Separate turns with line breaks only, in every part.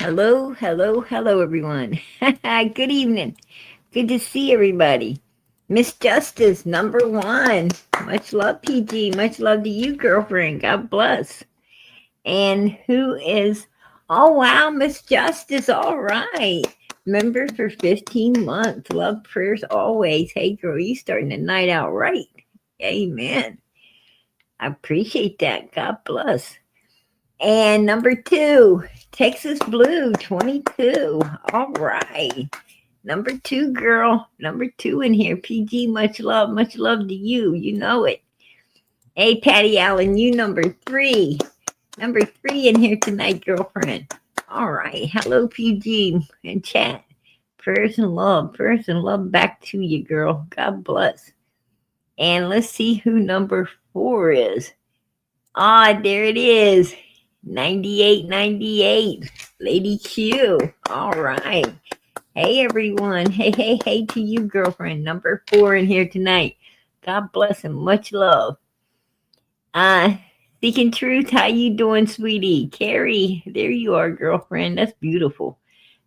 Hello, hello, hello, everyone. Good evening. Good to see everybody. Miss Justice, number one. Much love, PG. Much love to you, girlfriend. God bless. And who is, oh, wow, Miss Justice. All right. Member for 15 months. Love, prayers always. Hey, girl, you starting the night out right. Amen. I appreciate that. God bless. And number two, Texas Blue 22. All right. Number two, girl. Number two in here. PG, much love to you. You know it. Hey, Patty Allen, you number three. Number three in here tonight, girlfriend. All right. Hello, PG and chat. Prayers and love. Prayers and love back to you, girl. God bless. And let's see who number four is. Ah, there it is. 9898. Lady Q. All right. Hey, everyone. Hey, hey, hey to you, girlfriend. Number four in here tonight. God bless and much love. Seeking Truth, how you doing, sweetie? Carrie, there you are, girlfriend. That's beautiful.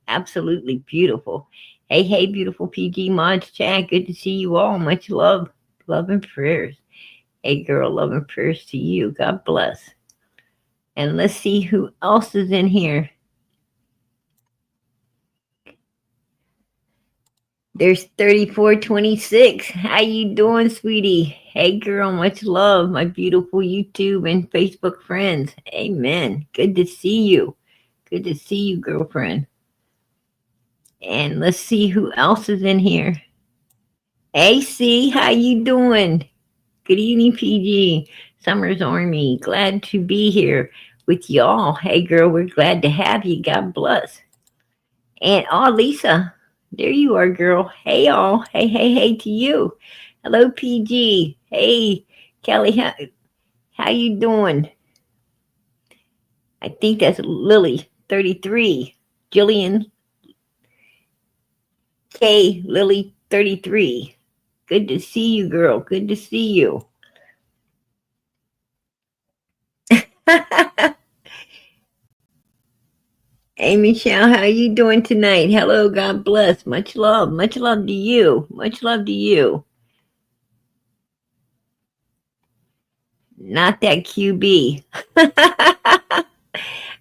Absolutely beautiful. Hey, hey, beautiful PG Mods chat. Good to see you all. Much love. Love and prayers. Hey, girl, love and prayers to you. God bless. And let's see who else is in here. There's 3426. How you doing, sweetie? Hey, girl, much love, my beautiful YouTube and Facebook friends. Amen. Good to see you. Good to see you, girlfriend. And let's see who else is in here. AC, how you doing? Good evening, PG. Summer's Army. Glad to be here with y'all. Hey, girl, we're glad to have you. God bless. And oh, Lisa, there you are, girl. Hey, y'all. Hey, hey, hey to you. Hello, PG. Hey, Kelly, how you doing? I think that's Lily, 33. Jillian K, Lily, 33. Good to see you, girl. Good to see you. Hey, Michelle, how you doing tonight? Hello, God bless. Much love to you. Much love to you. Not that QB.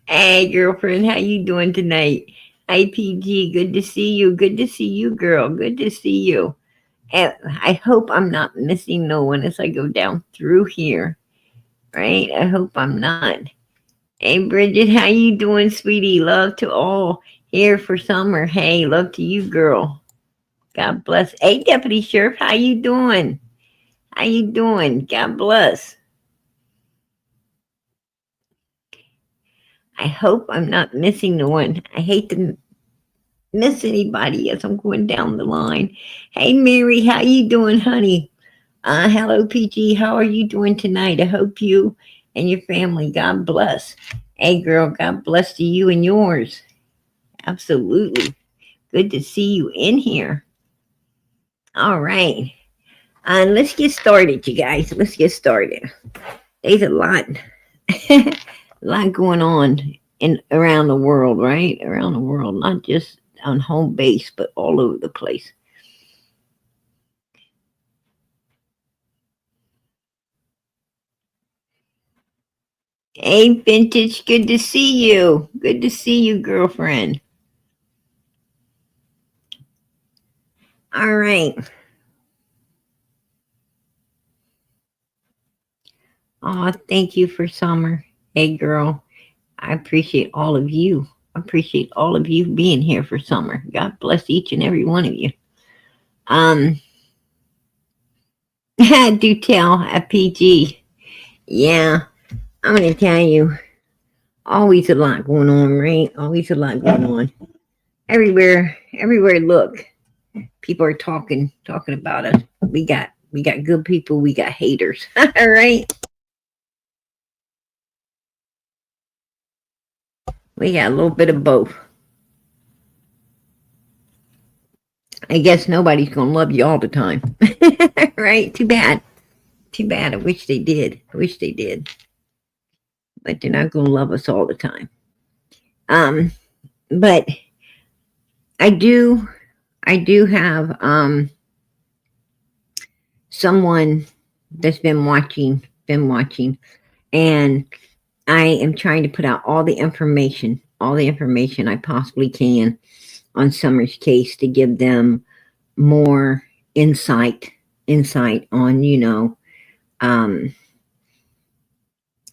Hey, girlfriend, how you doing tonight? IPG, good to see you. Good to see you, girl. Good to see you. And I hope I'm not missing no one as I go down through here. Right? I hope I'm not. Hey, Bridget, how you doing, sweetie? Love to all here for summer. Hey, love to you, girl. God bless. Hey, Deputy Sheriff, how you doing? How you doing? God bless. I hope I'm not missing no one. I hate to miss anybody as I'm going down the line. Hey, Mary, how you doing, honey? Hello, PG. How are you doing tonight? I hope you and your family, God bless. Hey, girl, God bless to you and yours. Absolutely. Good to see you in here. All right. Let's get started, you guys. Let's get started. There's a lot, a lot going on in around the world, right? Around the world, not just on home base, but all over the place. Hey, Vintage, good to see you. Good to see you, girlfriend. All right. Oh, thank you for summer. Hey, girl. I appreciate all of you. I appreciate all of you being here for summer. God bless each and every one of you. Do tell at PG. Yeah, I'm going to tell you. Always a lot going on, right? Always a lot going on. Everywhere I look, people are talking about us. We got good people, we got haters. All right. We got a little bit of both. I guess nobody's gonna love you all the time. Right? Too bad. Too bad. I wish they did. But they're not gonna love us all the time. but I do have someone that's been watching, and I am trying to put out all the information I possibly can on Summer's case to give them more insight on,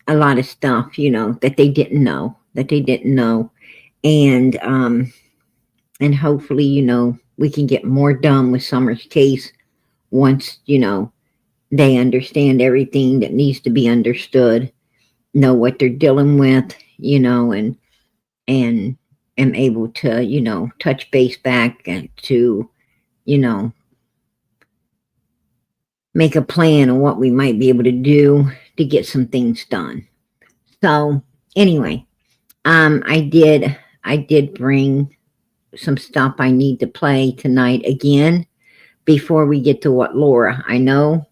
a lot of stuff, that they didn't know, and hopefully, we can get more done with Summer's case once, they understand everything that needs to be understood, know what they're dealing with, and am able to, touch base back and to, make a plan on what we might be able to do to get some things done. So anyway, I did bring some stuff I need to play tonight again before we get to what Lora. I know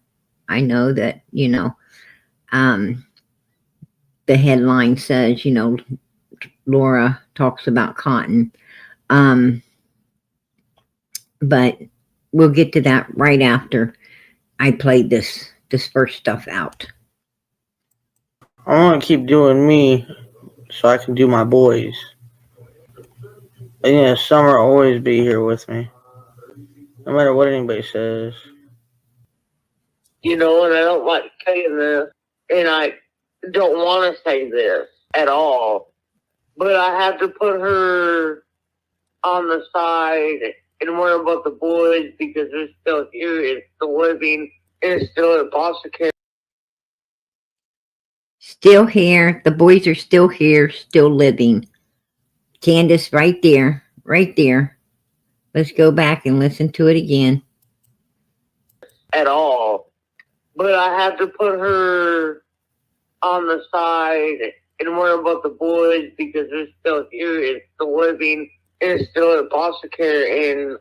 that, the headline says, Lora talks about cotton. But we'll get to that right after I play this first stuff out.
I want to keep doing me so I can do my boys. And yeah, Summer will always be here with me, no matter what anybody says.
And I don't like saying this, and I don't want to say this at all, but I have to put her on the side and worry about the boys because they're still here, it's still living, and it's still in foster care.
Still here. The boys are still here, still living. Candace, right there. Let's go back and listen to it again.
At all. But I have to put her on the side and worry about the boys because they're still here, it's still living, and it's still in foster care. And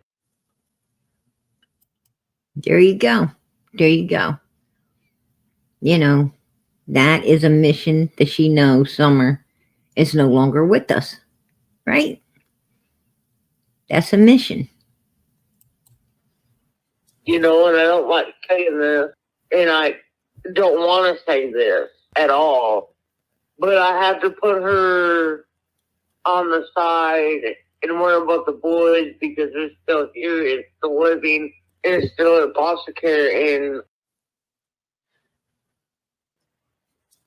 there you go. That is a mission that she knows Summer is no longer with us, right? That's a mission.
And I don't like saying this, and I don't want to say this at all, but I have to put her on the side and worry about the boys because they're still here, it's still living, and it's still in foster care. And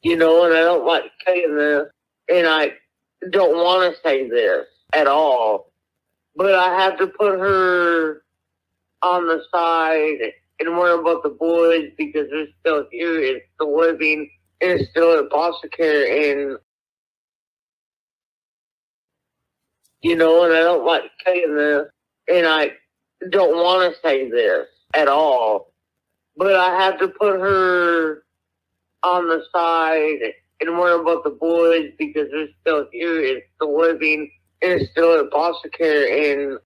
and I don't like saying this, and I don't want to say this at all, but I have to put her on the side and worry about the boys because they're still here, it's still living, and it's still in foster care. And and I don't like saying this, and I don't want to say this at all, but I have to put her on the side and worry about the boys because they're still here, it's still living, and it's still in foster care. And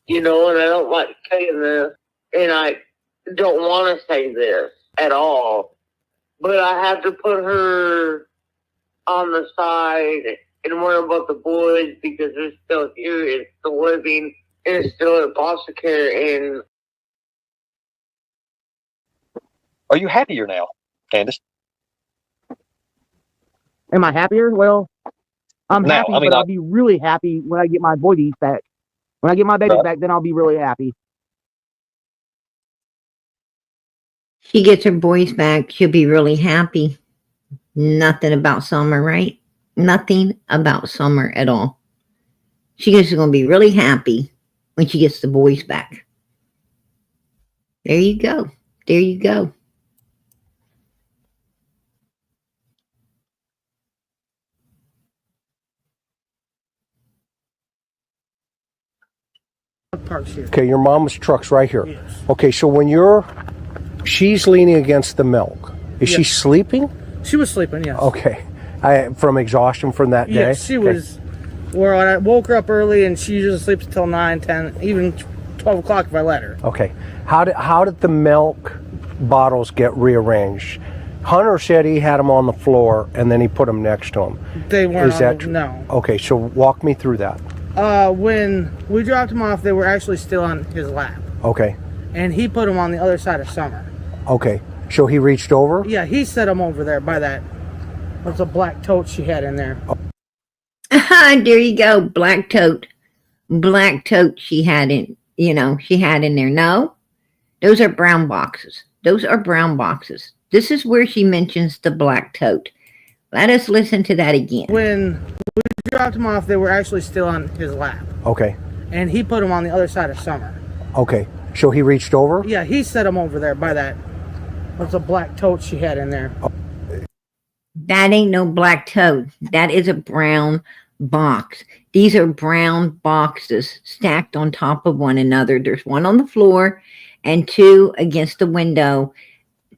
and I don't like saying this, and I don't want to say this at all, but I have to put her on the side and worry about the boys because they're still here, it's still living, and it's still in foster care. And
are you happier now, Candace?
Am I happier? Well, I'm
Now,
happy,
I mean,
but I'll be really happy when I get my babies back. When I get my babies back, then I'll be really happy.
She gets her boys back, she'll be really happy. Nothing about Summer, right? Nothing about Summer at all. She is going to be really happy when she gets the boys back. There you go.
Okay, your mom's truck's right here.
Yes.
Okay, so when she's leaning against the milk. Is she sleeping?
She was sleeping, yes.
Okay. From exhaustion from that day?
Yes, she was. Where I woke her up early, and she usually sleeps until 9, 10, even 12 o'clock if I let her.
Okay. How did the milk bottles get rearranged? Hunter said he had them on the floor and then he put them next to him.
They weren't.
Is that true?
No.
Okay, so walk me through that.
When we dropped them off, they were actually still on his lap.
Okay.
And he put them on the other side of Summer.
Okay. So he reached over?
Yeah, he set them over there by that. What's a black tote she had in there?
There you go, black tote. Black tote she had in, she had in there. No, those are brown boxes. Those are brown boxes. This is where she mentions the black tote. Let us listen to that again.
When we dropped them off, they were actually still on his lap.
Okay.
And he put them on the other side of Summer.
Okay. So he reached over?
Yeah, he set them over there by that. What's a black tote she had in there?
That ain't no black tote. That is a brown box. These are brown boxes stacked on top of one another. There's one on the floor and two against the window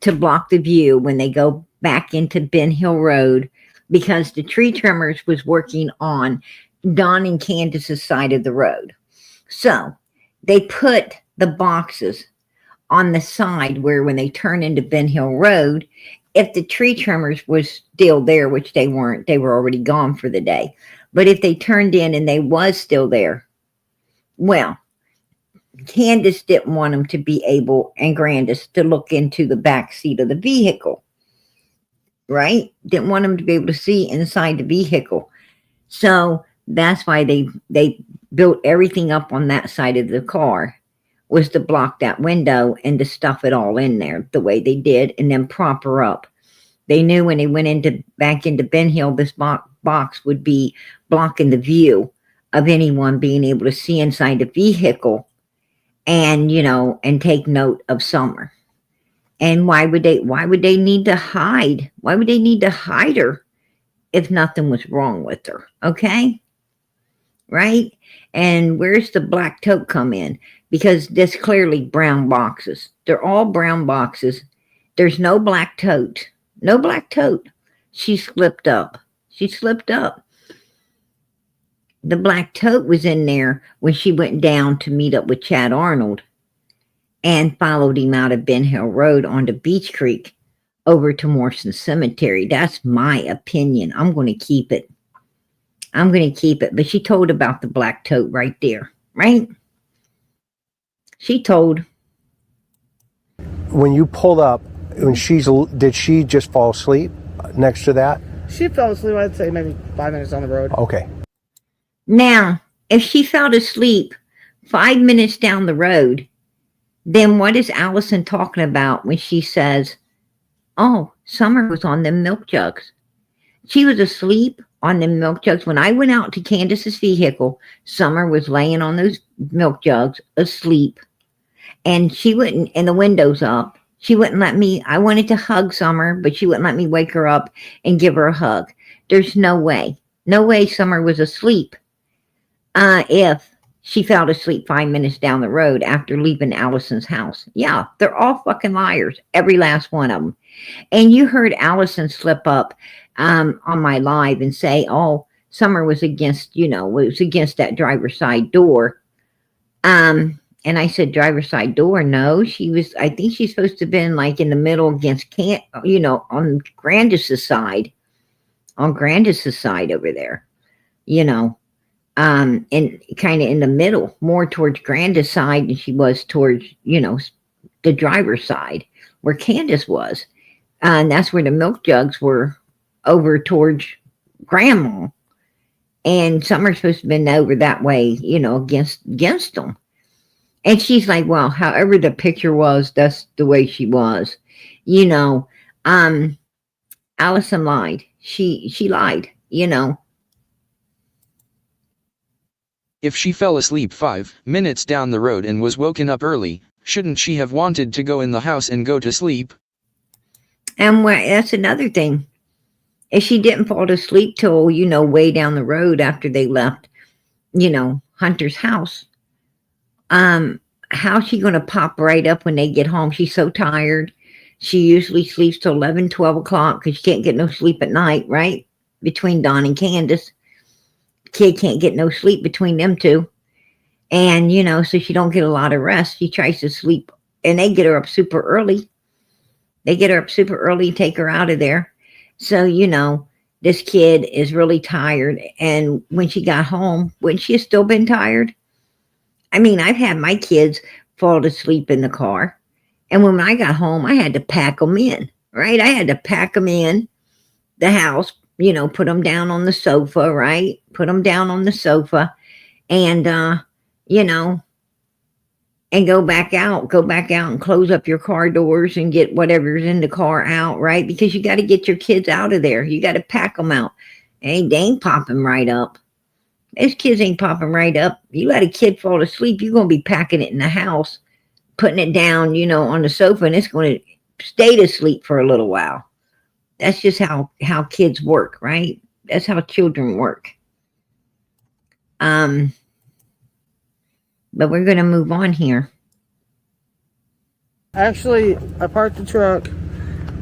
to block the view when they go back into Ben Hill Road, because the tree trimmers was working on Don and Candace's side of the road. So they put the boxes on the side where when they turn into Ben Hill Road, if the tree trimmers was still there, which they weren't, they were already gone for the day. But if they turned in and they was still there, well, Candace didn't want them to be able, and Grandis, to look into the back seat of the vehicle, right? Didn't want them to be able to see inside the vehicle. So that's why they built everything up on that side of the car, was to block that window and to stuff it all in there the way they did and then prop her up. They knew when they went back into Ben Hill, this box would be blocking the view of anyone being able to see inside the vehicle and, and take note of Summer. And why would they need to hide? Why would they need to hide her if nothing was wrong with her? Okay? Right? And where's the black tote come in? Because there's clearly brown boxes. They're all brown boxes. There's no black tote. No black tote. She slipped up. The black tote was in there when she went down to meet up with Chad Arnold and followed him out of Ben Hill Road onto Beach Creek over to Morrison Cemetery. That's my opinion. I'm going to keep it. But she told about the black tote right there, right? She told.
When you pulled up, did she just fall asleep next to that?
She fell asleep, I'd say maybe 5 minutes on the road.
Okay.
Now, if she fell asleep 5 minutes down the road, then what is Allison talking about when she says, oh, Summer was on them milk jugs? She was asleep on them milk jugs. When I went out to Candace's vehicle, Summer was laying on those milk jugs asleep. And she wouldn't, and the windows up. She wouldn't let me, I wanted to hug Summer, but she wouldn't let me wake her up and give her a hug. There's no way Summer was asleep if she fell asleep 5 minutes down the road after leaving Allison's house. Yeah, they're all fucking liars, every last one of them. And you heard Allison slip up on my live and say, oh, Summer was against, was against that driver's side door. And I said, driver's side door? No, I think she's supposed to have been like in the middle against, on Grandis's side. On Grandis's side over there, and kind of in the middle, more towards Grandis' side than she was towards, the driver's side where Candace was. And that's where the milk jugs were, over towards Grandma. And Summer's supposed to have been over that way, against them. And she's like, well, however the picture was, that's the way she was. Allison lied. She lied,
If she fell asleep 5 minutes down the road and was woken up early, shouldn't she have wanted to go in the house and go to sleep?
And that's another thing. If she didn't fall to sleep till, way down the road after they left, Hunter's house, how's she going to pop right up when they get home? She's so tired. She usually sleeps till 11, 12 o'clock because she can't get no sleep at night, right? Between Don and Candace. Kid can't get no sleep between them two. And, so she don't get a lot of rest. She tries to sleep, and they get her up super early. They get her up super early, take her out of there. So, this kid is really tired. And when she got home, wouldn't she have still been tired? I mean, I've had my kids fall asleep in the car. And when I got home, I had to pack them in, right? I had to pack them in the house, put them down on the sofa, right? Put them down on the sofa and, and go back out and close up your car doors and get whatever's in the car out, right? Because you got to get your kids out of there. You got to pack them out. They ain't popping right up. Those kids ain't popping right up. You let a kid fall asleep, you're going to be packing it in the house, putting it down, on the sofa, and it's going to stay to sleep for a little while. That's just how kids work, right? That's how children work. But we're going to move on here.
Actually, I parked the truck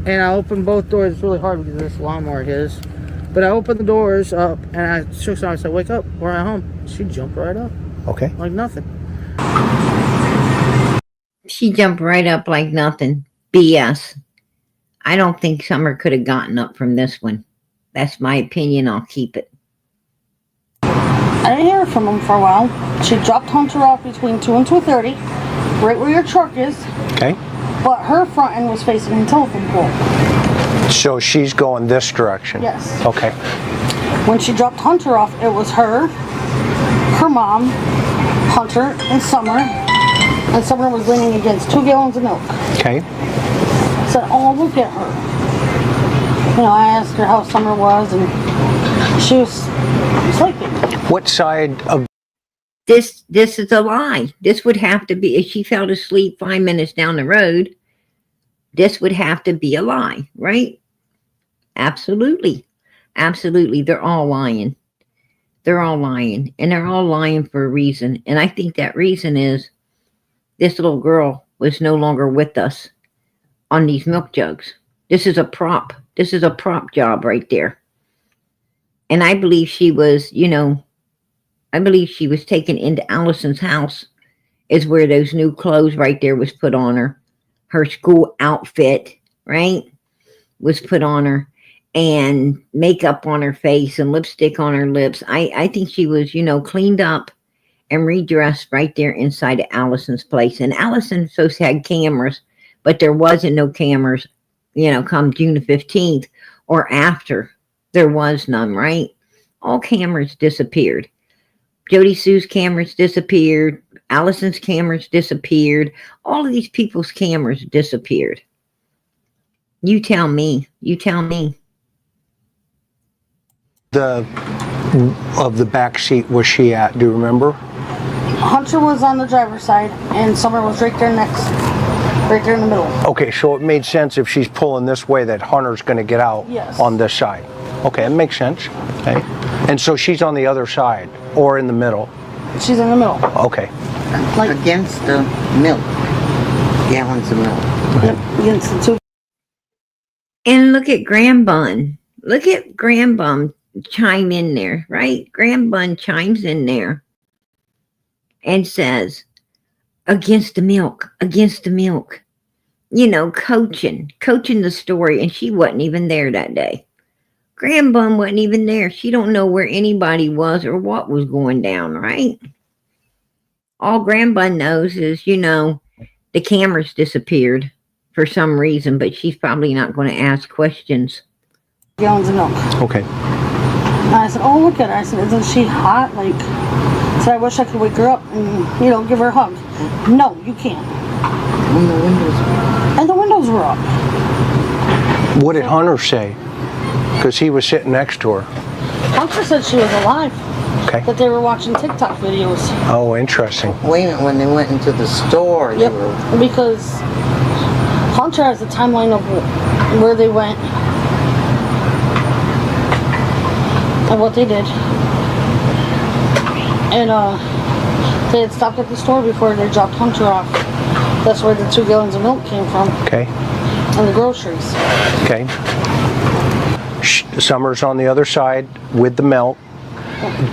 and I opened both doors. It's really hard because this lawnmower is. But I opened the doors up and I shook her. I said, "Wake up, we're at home." She jumped right up.
Okay.
Like nothing.
She jumped right up like nothing. BS. I don't think Summer could have gotten up from this one. That's my opinion. I'll keep it.
I didn't hear from him for a while. She dropped Hunter off between 2 and 2:30, right where your truck is.
Okay.
But her front end was facing the telephone pole.
So she's going this direction?
Yes.
Okay.
When she dropped Hunter off, it was her mom, Hunter, and Summer. And Summer was leaning against 2 gallons of milk.
Okay.
I said, "Oh, look at her." I asked her how Summer was, and she was sleeping.
What side of...
This is a lie. This would have to be, if she fell asleep 5 minutes down the road, this would have to be a lie, right? Absolutely. Absolutely. They're all lying. They're all lying. And they're all lying for a reason. And I think that reason is this little girl was no longer with us on these milk jugs. This is a prop. This is a prop job right there. And I believe she was, I believe she was taken into Allison's house, is where those new clothes right there was put on her. Her school outfit, right, was put on her, and makeup on her face and lipstick on her lips. I think she was, cleaned up and redressed right there inside of Allison's place. And Allison supposed to have cameras, but there wasn't no cameras, come June the 15th or after. There was none, right? All cameras disappeared. Jody Sue's cameras disappeared. Allison's cameras disappeared. All of these people's cameras disappeared. You tell me. You tell me.
Of the back seat was she at? Do you remember?
Hunter was on the driver's side, and Summer was right there next, right there in the middle.
Okay, so it made sense if she's pulling this way that Hunter's going to get out on this side. Okay, it makes sense. Okay. And so she's on the other side or in the middle?
She's in the middle.
Okay.
Like against the milk. Gallons of milk.
Yep, against the 2.
And look at Graham Bun. Look at Graham Bun chime in there, right? Graham Bun chimes in there and says, against the milk, against the milk. Coaching the story, and she wasn't even there that day. Graham Bun wasn't even there. She don't know where anybody was or what was going down, right? All Graham Bun knows is, the cameras disappeared for some reason, but she's probably not going to ask questions.
Gallons of milk.
Okay.
And I said, "Oh, look at her." I said, "Isn't she hot?" So I wish I could wake her up and, give her a hug. No, you can't.
When the windows were.
And the windows were up.
What did Hunter say? Because he was sitting next to her.
Hunter said she was alive.
Okay.
That they were watching TikTok videos.
Oh, interesting.
Wait a minute, when they went into the store,
Yep, because Hunter has a timeline of where they went and what they did. And they had stopped at the store before they dropped Hunter off. That's where the 2 gallons of milk came from.
Okay.
And the groceries.
Okay. Summer's on the other side with the milk.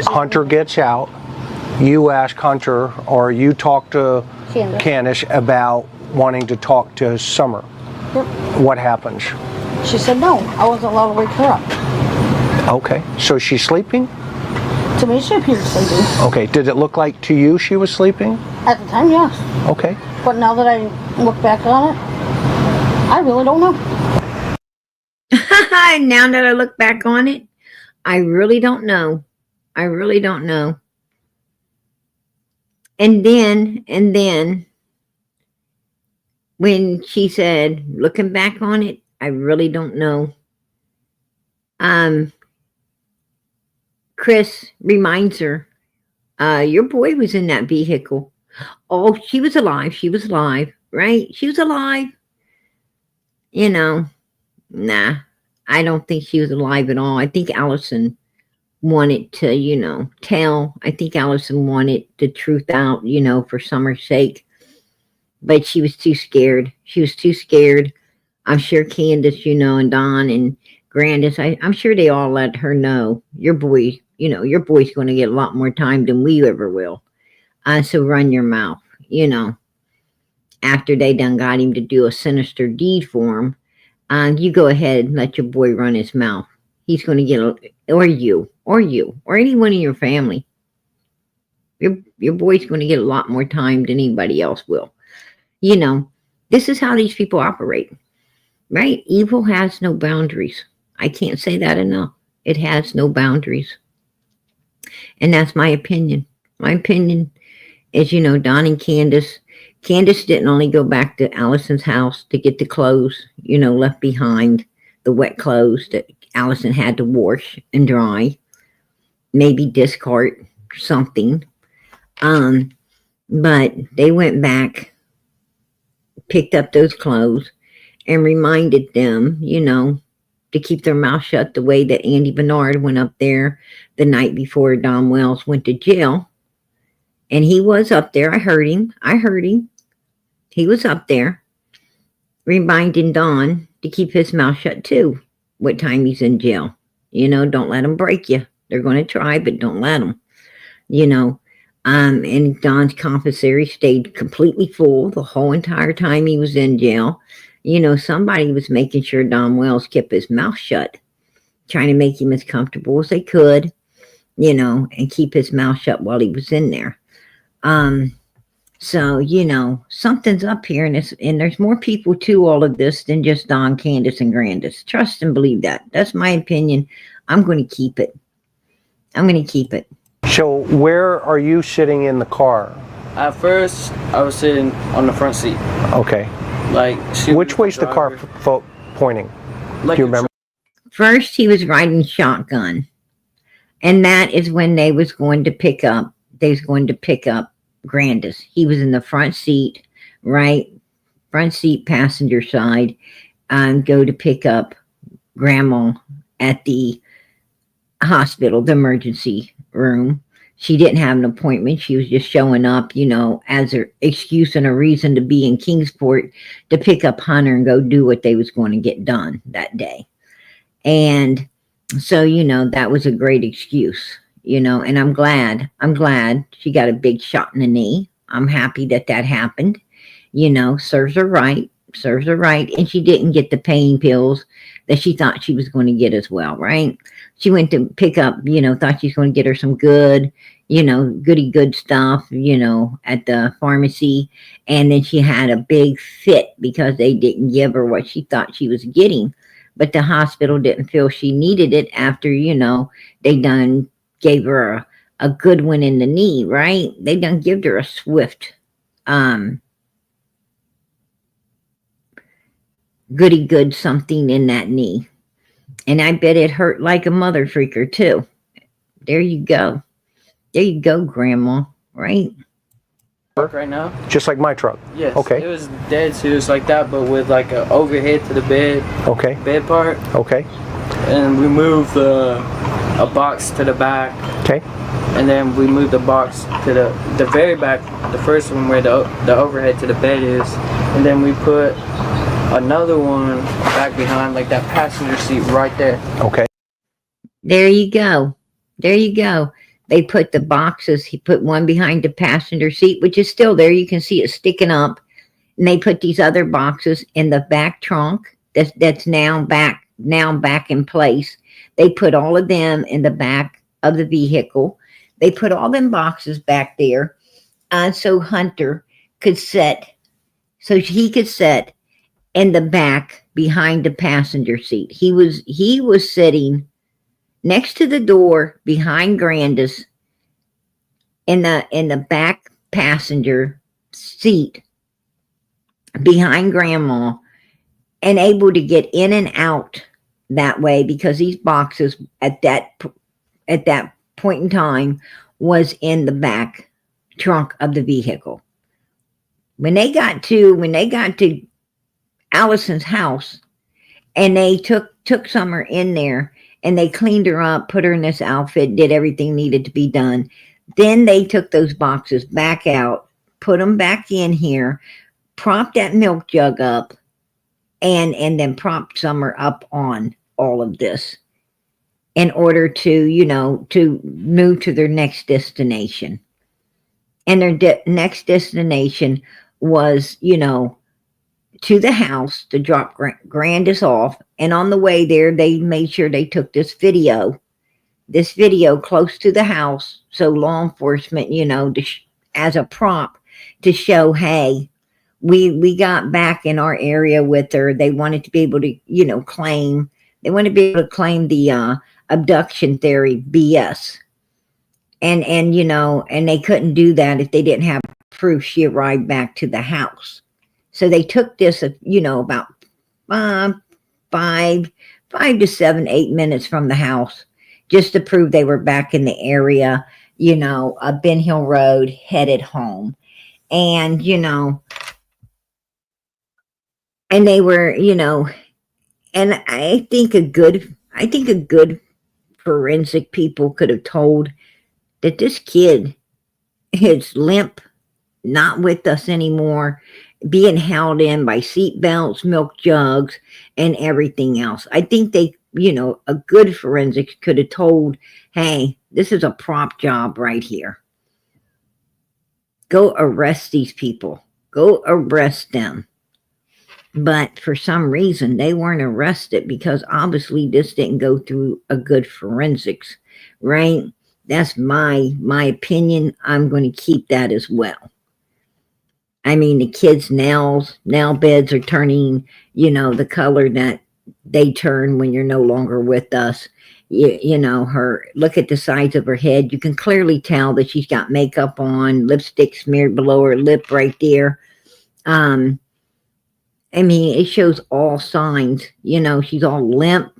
Hunter gets out. You ask Hunter, or you talk to Candace about wanting to talk to Summer.
Yep.
What happens?
She said no. I wasn't allowed to wake her up.
Okay. So she's sleeping?
To me, she appeared sleeping.
Okay. Did it look like to you she was sleeping?
At the time, yes.
Okay.
But now that I look back on it, I really don't know.
Now that I look back on it, I really don't know. I really don't know. And then, when she said, looking back on it, I really don't know. Chris reminds her, your boy was in that vehicle. Oh, she was alive. She was alive, right? She was alive. You know, nah, I don't think she was alive at all. I think Allison wanted to, tell. I think Allison wanted the truth out, for Summer's sake. But she was too scared. She was too scared. I'm sure Candace, and Don and Grandis, I'm sure they all let her know, your boy's going to get a lot more time than we ever will. So run your mouth, After they done got him to do a sinister deed for him, you go ahead and let your boy run his mouth. He's going to get, or you, or anyone in your family. Your boy's going to get a lot more time than anybody else will. This is how these people operate, right? Evil has no boundaries. I can't say that enough. It has no boundaries. And that's my opinion. My opinion is, Don and Candace didn't only go back to Allison's house to get the clothes, left behind, the wet clothes that Allison had to wash and dry, maybe discard something. But they went back, picked up those clothes, and reminded them, to keep their mouth shut, the way that Andy Bernard went up there the night before Don Wells went to jail. And he was up there. I heard him. He was up there reminding Don to keep his mouth shut too, what time he's in jail. Don't let them break you. They're going to try, but don't let them, and Don's commissary stayed completely full the whole entire time he was in jail. Somebody was making sure Don Wells kept his mouth shut, trying to make him as comfortable as they could, and keep his mouth shut while he was in there. So, something's up here, and there's more people to all of this than just Don, Candace, and Grandis. Trust and believe that. That's my opinion. I'm going to keep it.
So where are you sitting in the car?
At first, I was sitting on the front seat.
Okay. Which way's the car pointing? Do you remember?
First, he was riding shotgun. And that is when they was going to pick up Grandis. He was in the front seat, right? Front seat, passenger side, go to pick up Grandma at the hospital, the emergency room. She didn't have an appointment. She was just showing up, as an excuse and a reason to be in Kingsport to pick up Hunter and go do what they was going to get done that day. And so, that was a great excuse, and I'm glad she got a big shot in the knee. I'm happy that happened, serves her right. And she didn't get the pain pills that she thought she was going to get as well, right? She went to pick up, thought she was going to get her some good, goody good stuff, at the pharmacy. And then she had a big fit because they didn't give her what she thought she was getting. But the hospital didn't feel she needed it after, they done gave her a good one in the knee, right? They done give her a swift, goody good something in that knee. And I bet it hurt like a mother freaker too. There you go, Grandma, right?
Right now?
Just like my truck?
Yes.
Okay.
It was dead serious like that, but with like an overhead to the bed.
Okay.
Bed part.
Okay.
And we moved a box to the back.
Okay.
And then we moved the box to the very back, the first one where the overhead to the bed is. And then we put another one back behind, like that passenger seat right there.
Okay.
There you go. They put the boxes, he put one behind the passenger seat, which is still there. You can see it sticking up. And they put these other boxes in the back trunk that's now back in place. They put all of them in the back of the vehicle. They put all them boxes back there, so Hunter could sit, so he could sit in the back behind the passenger seat. He was sitting next to the door behind Grandis in the back passenger seat behind Grandma, and able to get in and out that way, because these boxes at that point in time was in the back trunk of the vehicle. When they got to Allison's house, and they took Summer in there, and they cleaned her up, put her in this outfit, did everything needed to be done. Then they took those boxes back out, put them back in here, propped that milk jug up, and then propped Summer up on all of this in order to, to move to their next destination. And their next destination was, to the house to drop Grandis off. And on the way there, they made sure they took this video close to the house, so law enforcement, as a prop to show, hey, we got back in our area with her. They wanted to be able to, claim the abduction theory BS. And they couldn't do that if they didn't have proof she arrived back to the house. So they took this, about 5 to 7, 8 minutes from the house, just to prove they were back in the area, Ben Hill Road, headed home. And, and they were, and I think a good forensic people could have told that this kid is limp, not with us anymore, being held in by seat belts, milk jugs, and everything else. I think they, a good forensics could have told, hey, this is a prop job right here. Go arrest these people. Go arrest them. But for some reason, they weren't arrested, because obviously this didn't go through a good forensics, right? That's my opinion. I'm going to keep that as well. I mean, the kids' nail beds are turning, the color that they turn when you're no longer with us. Look at the sides of her head. You can clearly tell that she's got makeup on, lipstick smeared below her lip right there. I mean, it shows all signs. She's all limp.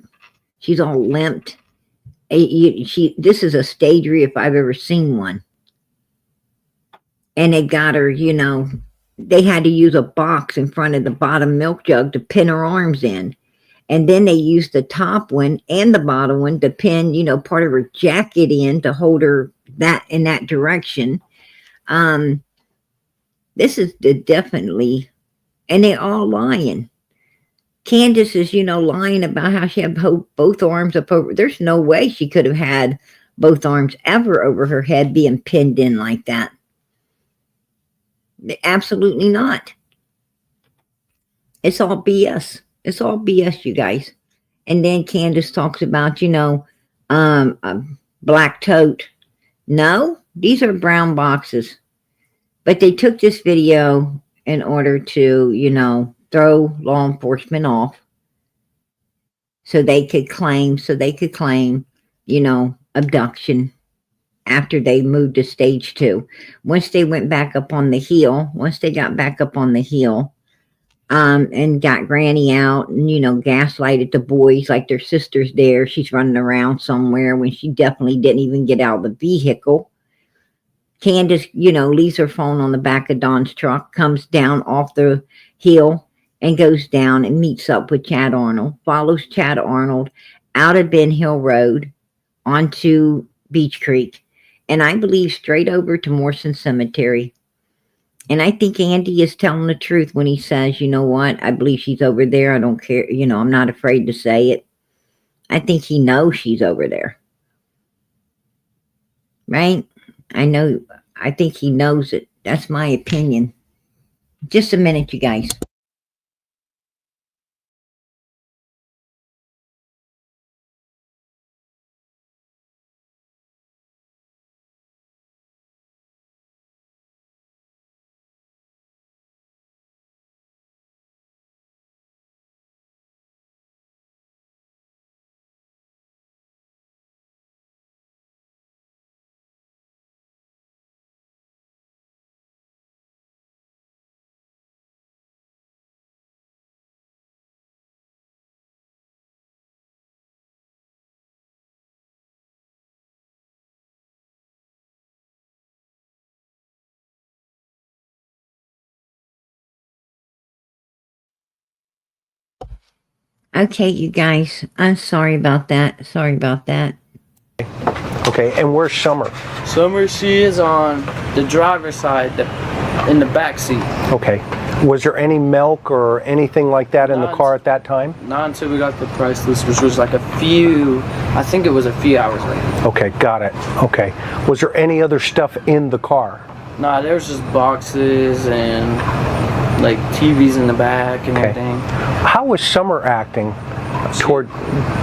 She's all limped. This is a stagery if I've ever seen one. And they got her, they had to use a box in front of the bottom milk jug to pin her arms in. And then they used the top one and the bottom one to pin, part of her jacket in to hold her in that direction. This is definitely, and they're all lying. Candace is, lying about how she had both arms up over. There's no way she could have had both arms ever over her head being pinned in like that. Absolutely not. It's all BS. It's all BS, you guys. And then Candace talks about, a black tote. No, these are brown boxes. But they took this video in order to, throw law enforcement off, so they could claim, abduction after they moved to stage 2. Once they got back up on the hill, and got Granny out and, gaslighted the boys like their sister's there. She's running around somewhere when she definitely didn't even get out of the vehicle. Candace, leaves her phone on the back of Dawn's truck, comes down off the hill and goes down and meets up with Chad Arnold, follows Chad Arnold out of Ben Hill Road onto Beach Creek, and I believe straight over to Morrison Cemetery. And I think Andy is telling the truth when he says, you know what, I believe she's over there. I don't care. I'm not afraid to say it. I think he knows she's over there. Right? I think he knows it. That's my opinion. Just a minute, you guys. Okay, you guys, I'm sorry about that. Sorry about that.
Okay, and where's Summer?
Summer, she is on the driver's side, in the back seat.
Okay. Was there any milk or anything like that in the car at that time?
Not until we got the price list, which was like I think it was a few hours later.
Okay, got it. Okay. Was there any other stuff in the car?
Nah, there was just boxes and like TVs in the back and everything.
How was Summer acting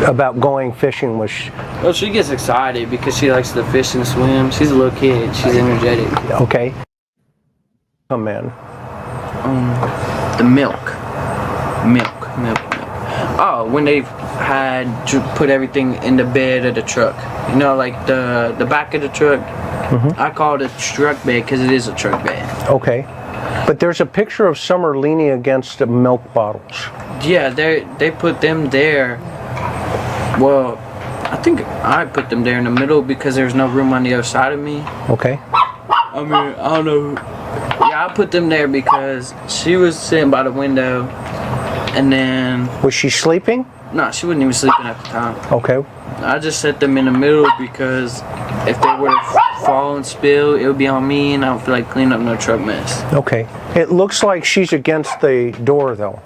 about going fishing?
Well, she gets excited because she likes to fish and swim. She's a little kid. She's energetic.
Okay. Come in.
The milk. Oh, when they had to put everything in the bed of the truck. You know, like the back of the truck. I call it a truck bed because it is a truck bed.
Okay. But there's a picture of Summer leaning against the milk bottles.
Yeah, they put them there. Well, I think I put them there in the middle because there's no room on the other side of me.
Okay.
I mean, I don't know. Yeah, I put them there because she was sitting by the window, and then...
Was she sleeping?
No, she wasn't even sleeping at the time.
Okay.
I just set them in the middle because if they were to fall and spill, it would be on me, and I don't feel like cleaning up no truck mess.
Okay. It looks like she's against the door, though,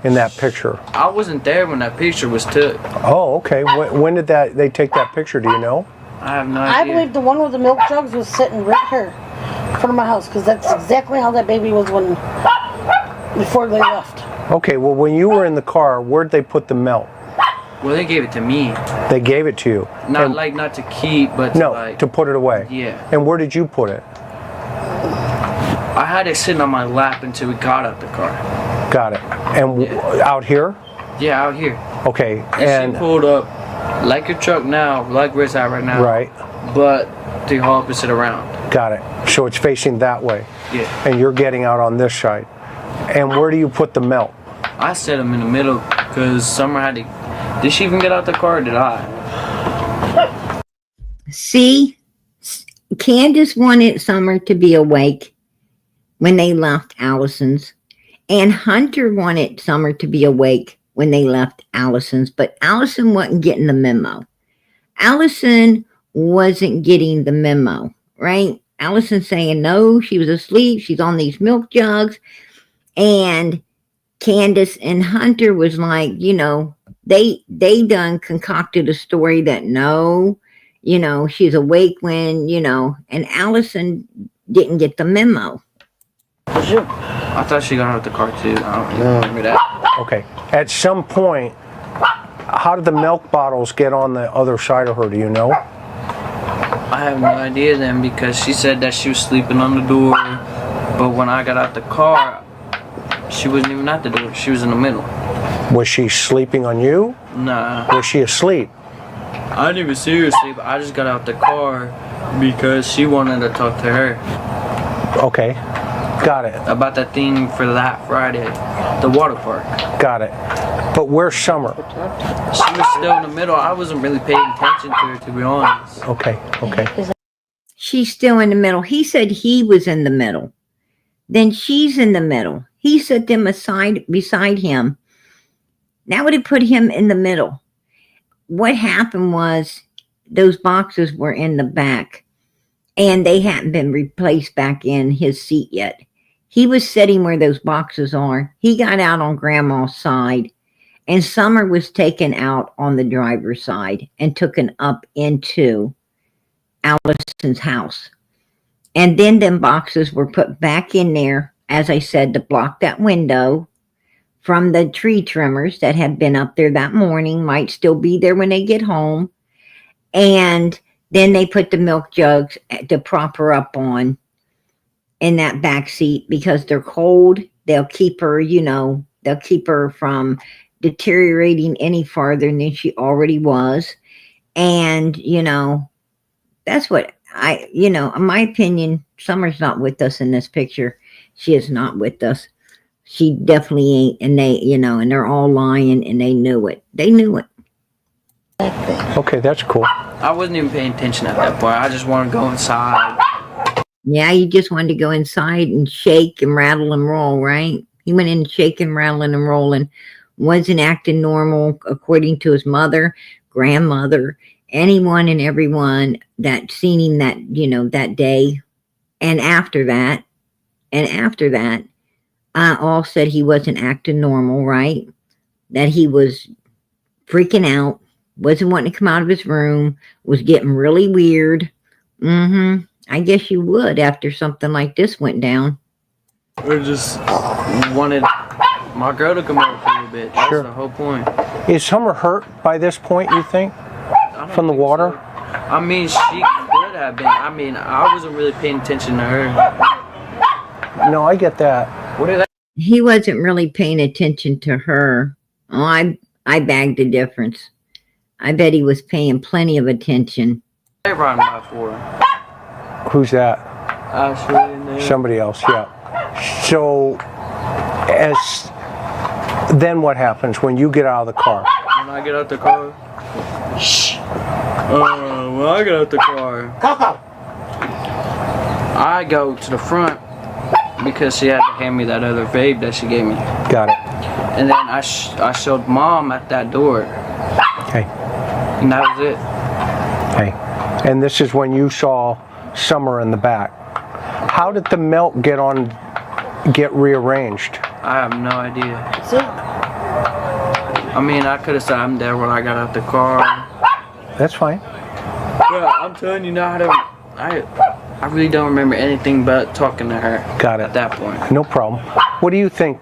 in that picture.
I wasn't there when that picture was took.
Oh, okay. When did they take that picture? Do you know?
I have no idea.
I believe the one with the milk jugs was sitting right here in front of my house because that's exactly how that baby was before they left.
Okay, well, when you were in the car, where'd they put the milk?
Well, they gave it to me.
They gave it to you?
Not to keep, but
to put it away?
Yeah.
And where did you put it?
I had it sitting on my lap until we got out the car.
Got it. And out here?
Yeah, out here.
Okay.
And she pulled up like your truck now, like where it's at right now.
Right.
But the opposite around.
Got it. So it's facing that way.
Yeah.
And you're getting out on this side. And where do you put the milk?
I set them in the middle because Summer had to... Did she even get out the car or did I?
See? Candace wanted Summer to be awake when they left Allison's. And Hunter wanted Summer to be awake when they left Allison's. But Allison wasn't getting the memo. Allison wasn't getting the memo, right? Allison saying no, she was asleep. She's on these milk jugs. And Candace and Hunter was like, you know, they done concocted a story that no, you know, she's awake when, you know, and Allison didn't get the memo.
I thought she got out the car too. I don't remember that.
Okay. At some point, how did the milk bottles get on the other side of her? Do you know?
I have no idea then because she said that she was sleeping on the door. But when I got out the car, she wasn't even at the door. She was in the middle.
Was she sleeping on you?
Nah.
Was she asleep?
I didn't even see her asleep. I just got out the car because she wanted to talk to her.
Okay. Got it.
About that thing for that Friday. The water park.
Got it. But where's Summer?
She was still in the middle. I wasn't really paying attention to her, to be honest.
Okay. Okay.
She's still in the middle. He said he was in the middle. Then she's in the middle. He set them aside beside him. That would have put him in the middle. What happened was those boxes were in the back and they hadn't been replaced back in his seat yet. He was sitting where those boxes are. He got out on Grandma's side and Summer was taken out on the driver's side and taken up into Allison's house. And then them boxes were put back in there as I said, to block that window from the tree trimmers that had been up there that morning, might still be there when they get home. And then they put the milk jugs to prop her up on in that back seat because they're cold. They'll keep her, they'll keep her from deteriorating any farther than she already was. And, that's what in my opinion, Summer's not with us in this picture. She is not with us. She definitely ain't. And they, and they're all lying and they knew it. They knew it.
Okay, that's cool.
I wasn't even paying attention at that point. I just wanted to go inside.
Yeah, you just wanted to go inside and shake and rattle and roll, right? He went in shaking, rattling, and rolling. Wasn't acting normal according to his mother, grandmother, anyone and everyone that seen him that day. And after that, all said he wasn't acting normal, right? That he was freaking out, wasn't wanting to come out of his room, was getting really weird. I guess you would after something like this went down.
I just wanted my girl to come over for a little bit. That's the whole point.
Is Summer hurt by this point, you think? From the water?
So. I mean, she could have been. I mean, I wasn't really paying attention to her.
No, I get that.
What did
He wasn't really paying attention to her. Oh, I bagged the difference. I bet he was paying plenty of attention.
they riding by for?
Who's that?
Ashley.
Somebody else, yeah. So, then what happens when you get out of the car?
When I get out the car? When I get out the car, I go to the front because she had to hand me that other vape that she gave me.
Got it.
And then I showed Mom at that door.
Okay.
And that was it.
Okay. And this is when you saw Summer in the back. How did the milk get rearranged?
I have no idea. I mean, I could have said I'm there when I got out the car.
That's fine.
But I'm telling you now, I really don't remember anything but talking to her.
Got it.
At that point.
No problem. What do you think,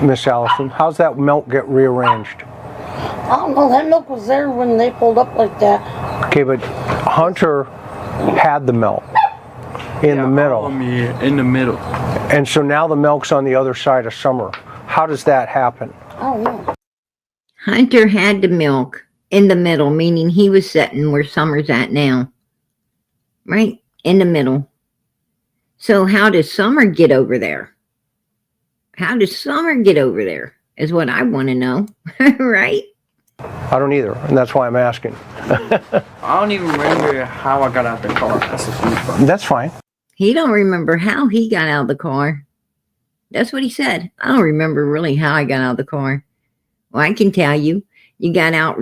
Miss Allison? How's that milk get rearranged?
I don't know. That milk was there when they pulled up like that.
Okay, but Hunter had the milk in the middle.
In the middle.
And so now the milk's on the other side of Summer. How does that happen?
I don't know.
Hunter had the milk in the middle, meaning he was sitting where Summer's at now. Right? In the middle. So how does Summer get over there? How does Summer get over there is what I want to know. Right?
I don't either, and that's why I'm asking.
I don't even remember how I got out the car. That's the funny part.
That's fine.
He don't remember how he got out of the car. That's what he said. I don't remember really how I got out of the car. Well, I can tell you. You got out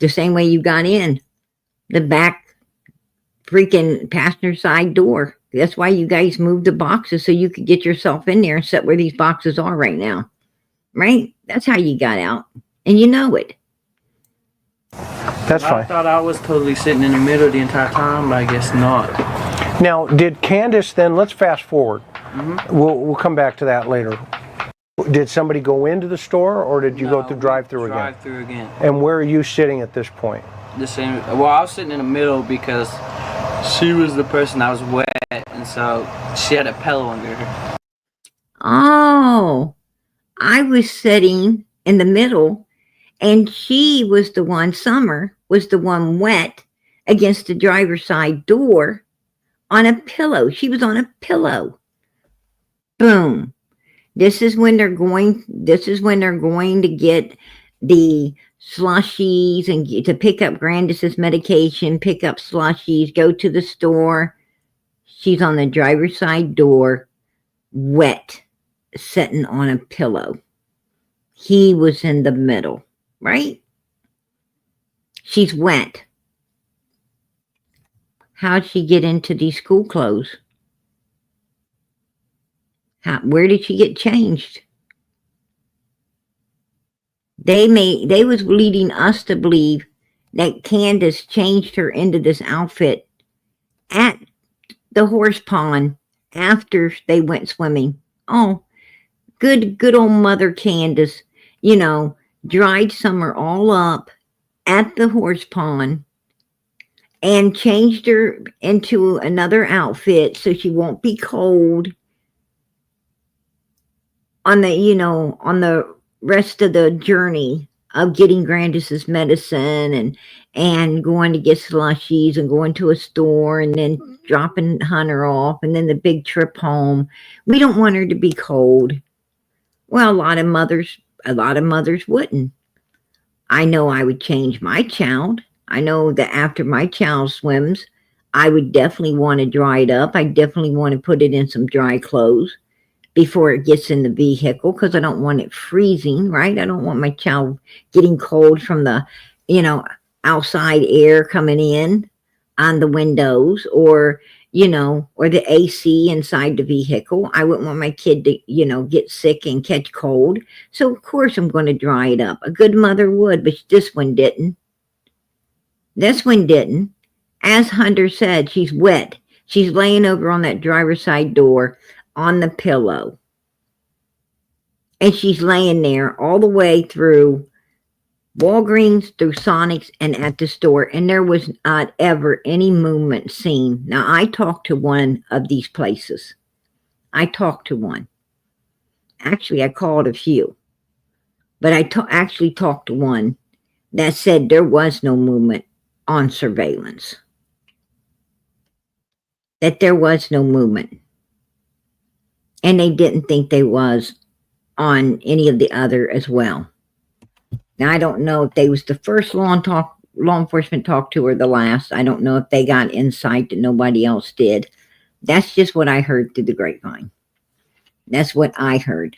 the same way you got in. The back freaking passenger side door. That's why you guys moved the boxes so you could get yourself in there and sit where these boxes are right now. Right? That's how you got out. And you know it.
That's fine.
I thought I was totally sitting in the middle the entire time, but I guess not.
Now, did Candace then, let's fast forward. We'll come back to that later. Did somebody go into the store or did you go through drive-through again?
Drive-through again.
And where are you sitting at this point?
The same. Well, I was sitting in the middle because she was the person that was wet, and so she had a pillow under her.
Oh, I was sitting in the middle, and she was the one, Summer, was the one wet against the driver's side door on a pillow. She was on a pillow. Boom. This is when they're going to get the slushies and to pick up Grandis's medication, pick up slushies, go to the store. She's on the driver's side door, wet, sitting on a pillow. He was in the middle, right? She's wet. How'd she get into these school clothes? Where did she get changed? They was leading us to believe that Candace changed her into this outfit at the horse pond after they went swimming. Oh, good old Mother Candace, you know, dried Summer all up at the horse pond and changed her into another outfit so she won't be cold on the, you know, on the rest of the journey of getting Grandis's medicine and going to get slushies and going to a store and then dropping Hunter off and then the big trip home. We don't want her to be cold. Well, a lot of mothers wouldn't. I know I would change my child. I know that after my child swims, I would definitely want to dry it up. I definitely want to put it in some dry clothes before it gets in the vehicle because I don't want it freezing, right? I don't want my child getting cold from the, you know, outside air coming in on the windows or, you know, or the AC inside the vehicle. I wouldn't want my kid to, you know, get sick and catch cold. So, of course, I'm going to dry it up. A good mother would, but this one didn't. This one didn't. As Hunter said, she's wet. She's laying over on that driver's side door on the pillow. And she's laying there all the way through Walgreens, through Sonic's, and at the store. And there was not ever any movement seen. Now, I talked to one of these places. I talked to one. Actually, I called a few. But I actually talked to one that said there was no movement on surveillance. That there was no movement. And they didn't think there was on any of the other as well. Now, I don't know if they was the first law enforcement talked to or the last. I don't know if they got insight that nobody else did. That's just what I heard through the grapevine. That's what I heard.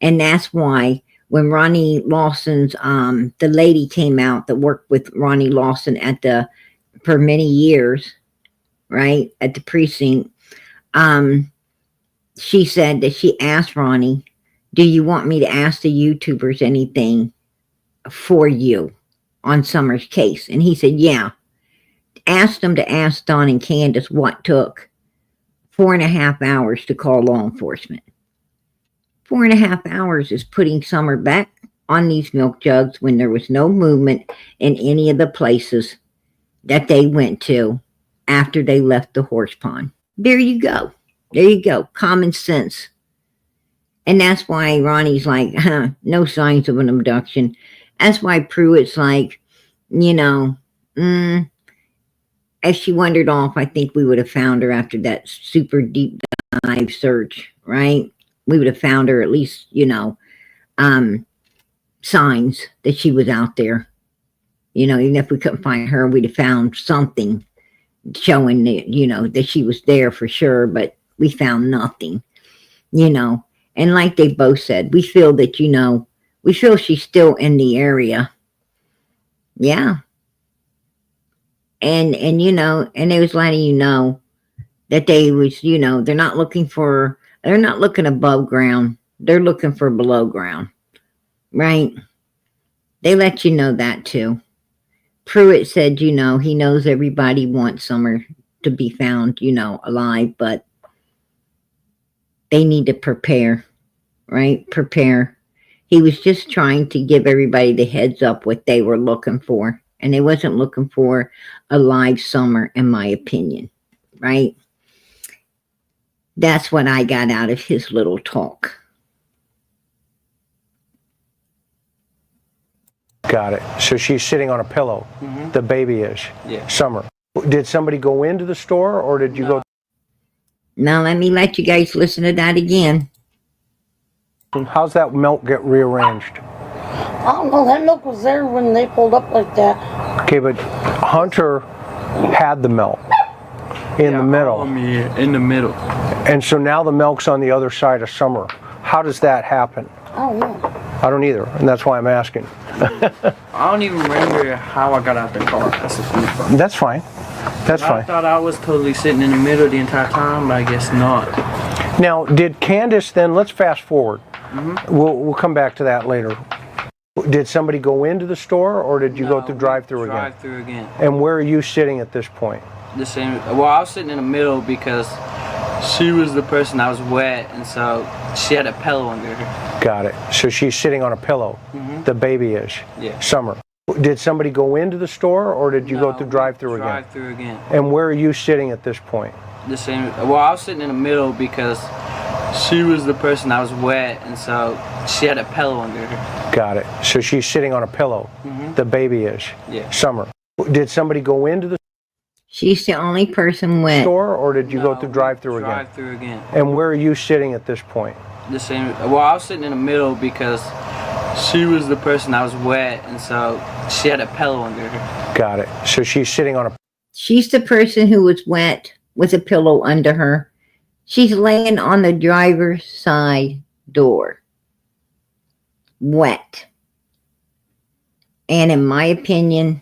And that's why when Ronnie Lawson's, the lady came out that worked with Ronnie Lawson for many years, right, at the precinct, she said that she asked Ronnie, do you want me to ask the YouTubers anything for you on Summer's case? And he said, yeah. Asked them to ask Don and Candace what took 4.5 hours to call law enforcement. 4.5 hours is putting Summer back on these milk jugs when there was no movement in any of the places that they went to after they left the horse pond. There you go. There you go. Common sense. And that's why Ronnie's like, no signs of an abduction. That's why Pruitt's like, you know, if she wandered off, I think we would have found her after that super deep dive search, right? We would have found her at least, you know, signs that she was out there. You know, even if we couldn't find her, we'd have found something showing that, you know, that she was there for sure, but we found nothing, you know. And like they both said, we feel that, you know, we feel she's still in the area. Yeah. And you know, and they was letting you know that they was, you know, they're not looking above ground. They're looking for below ground. Right? They let you know that too. Pruitt said, you know, he knows everybody wants Summer to be found, you know, alive, but they need to prepare, right? Prepare. He was just trying to give everybody the heads up what they were looking for. And they wasn't looking for a live Summer, in my opinion, right? That's what I got out of his little talk.
Got it. So she's sitting on a pillow. The baby is.
Yeah.
Summer. Did somebody go into the store or did you go?
Now let me let you guys listen to that again.
How's that milk get rearranged?
I don't know. That milk was there when they pulled up like that.
Okay, but Hunter had the milk in the middle.
In the middle.
And so now the milk's on the other side of Summer. How does that happen?
I don't know.
I don't either, and that's why I'm asking.
I don't even remember how I got out the car. That's the funny part.
That's fine. That's fine.
I thought I was totally sitting in the middle the entire time, but I guess not.
Now, did Candace then, let's fast forward. We'll come back to that later. Did somebody go into the store or did you go through drive-through again?
Drive-through again.
And where are you sitting at this point?
The same. Well, I was sitting in the middle because She was the person that was wet, and so she had a pillow under her.
Got it. So she's sitting on a pillow. The baby is.
Yeah.
Summer. Did somebody go into the store, or did you go through drive-through again?
Drive-through again.
And where are you sitting at this point?
The same. Well, I was sitting in the middle because she was the person that was wet, and so she had a pillow under her.
Got it. So she's sitting on a pillow. The baby is.
Yeah.
Summer. Did somebody go into the
She's the only person wet.
store, or did you go through drive-through again?
Drive-through again.
And where are you sitting at this point?
The same. Well, I was sitting in the middle because she was the person that was wet, and so she had a pillow under her.
Got it. So she's sitting on a...
She's the person who was wet with a pillow under her. She's laying on the driver's side door. Wet. And in my opinion,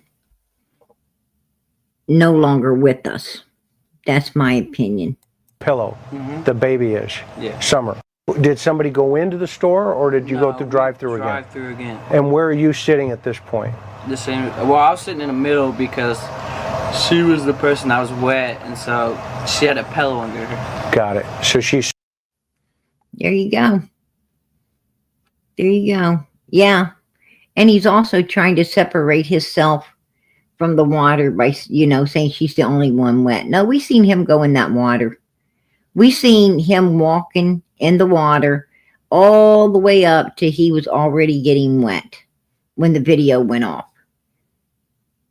no longer with us. That's my opinion.
pillow. The baby is.
Yeah.
Summer. Did somebody go into the store, or did you go through drive-through again?
Drive-through again.
And where are you sitting at this point?
The same. Well, I was sitting in the middle because she was the person that was wet, and so she had a pillow under her.
Got it. So she's...
There you go. There you go. Yeah. And he's also trying to separate himself from the water by, you know, saying she's the only one wet. No, we seen him go in that water. We seen him walking in the water all the way up to he was already getting wet when the video went off.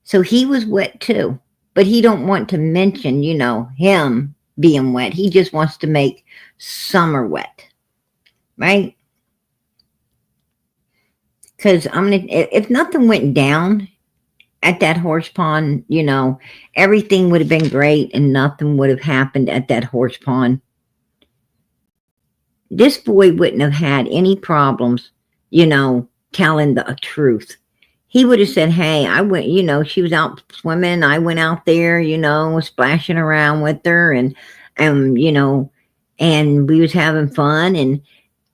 So he was wet too, but he don't want to mention, you know, him being wet. He just wants to make Summer wet, right? Because if nothing went down at that horse pond, you know, everything would have been great and nothing would have happened at that horse pond. This boy wouldn't have had any problems, you know, telling the truth. He would have said, hey, I went, you know, she was out swimming. I went out there, you know, splashing around with her and you know, and we was having fun. And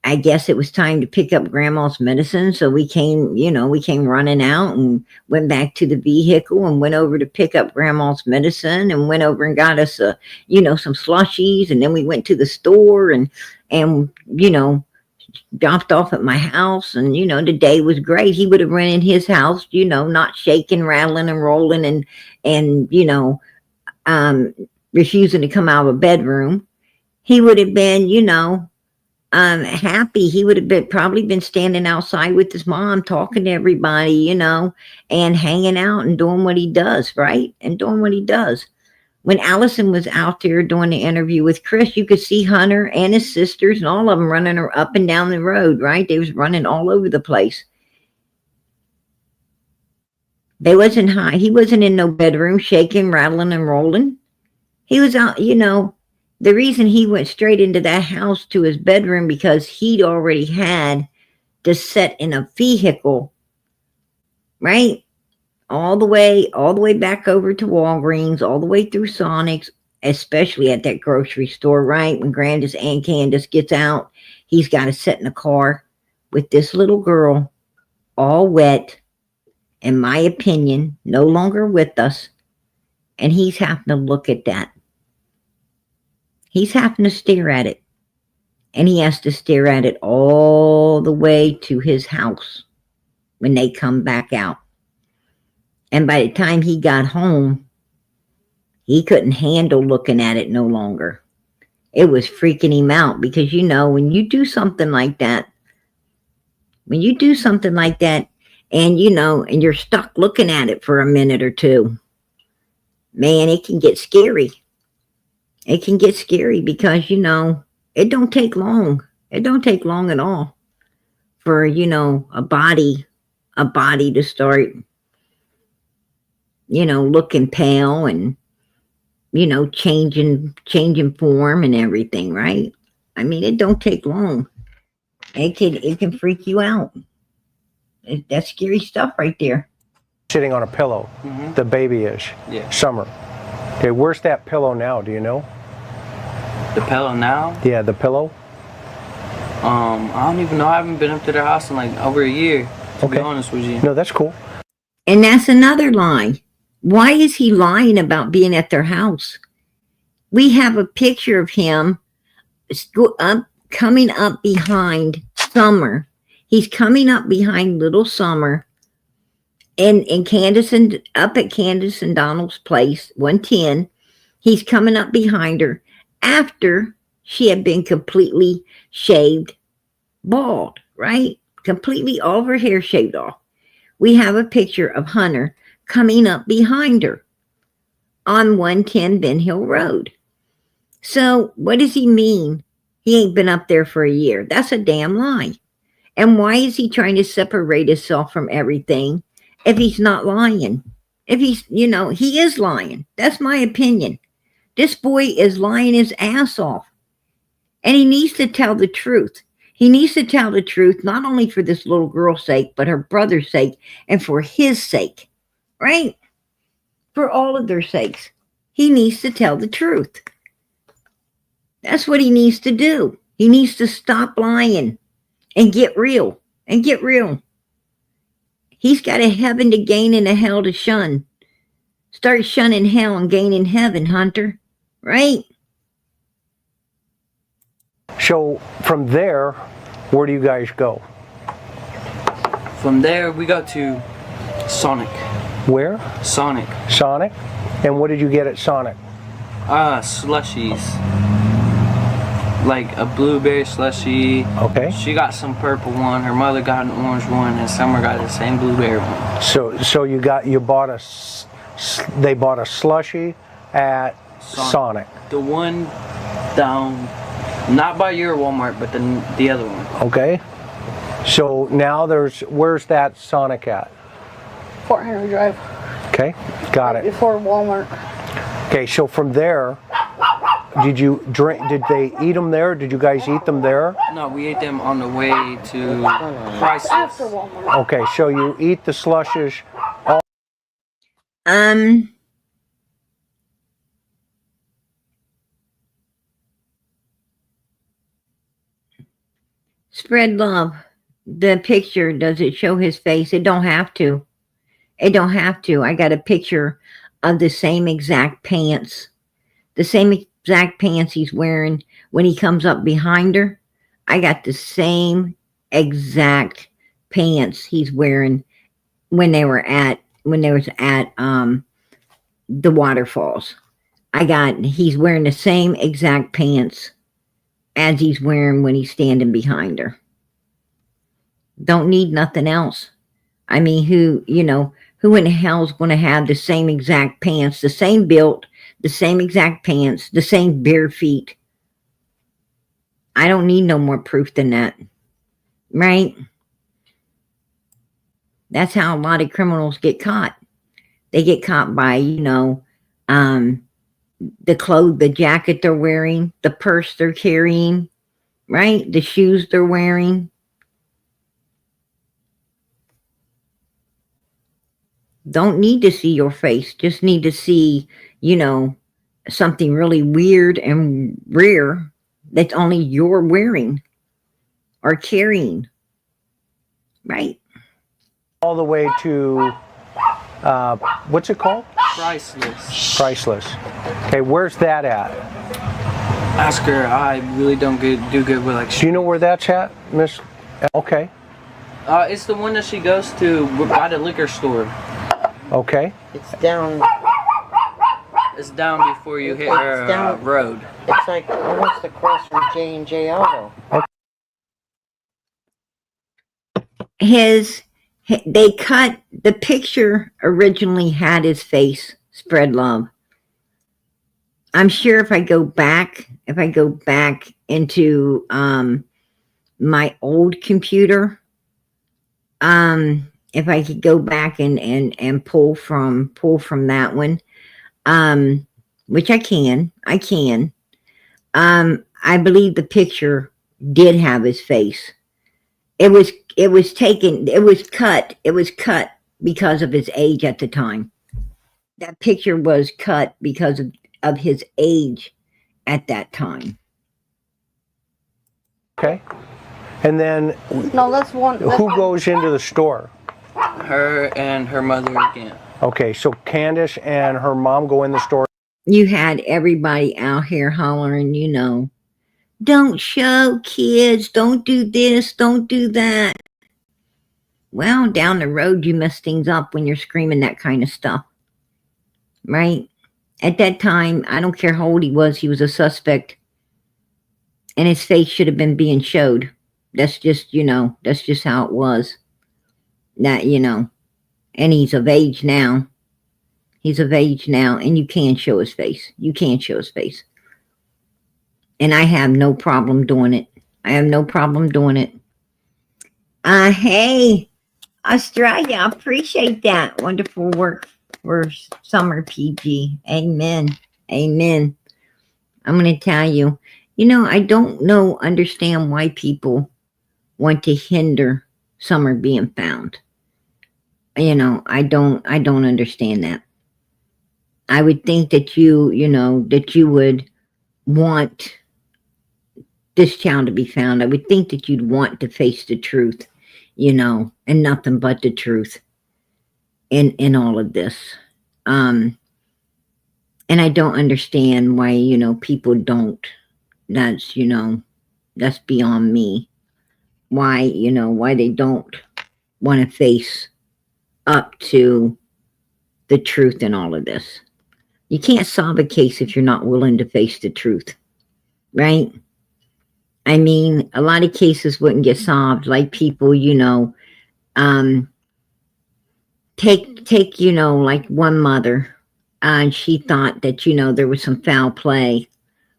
I guess it was time to pick up grandma's medicine. So we came, you know, we came running out and went back to the vehicle and went over to pick up grandma's medicine and went over and got us, you know, some slushies. And then we went to the store and, you know, dropped off at my house. And, you know, the day was great. He would have run in his house, you know, not shaking, rattling and rolling and, you know, refusing to come out of a bedroom. He would have been, you know, happy. He would have probably been standing outside with his mom, talking to everybody, you know, and hanging out and doing what he does, right? And doing what he does. When Allison was out there doing the interview with Chris, you could see Hunter and his sisters and all of them running up and down the road, right? They was running all over the place. They wasn't high. He wasn't in no bedroom shaking, rattling, and rolling. He was out, you know. The reason he went straight into that house to his bedroom because he'd already had to set in a vehicle, right? All the way back over to Walgreens, all the way through Sonic's, especially at that grocery store, right? When Grandis and Candace gets out, he's got to sit in a car with this little girl, all wet, in my opinion, no longer with us. And he's having to look at that. He's having to stare at it. And he has to stare at it all the way to his house when they come back out. And by the time he got home, he couldn't handle looking at it no longer. It was freaking him out because, you know, when you do something like that, and, you know, and you're stuck looking at it for a minute or two, man, it can get scary. It can get scary because, you know, it don't take long. It don't take long at all for, you know, a body to start, you know, looking pale and, you know, changing form and everything, right? I mean, it don't take long. It can freak you out. That's scary stuff right there.
Sitting on a pillow. The baby is.
Yeah.
Summer. Okay, where's that pillow now? Do you know?
The pillow now?
Yeah, the pillow.
I don't even know. I haven't been up to their house in like over a year, to be honest with you.
No, that's cool.
And that's another lie. Why is he lying about being at their house? We have a picture of him coming up behind Summer. He's coming up behind little Summer and Candace and up at Candace and Donald's place, 110. He's coming up behind her after she had been completely shaved bald, right? Completely all of her hair shaved off. We have a picture of Hunter coming up behind her on 110 Ben Hill Road. So what does he mean? He ain't been up there for a year. That's a damn lie. And why is he trying to separate himself from everything if he's not lying? If he's, he is lying. That's my opinion. This boy is lying his ass off. And he needs to tell the truth. He needs to tell the truth, not only for this little girl's sake, but her brother's sake and for his sake, right? For all of their sakes. He needs to tell the truth. That's what he needs to do. He needs to stop lying and get real. And get real. He's got a heaven to gain and a hell to shun. Start shunning hell and gaining heaven, Hunter. Right?
So from there, where do you guys go?
From there, we go to Sonic.
Where?
Sonic.
Sonic? And what did you get at Sonic?
Slushies. Like a blueberry slushie.
Okay.
She got some purple one. Her mother got an orange one, and Summer got the same blueberry one.
So they bought a slushie at Sonic.
The one down, not by your Walmart, but the other one.
Okay. So now where's that Sonic at?
Fort Henry Drive.
Okay, got it.
Before Walmart.
Okay, so from there, did they eat them there? Did you guys eat them there?
No, we ate them on the way to Priceless.
After Walmart.
Okay, so you eat the slushes.
Spread love. The picture, does it show his face? It don't have to. It don't have to. I got a picture of the same exact pants. The same exact pants he's wearing when he comes up behind her. I got the same exact pants he's wearing when they was at the waterfalls. He's wearing the same exact pants as he's wearing when he's standing behind her. Don't need nothing else. I mean, who in the hell's going to have the same exact pants, the same build, the same exact pants, the same bare feet? I don't need no more proof than that. Right? That's how a lot of criminals get caught. They get caught by, the clothes, the jacket they're wearing, the purse they're carrying, right? The shoes they're wearing. Don't need to see your face. Just need to see, something really weird and rare that's only you're wearing or carrying. Right?
All the way to, what's it called?
Priceless.
Priceless. Okay, where's that at?
Ask her. I really don't do good with like.
Do you know where that's at, Miss? Okay.
It's the one that she goes to by the liquor store.
Okay.
It's down.
It's down before you hit her road.
It's like almost across from J&J Auto.
They cut the picture originally had his face. Spread love. I'm sure if I go back into my old computer, if I could go back and pull from that one, which I can. I believe the picture did have his face. It was cut because of his age at the time. That picture was cut because of his age at that time.
Okay. And then
No, that's one.
who goes into the store?
Her and her mother again.
Okay, so Candace and her mom go in the store.
You had everybody out here hollering, Don't show kids. Don't do this. Don't do that. Well, down the road, you mess things up when you're screaming that kind of stuff. Right? At that time, I don't care how old he was a suspect. And his face should have been being showed. That's just, that's just how it was. That, and he's of age now. He's of age now, and you can show his face. You can show his face. And I have no problem doing it. I have no problem doing it. Hey, Australia, I appreciate that. Wonderful work for Summer PG. Amen. Amen. I'm going to tell you, I don't understand why people want to hinder Summer being found. I don't understand that. I would think that that you would want this child to be found. I would think that you'd want to face the truth, and nothing but the truth in all of this. And I don't understand why, people don't. That's beyond me. Why they don't want to face up to the truth in all of this. You can't solve a case if you're not willing to face the truth, right? I mean, a lot of cases wouldn't get solved, like people, take like one mother, and she thought that, there was some foul play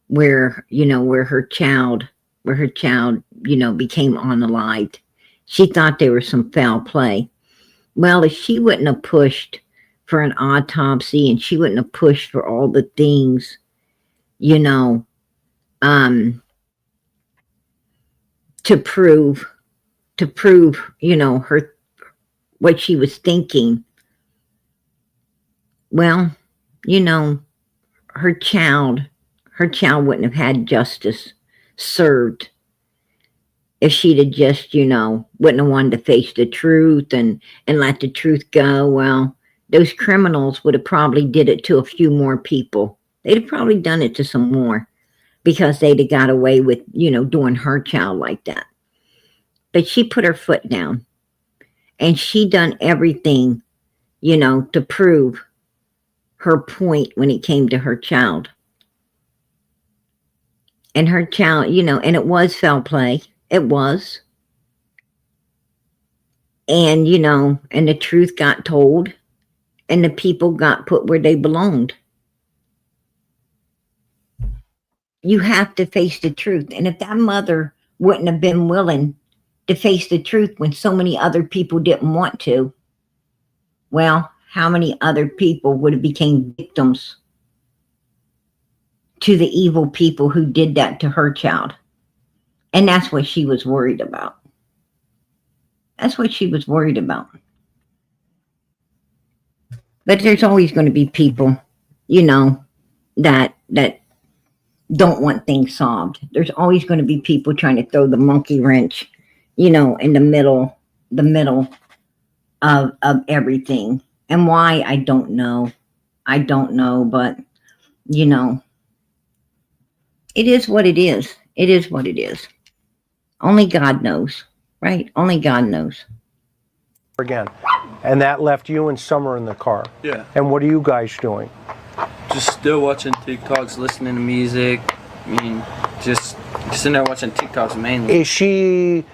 where her child, became unalived. She thought there was some foul play. Well, if she wouldn't have pushed for an autopsy, and she wouldn't have pushed for all the things, to prove, her, what she was thinking. Well, her child wouldn't have had justice served if she'd have just, wouldn't have wanted to face the truth and let the truth go. Well, those criminals would have probably did it to a few more people. They'd have probably done it to some more, because they'd have got away with, doing her child like that. But she put her foot down, and she done everything, to prove her point when it came to her child. And her child, and it was foul play. It was. And, and the truth got told, and the people got put where they belonged. You have to face the truth. And if that mother wouldn't have been willing to face the truth when so many other people didn't want to, well, how many other people would have became victims to the evil people who did that to her child? And that's what she was worried about. That's what she was worried about. But there's always going to be people, that don't want things solved. There's always going to be people trying to throw the monkey wrench, in the middle of everything. And why, I don't know. I don't know, but, it is what it is. It is what it is. Only God knows, right? Only God knows.
Again. And that left you and Summer in the car.
Yeah.
And what are you guys doing?
Just still watching TikToks, listening to music. I mean, just sitting there watching TikToks mainly.
Is she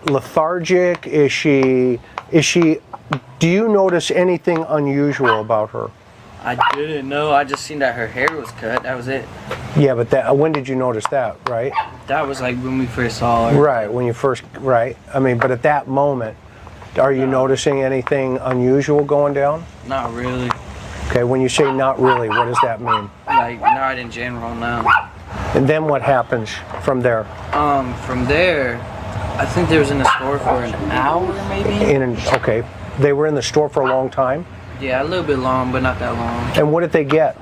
lethargic? Is she, do you notice anything unusual about her?
I didn't know. I just seen that her hair was cut. That was it.
Yeah, but when did you notice that, right?
That was like when we first saw her.
Right, when you first, right. I mean, but at that moment, are you noticing anything unusual going down?
Not really.
Okay, when you say not really, what does that mean?
Like, not in general, no.
And then what happens from there?
From there, I think they was in the store for an hour, maybe?
Okay, they were in the store for a long time?
Yeah, a little bit long, but not that long.
And what did they get?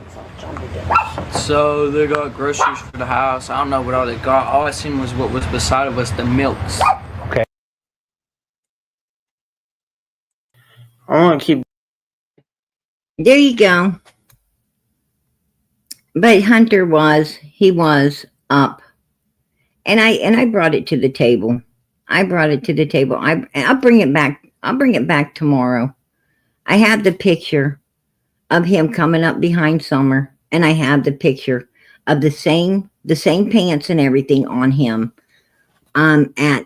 So they got groceries for the house. I don't know what all they got. All I seen was what was beside of us, the milks.
Okay.
I want to keep.
There you go. But Hunter was up, And I brought it to the table. I brought it to the table. I'll bring it back. I'll bring it back tomorrow. I have the picture of him coming up behind Summer, and I have the picture of the same pants and everything on him at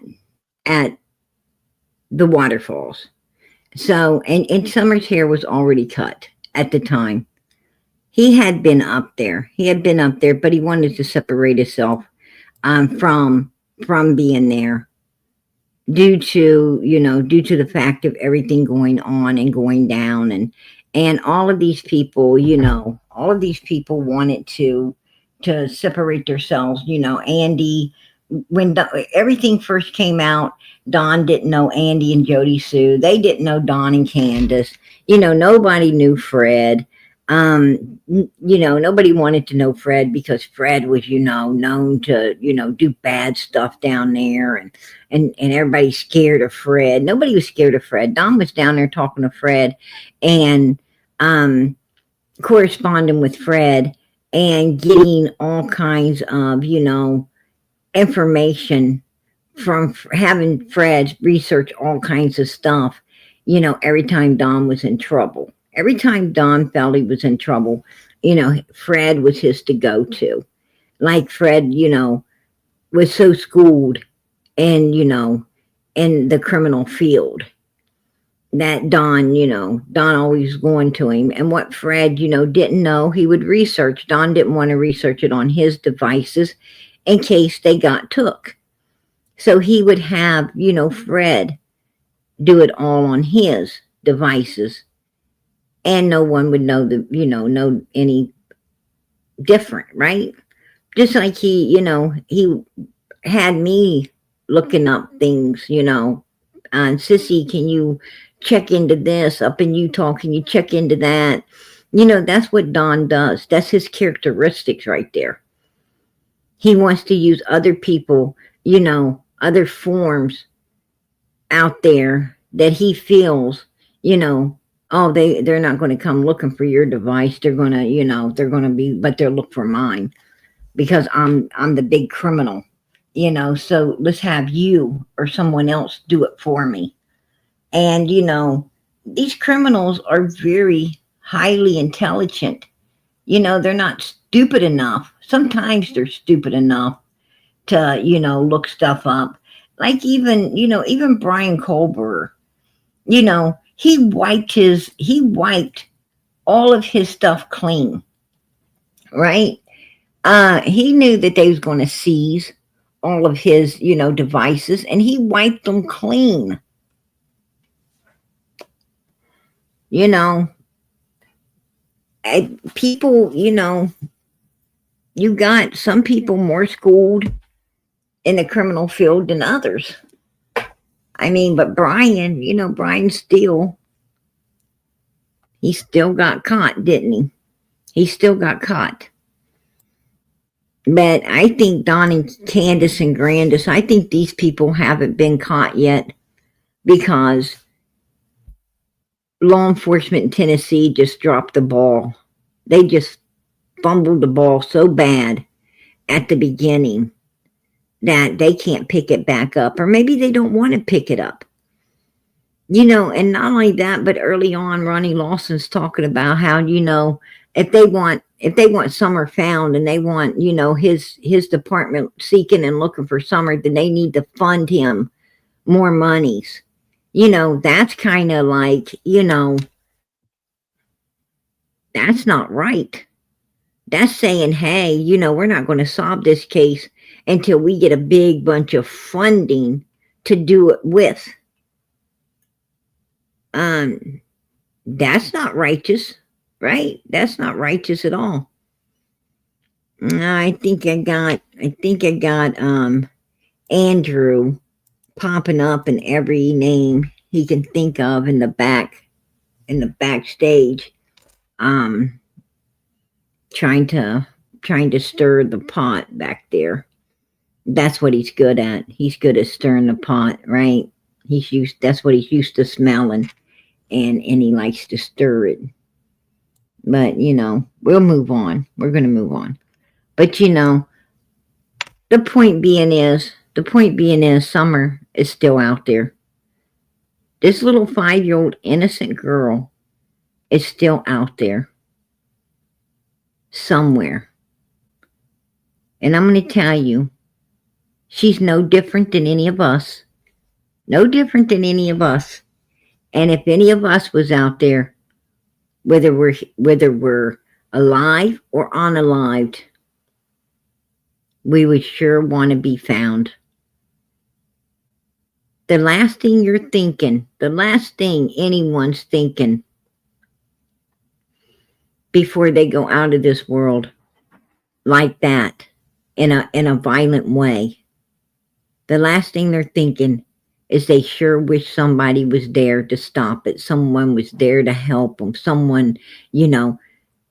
the waterfalls. So, and Summer's hair was already cut at the time. He had been up there. But he wanted to separate himself from being there due to the fact of everything going on and going down, and all of these people, wanted to separate themselves. Andy, when everything first came out, Don didn't know Andy and Jody Sue. They didn't know Don and Candace. Nobody knew Fred. Nobody wanted to know Fred because Fred was, known to, do bad stuff down there, and everybody's scared of Fred. Nobody was scared of Fred. Don was down there talking to Fred and corresponding with Fred and getting all kinds of, information from having Fred research all kinds of stuff, every time Don was in trouble. Every time Don felt he was in trouble, Fred was his to go to. Like Fred, was so schooled and, in the criminal field that Don always going to him. And what Fred, didn't know, he would research. Don didn't want to research it on his devices in case they got took. So he would have, Fred do it all on his devices. And no one would know know any different, right? Just like he had me looking up things, Sissy, can you check into this? Up in Utah, can you check into that? That's what Don does. That's his characteristics right there. He wants to use other people, other forms out there that he feels, oh, they're not going to come looking for your device. They're going to but they'll look for mine because I'm the big criminal, so let's have you or someone else do it for me. And, these criminals are very highly intelligent. They're not stupid enough. Sometimes they're stupid enough to, look stuff up. Like even Brian Colbert, he wiped all of his stuff clean, right? He knew that they was going to seize all of his, devices, and he wiped them clean. People, you got some people more schooled in the criminal field than others. I mean, but Brian, Brian still, he still got caught, didn't he? He still got caught. But I think Don and Candace and Grandis, I think these people haven't been caught yet because law enforcement in Tennessee just dropped the ball. They just fumbled the ball so bad at the beginning that they can't pick it back up, or maybe they don't want to pick it up. And not only that, but early on, Ronnie Lawson's talking about how, if they want Summer found and they want, his department seeking and looking for Summer, then they need to fund him more monies. That's kind of like, that's not right. That's saying, hey, we're not going to solve this case until we get a big bunch of funding to do it with. That's not righteous, right? That's not righteous at all. I think I got Andrew popping up in every name he can think of in the backstage, trying to stir the pot back there. That's what he's good at. He's good at stirring the pot, right? That's what he's used to smelling, and he likes to stir it. But we'll move on. We're gonna move on. But The point being is Summer is still out there. This little 5-year-old innocent girl is still out there somewhere. And I'm going to tell you, she's no different than any of us. No different than any of us. And if any of us was out there, whether we're alive or unalived, we would sure want to be found. The last thing you're thinking, the last thing anyone's thinking before they go out of this world like that in a violent way, the last thing they're thinking is they sure wish somebody was there to stop it. Someone was there to help them. Someone, I'm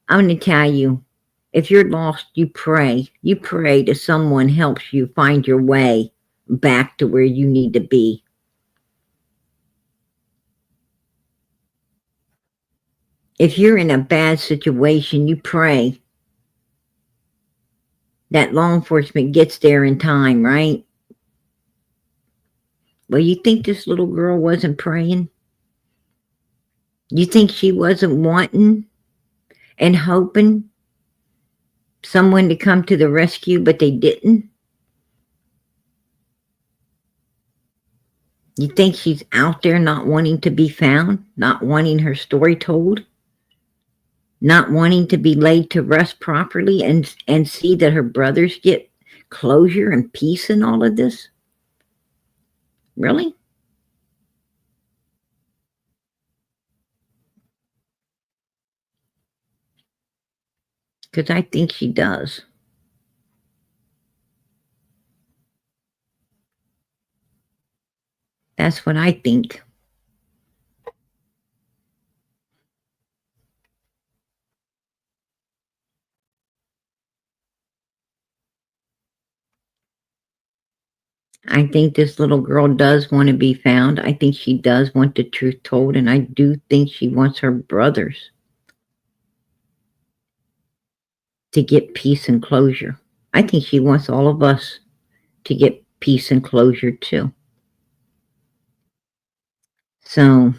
going to tell you, if you're lost, you pray. You pray that someone helps you find your way back to where you need to be. If you're in a bad situation, you pray that law enforcement gets there in time, right? Well, you think this little girl wasn't praying? You think she wasn't wanting and hoping someone to come to the rescue, but they didn't? You think she's out there not wanting to be found, not wanting her story told, not wanting to be laid to rest properly and see that her brothers get closure and peace in all of this? Really? Because I think she does. That's what I think. I think this little girl does want to be found. I think she does want the truth told, and I do think she wants her brothers to get peace and closure. I think she wants all of us to get peace and closure too. So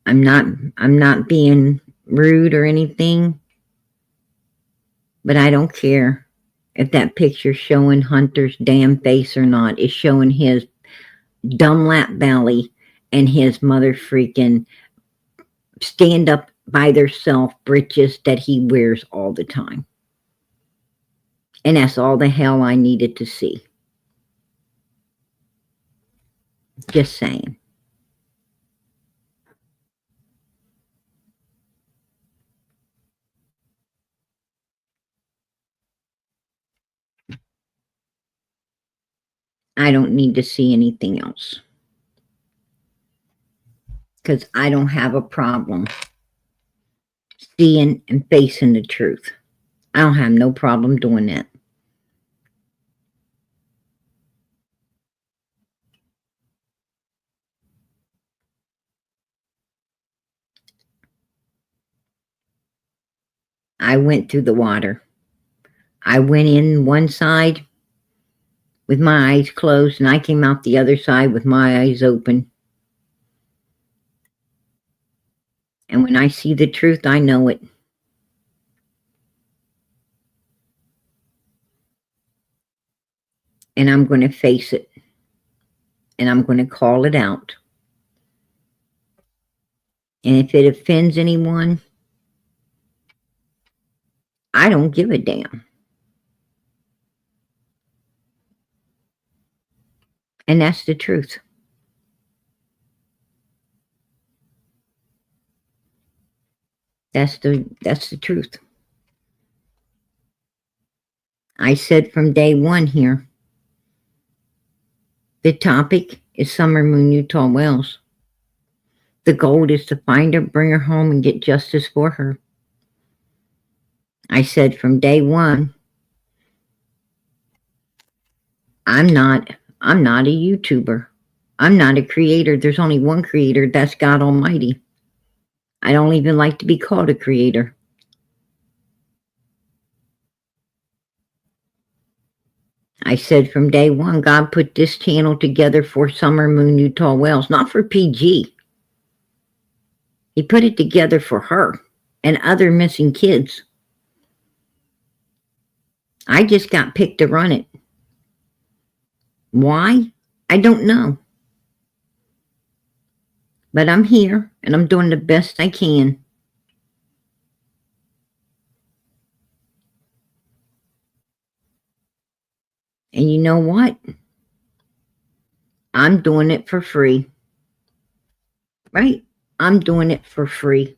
I'm not being rude or anything, but I don't care if that picture's showing Hunter's damn face or not. It's showing his dumb lap belly and his mother freaking stand up by theirself britches that he wears all the time. And that's all the hell I needed to see. Just saying. I don't need to see anything else. Because I don't have a problem seeing and facing the truth. I don't have no problem doing that. I went through the water. I went in one side with my eyes closed, and I came out the other side with my eyes open. And when I see the truth, I know it. And I'm going to face it. And I'm going to call it out. And if it offends anyone, I don't give a damn. And that's the truth. That's the truth. I said from day one here, the topic is Summer Moon Utah Wells. The goal is to find her, bring her home, and get justice for her. I said from day one, I'm not a YouTuber. I'm not a creator. There's only one creator, that's God Almighty. I don't even like to be called a creator. I said from day one, God put this channel together for Summer Moon Utah Wells, not for PG. He put it together for her and other missing kids. I just got picked to run it. Why? I don't know. But I'm here and I'm doing the best I can. And you know what? I'm doing it for free. Right? I'm doing it for free.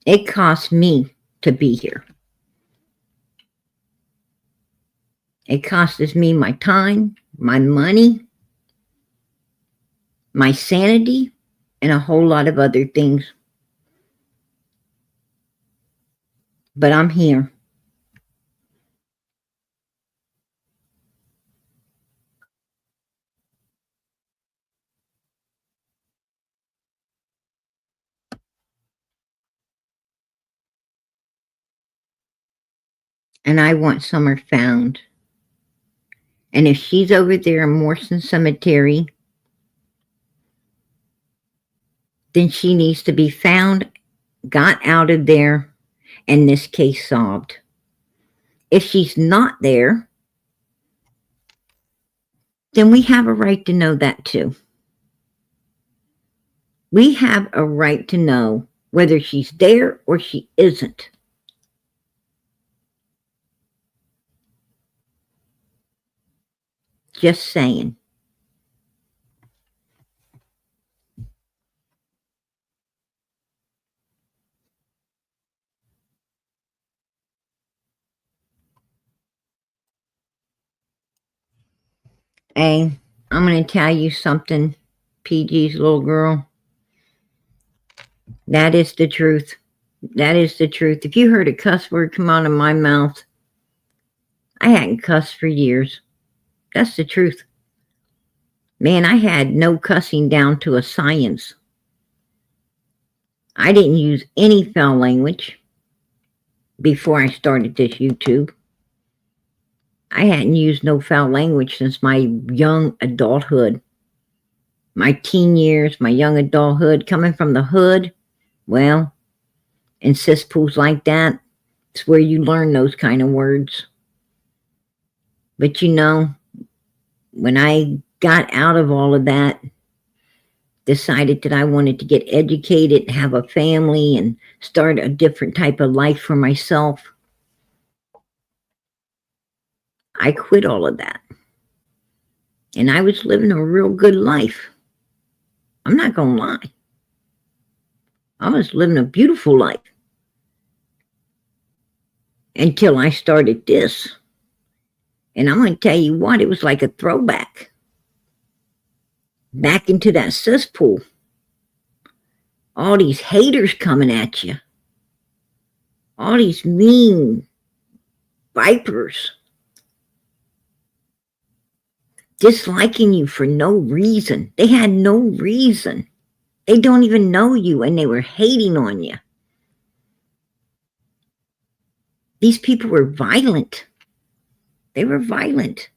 It costs me to be here. It costs me my time, my money, my sanity, and a whole lot of other things. But I'm here. And I want Summer found. And if she's over there in Morrison Cemetery, then she needs to be found, got out of there, and this case solved. If she's not there, then we have a right to know that too. We have a right to know whether she's there or she isn't. Just saying. Hey, I'm going to tell you something, PG's little girl. That is the truth. That is the truth. If you heard a cuss word come out of my mouth, I hadn't cussed for years. That's the truth. Man, I had no cussing down to a science. I didn't use any foul language before I started this YouTube. I hadn't used no foul language since my young adulthood. My teen years, my young adulthood, coming from the hood. Well, in cesspools like that, it's where you learn those kind of words. But you know, when I got out of all of that, decided that I wanted to get educated, have a family, and start a different type of life for myself, I quit all of that. And I was living a real good life. I'm not going to lie. I was living a beautiful life. Until I started this. And I'm going to tell you what, it was like a throwback. Back into that cesspool. All these haters coming at you. All these mean vipers. Disliking you for no reason. They had no reason. They don't even know you and they were hating on you. These people were violent. They were violent.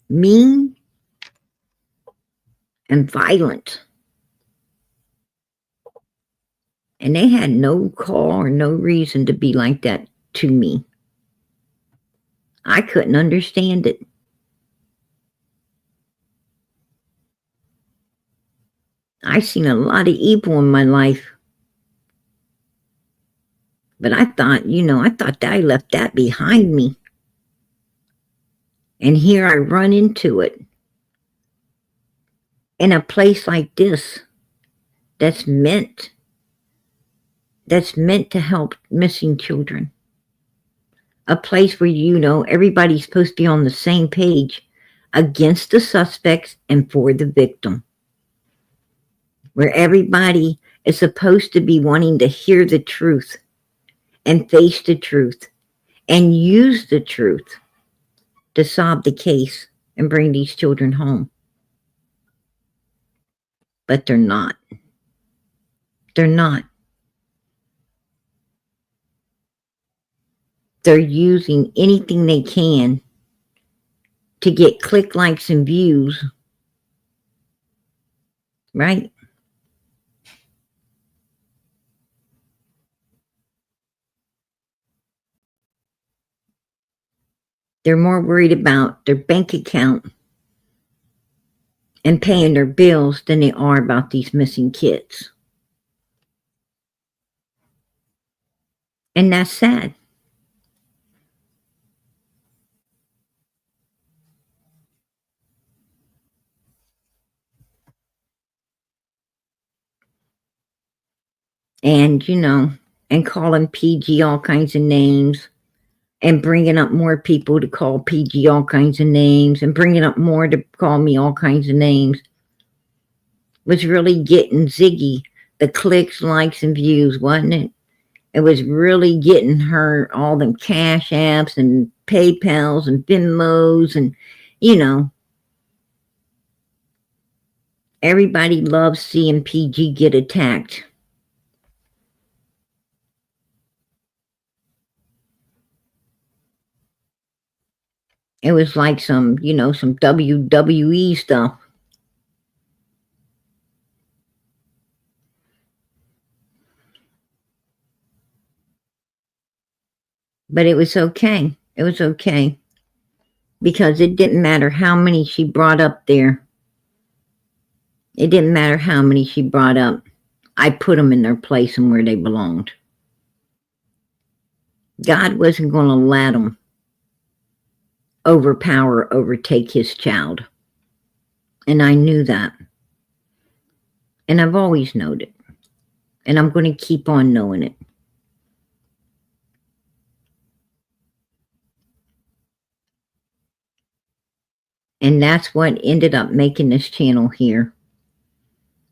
Mean and violent. And they had no call or no reason to be like that to me. I couldn't understand it. I've seen a lot of evil in my life. But I thought, I thought that I left that behind me. And here I run into it. In a place like this, that's meant to help missing children. A place where, everybody's supposed to be on the same page against the suspects and for the victim. Where everybody is supposed to be wanting to hear the truth and face the truth and use the truth to solve the case and bring these children home. But they're not. They're not. They're using anything they can to get click, likes, and views, right? They're more worried about their bank account and paying their bills than they are about these missing kids. And that's sad. And, and calling PG all kinds of names and bringing up more people to call PG all kinds of names and bringing up more to call me all kinds of names was really getting Ziggy the clicks, likes, and views, wasn't it? It was really getting her all them Cash Apps and PayPals and Venmos and, everybody loves seeing PG get attacked. It was like some WWE stuff. But it was okay. It was okay. Because it didn't matter how many she brought up there. It didn't matter how many she brought up. I put them in their place and where they belonged. God wasn't going to let them overtake his child. And I knew that. And I've always known it. And I'm going to keep on knowing it. And that's what ended up making this channel here.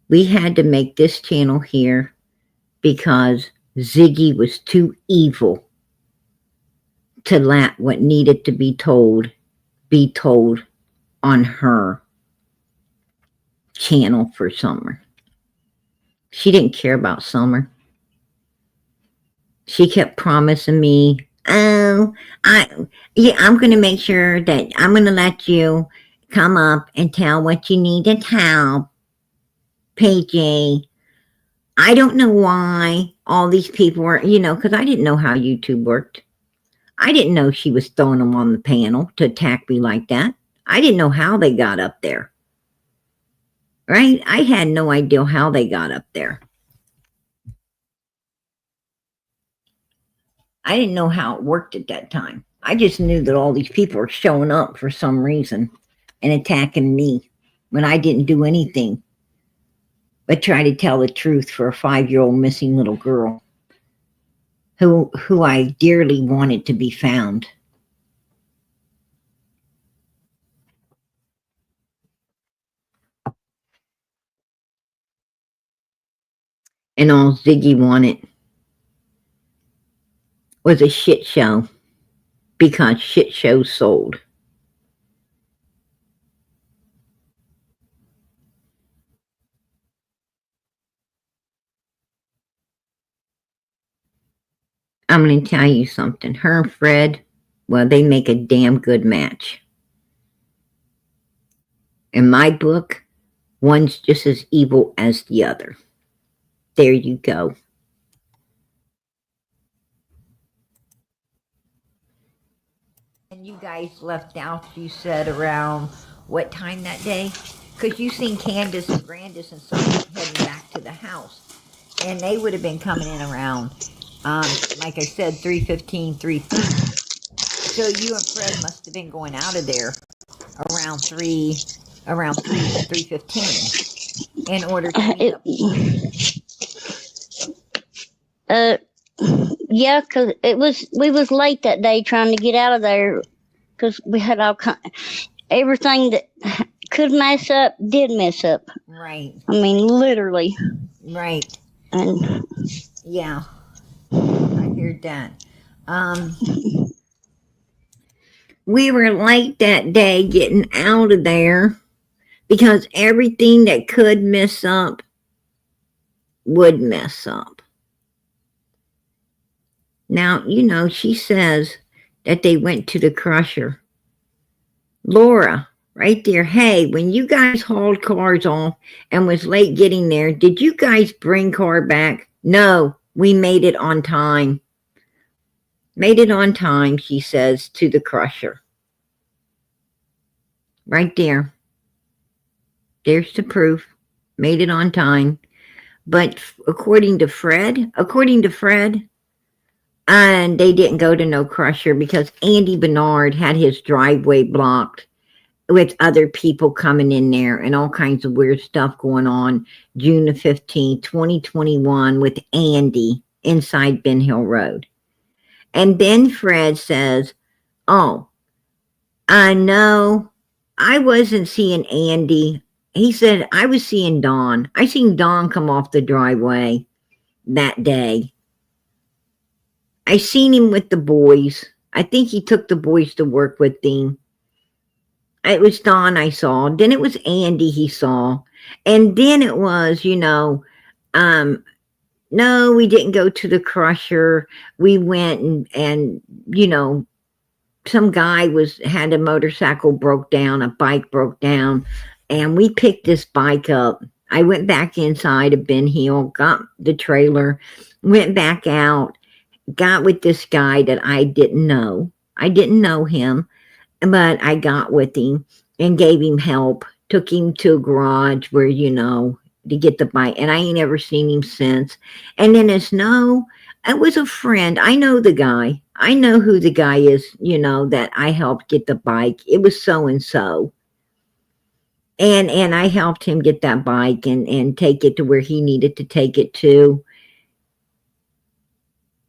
We had to make this channel here because Ziggy was too evil to let what needed to be told on her channel for Summer. She didn't care about Summer. She kept promising me, I'm going to make sure that I'm going to let you come up and tell what you need to tell, PJ. I don't know why all these people were, because I didn't know how YouTube worked. I didn't know she was throwing them on the panel to attack me like that. I didn't know how they got up there. Right? I had no idea how they got up there. I didn't know how it worked at that time. I just knew that all these people were showing up for some reason and attacking me when I didn't do anything but try to tell the truth for a 5-year-old missing little girl who I dearly wanted to be found. And all Ziggy wanted was a shit show because shit shows sold. I'm going to tell you something. Her and Fred, well, they make a damn good match. In my book, one's just as evil as the other. There you go. And you guys left out, you said, around what time that day? Because you seen Candace and Grandis and someone heading back to the house. And they would have been coming in around, like I said, 3:15, 3:50. So you and Fred must have been going out of there around 3:15 in order to meet up.
Yeah, because we was late that day trying to get out of there because we had everything that could mess up did mess up.
Right.
I mean, literally.
Right.
And
yeah, I heard that. We were late that day getting out of there because everything that could mess up would mess up. Now, you know, she says that they went to the crusher. Lora, right there. Hey, when you guys hauled cars off and was late getting there, did you guys bring car back? No, we made it on time. Made it on time, she says to the crusher. Right there. There's the proof. Made it on time. But according to Fred, and they didn't go to no crusher because Andy Bernard had his driveway blocked with other people coming in there and all kinds of weird stuff going on June the 15th, 2021 with Andy inside Ben Hill Road. And then Fred says, oh, I know I wasn't seeing Andy. He said, I was seeing Dawn. I seen Dawn come off the driveway that day. I seen him with the boys. I think he took the boys to work with him. It was Dawn I saw. Then it was Andy he saw. And then it was, you know, no, we didn't go to the crusher. We went and you know, some guy had a motorcycle broke down, a bike broke down, and we picked this bike up. I went back inside of Ben Hill, got the trailer, went back out, got with this guy that I didn't know. I didn't know him, but I got with him and gave him help, took him to a garage where, you know, to get the bike, and I ain't ever seen him since. And then it was a friend. I know the guy. I know who the guy is, you know, that I helped get the bike. It was so-and-so. And I helped him get that bike and take it to where he needed to take it to.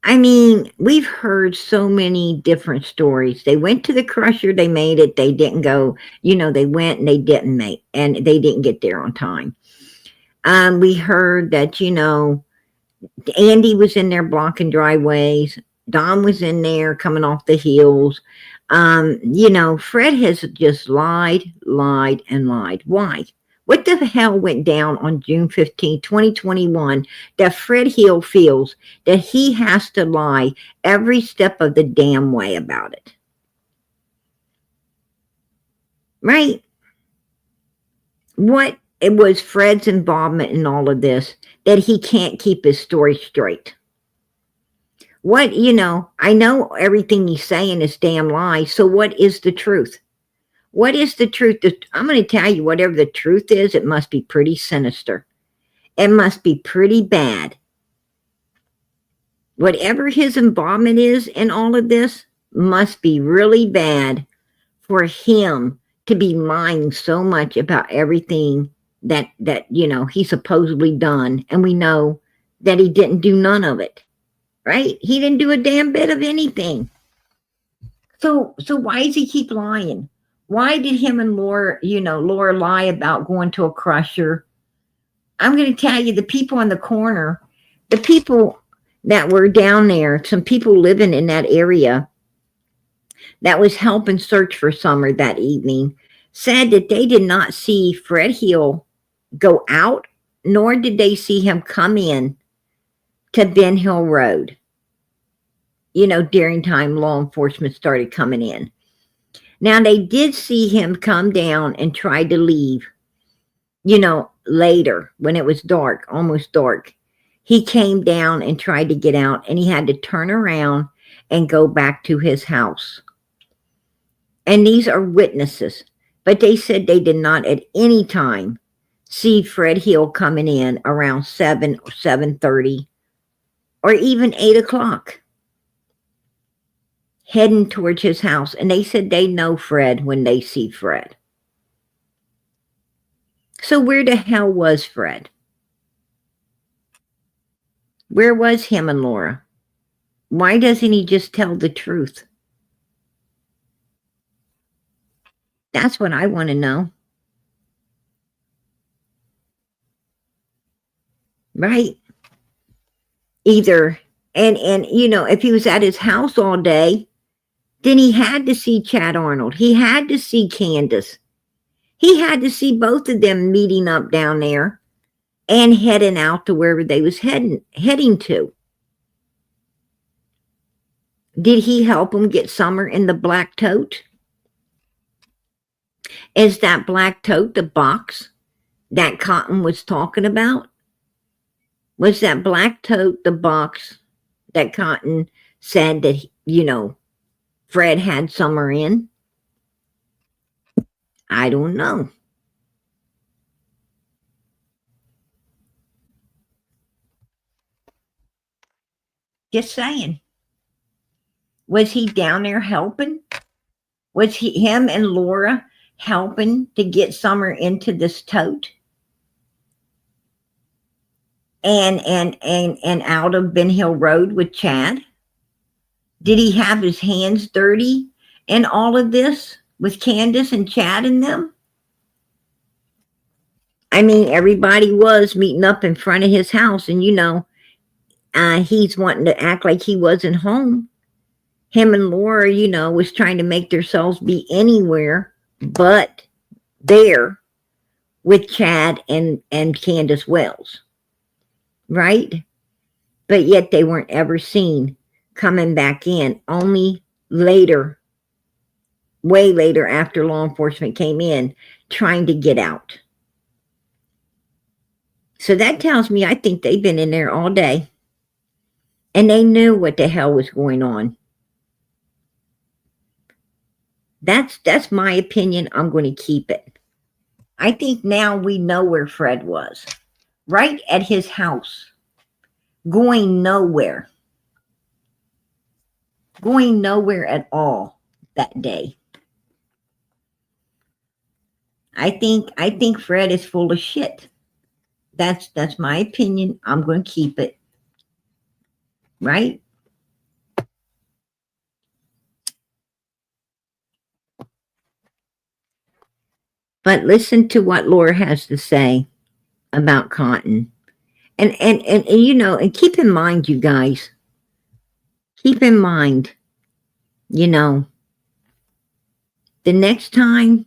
I mean, we've heard so many different stories. They went to the crusher, they made it, they didn't go, you know, they went and they didn't make, and they didn't get there on time. We heard that, you know, Andy was in there blocking driveways. Don was in there coming off the hills. You know, Fred has just lied. Why? What the hell went down on June 15, 2021 that Fred Hill feels that he has to lie every step of the damn way about it? Right? What it was Fred's involvement in all of this that he can't keep his story straight? What, you know, I know everything he's saying is damn lies, so what is the truth? What is the truth? I'm going to tell you, whatever the truth is, it must be pretty sinister. It must be pretty bad. Whatever his involvement is in all of this must be really bad for him to be lying so much about everything that you know, he supposedly done, and we know that he didn't do none of it. Right? He didn't do a damn bit of anything. So why does he keep lying? Why did him and Lora lie about going to a crusher? I'm going to tell you, the people on the corner, the people that were down there, some people living in that area that was helping search for Summer that evening, said that they did not see Fred Hill go out, nor did they see him come in to Ben Hill Road, you know, during time law enforcement started coming in. Now, they did see him come down and try to leave, you know, later when it was dark, almost dark. He came down and tried to get out, and he had to turn around and go back to his house. And these are witnesses, but they said they did not at any time see Fred Hill coming in around 7 or 7:30 or even 8 o'clock. Heading towards his house, and they said they know Fred when they see Fred. So where the hell was Fred? Where was him and Lora? Why doesn't he just tell the truth? That's what I want to know. Right? Either, and you know, if he was at his house all day, then he had to see Chad Arnold. He had to see Candace. He had to see both of them meeting up down there and heading out to wherever they was heading to. Did he help him get Summer in the black tote? Is that black tote the box that Cotton was talking about? Was that black tote the box that Cotton said that, Fred had Summer in? I don't know. Just saying. Was he down there helping? Was him and Lora helping to get Summer into this tote? And out of Ben Hill Road with Chad? Did he have his hands dirty in all of this with Candace and Chad and them? I mean, everybody was meeting up in front of his house, and he's wanting to act like he wasn't home. Him and Lora, was trying to make themselves be anywhere but there with Chad and Candace Wells, right? But yet they weren't ever seen coming back in, only later, way later after law enforcement came in, trying to get out. So that tells me I think they've been in there all day, and they knew what the hell was going on. That's my opinion. I'm going to keep it. I think now we know where Fred was. Right at his house. Going nowhere. Going nowhere at all that day. I think Fred is full of shit. That's my opinion. I'm going to keep it. Right? But listen to what Lora has to say about Cotton. And keep in mind, you guys, keep in mind, the next time,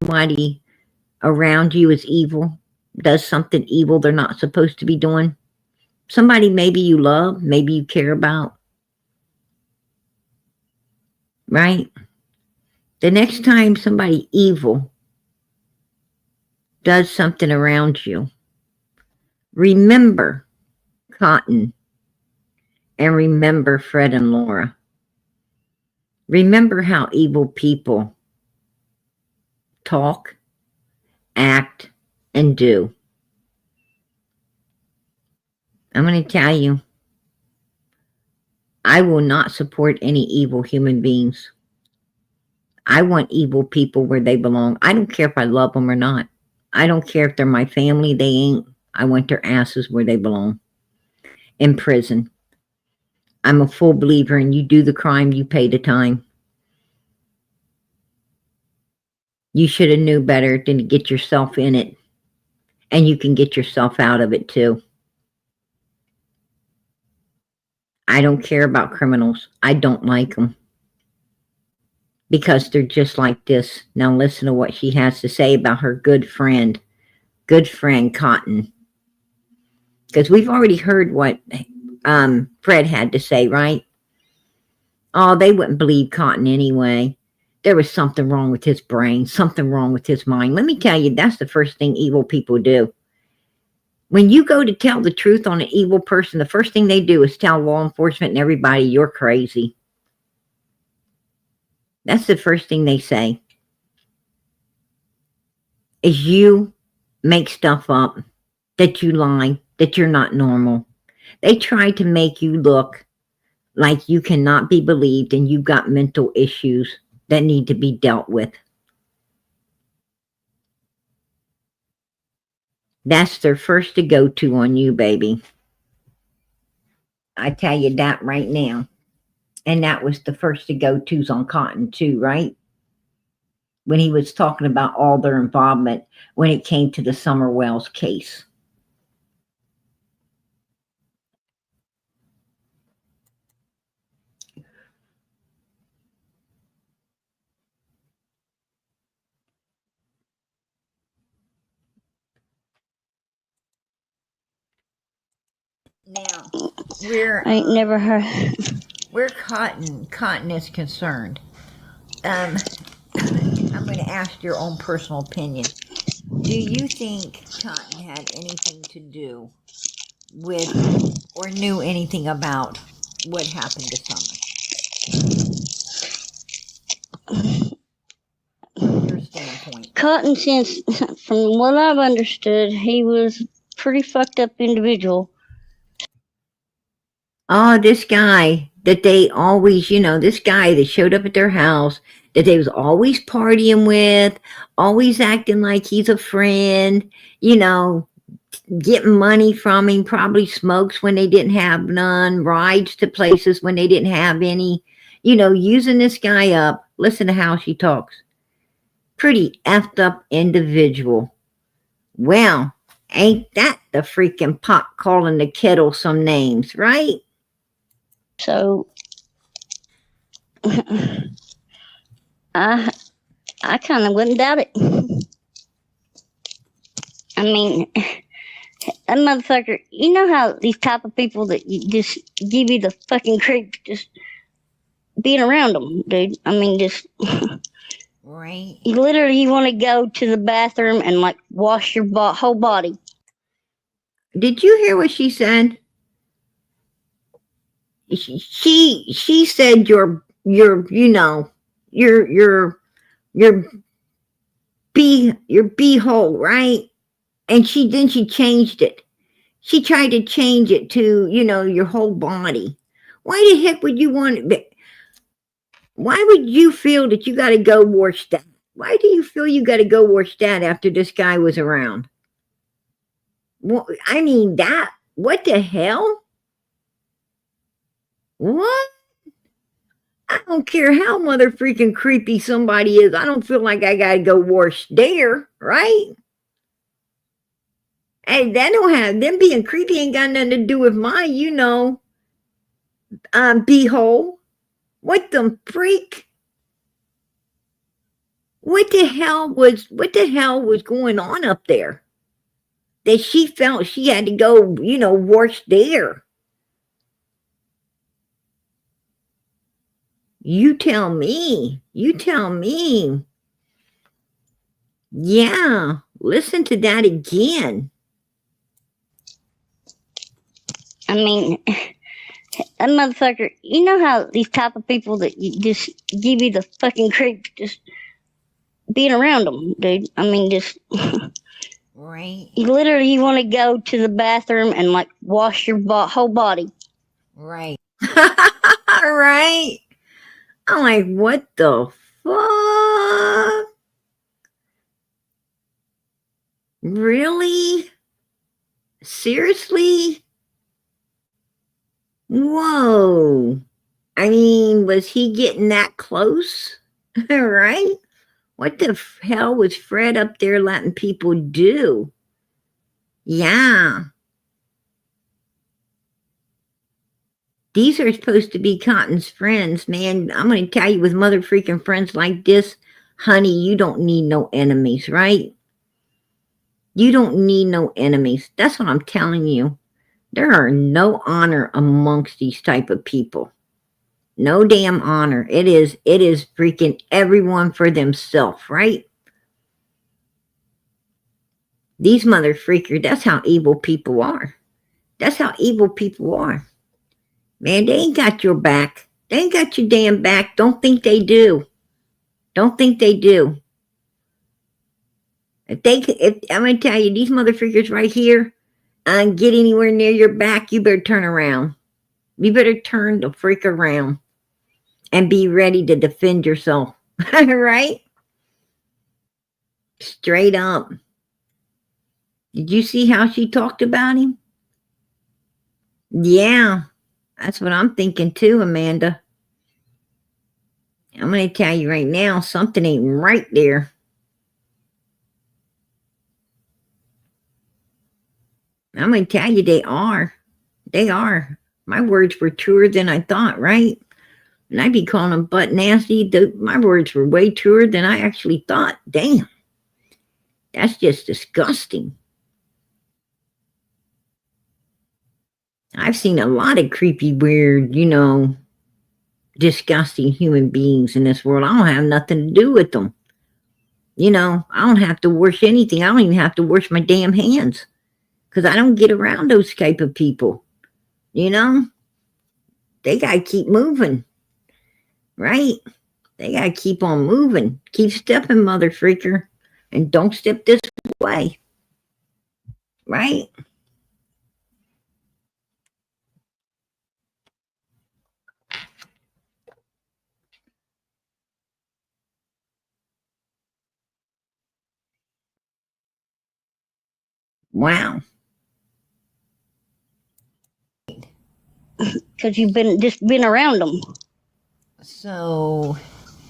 somebody around you is evil, does something evil they're not supposed to be doing, somebody maybe you love, maybe you care about, right? The next time somebody evil does something around you, remember Cotton and remember Fred and Lora. Remember how evil people talk, act, and do. I'm going to tell you, I will not support any evil human beings. I want evil people where they belong. I don't care if I love them or not. I don't care if they're my family, they ain't. I want their asses where they belong. In prison. I'm a full believer in you do the crime, you pay the time. You should have knew better than to get yourself in it. And you can get yourself out of it too. I don't care about criminals. I don't like them. Because they're just like this. Now listen to what she has to say about her good friend Cotton. Because we've already heard what Fred had to say, right? Oh, they wouldn't believe Cotton anyway. There was something wrong with his brain, something wrong with his mind. Let me tell you, that's the first thing evil people do. When you go to tell the truth on an evil person, the first thing they do is tell law enforcement and everybody you're crazy. That's the first thing they say. Is you make stuff up, that you lie, that you're not normal. They try to make you look like you cannot be believed and you've got mental issues that need to be dealt with. That's their first to go to on you, baby. I tell you that right now. And that was the first to go tos on Cotton too, right? When he was talking about all their involvement when it came to the Summer Wells case. Now, we're
I ain't never heard.
where cotton is concerned. I'm going to ask your own personal opinion. Do you think Cotton had anything to do with or knew anything about what happened to Summer? From your standpoint.
Cotton, since from what I've understood, he was pretty fucked up individual.
Oh, this guy that they always, this guy that showed up at their house that they was always partying with, always acting like he's a friend, getting money from him, probably smokes when they didn't have none, rides to places when they didn't have any, using this guy up. Listen to how she talks. Pretty effed up individual. Well, ain't that the freaking pot calling the kettle some names, right?
So I kind of wouldn't doubt it. I mean, that motherfucker, you know how these type of people that you just give you the fucking creep just being around them, dude. I mean, just
right.
You want to go to the bathroom and like wash your whole body.
Did you hear what she said? She said your beehole, right? And she changed it. She tried to change it to, your whole body. Why the heck would you want it? Why would you feel that you got to go wash that? Why do you feel you got to go wash that after this guy was around? Well, I mean, what the hell? What? I don't care how mother freaking creepy somebody is. I don't feel like I got to go wash there, right? Hey, that don't have, them being creepy ain't got nothing to do with my, beehole. What the freak? What the hell was going on up there? That she felt she had to go, wash there. You tell me. Yeah, listen to that again.
I mean, that motherfucker, you know how these type of people that you just give you the fucking creep just being around them, dude. I mean, just
right.
You want to go to the bathroom and like wash your whole body.
Right. Right. I'm like, what the fuck? Really? Seriously? Whoa. I mean, was he getting that close? Right? What the hell was Fred up there letting people do? Yeah. These are supposed to be Cotton's friends, man. I'm going to tell you, with mother freaking friends like this, honey, you don't need no enemies, right? You don't need no enemies. That's what I'm telling you. There are no honor amongst these type of people. No damn honor. It is freaking everyone for themselves, right? These mother freakers, that's how evil people are. That's how evil people are. Man, they ain't got your back. They ain't got your damn back. Don't think they do. Don't think they do. If I'm going to tell you, these mother freakers right here, get anywhere near your back, you better turn around. You better turn the freak around and be ready to defend yourself. Right? Straight up. Did you see how she talked about him? Yeah. That's what I'm thinking too, Amanda. I'm going to tell you right now, something ain't right there. I'm going to tell you they are. They are. My words were truer than I thought, right? And I'd be calling them butt nasty. My words were way truer than I actually thought. Damn. That's just disgusting. I've seen a lot of creepy, weird, disgusting human beings in this world. I don't have nothing to do with them. I don't have to wash anything. I don't even have to wash my damn hands because I don't get around those type of people. They got to keep moving, right? They got to keep on moving. Keep stepping, mother freaker, and don't step this way, right? Wow.
Because you've been around them.
So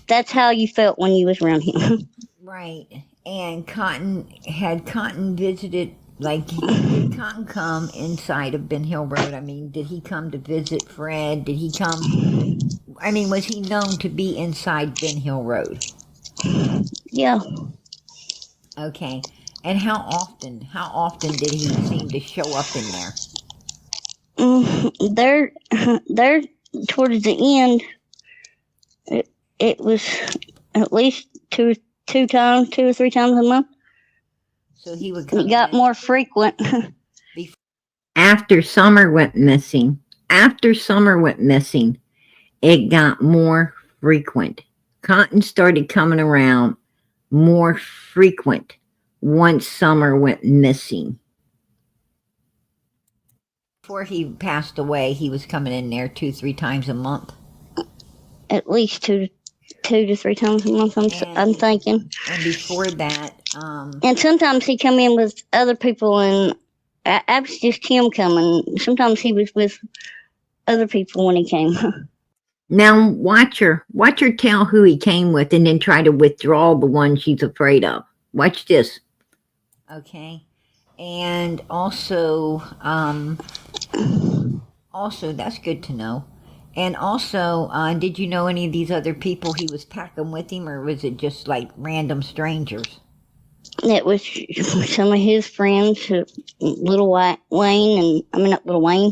that's how you felt when you was around him.
Right. And Cotton visited, like, did Cotton come inside of Ben Hill Road? I mean, did he come to visit Fred? Did he come, was he known to be inside Ben Hill Road?
Yeah.
Okay. And how often did he seem to show up in
there? There towards the end, it was at least two or three times a month.
So he would come.
It got more frequent.
After Summer went missing, it got more frequent. Cotton started coming around more frequent once Summer went missing. Before he passed away, he was coming in there 2-3 times a month.
At least two to three times a month, I'm thinking.
And before that,
and sometimes he come in with other people, and I was just him coming. Sometimes he was with other people when he came.
Now watch her tell who he came with, and then try to withdraw the one she's afraid of. Watch this. Okay. And also that's good to know. And also, did you know any of these other people he was packing with him, or was it just like random strangers?
It was some of his friends, Little Wayne, and not Little Wayne.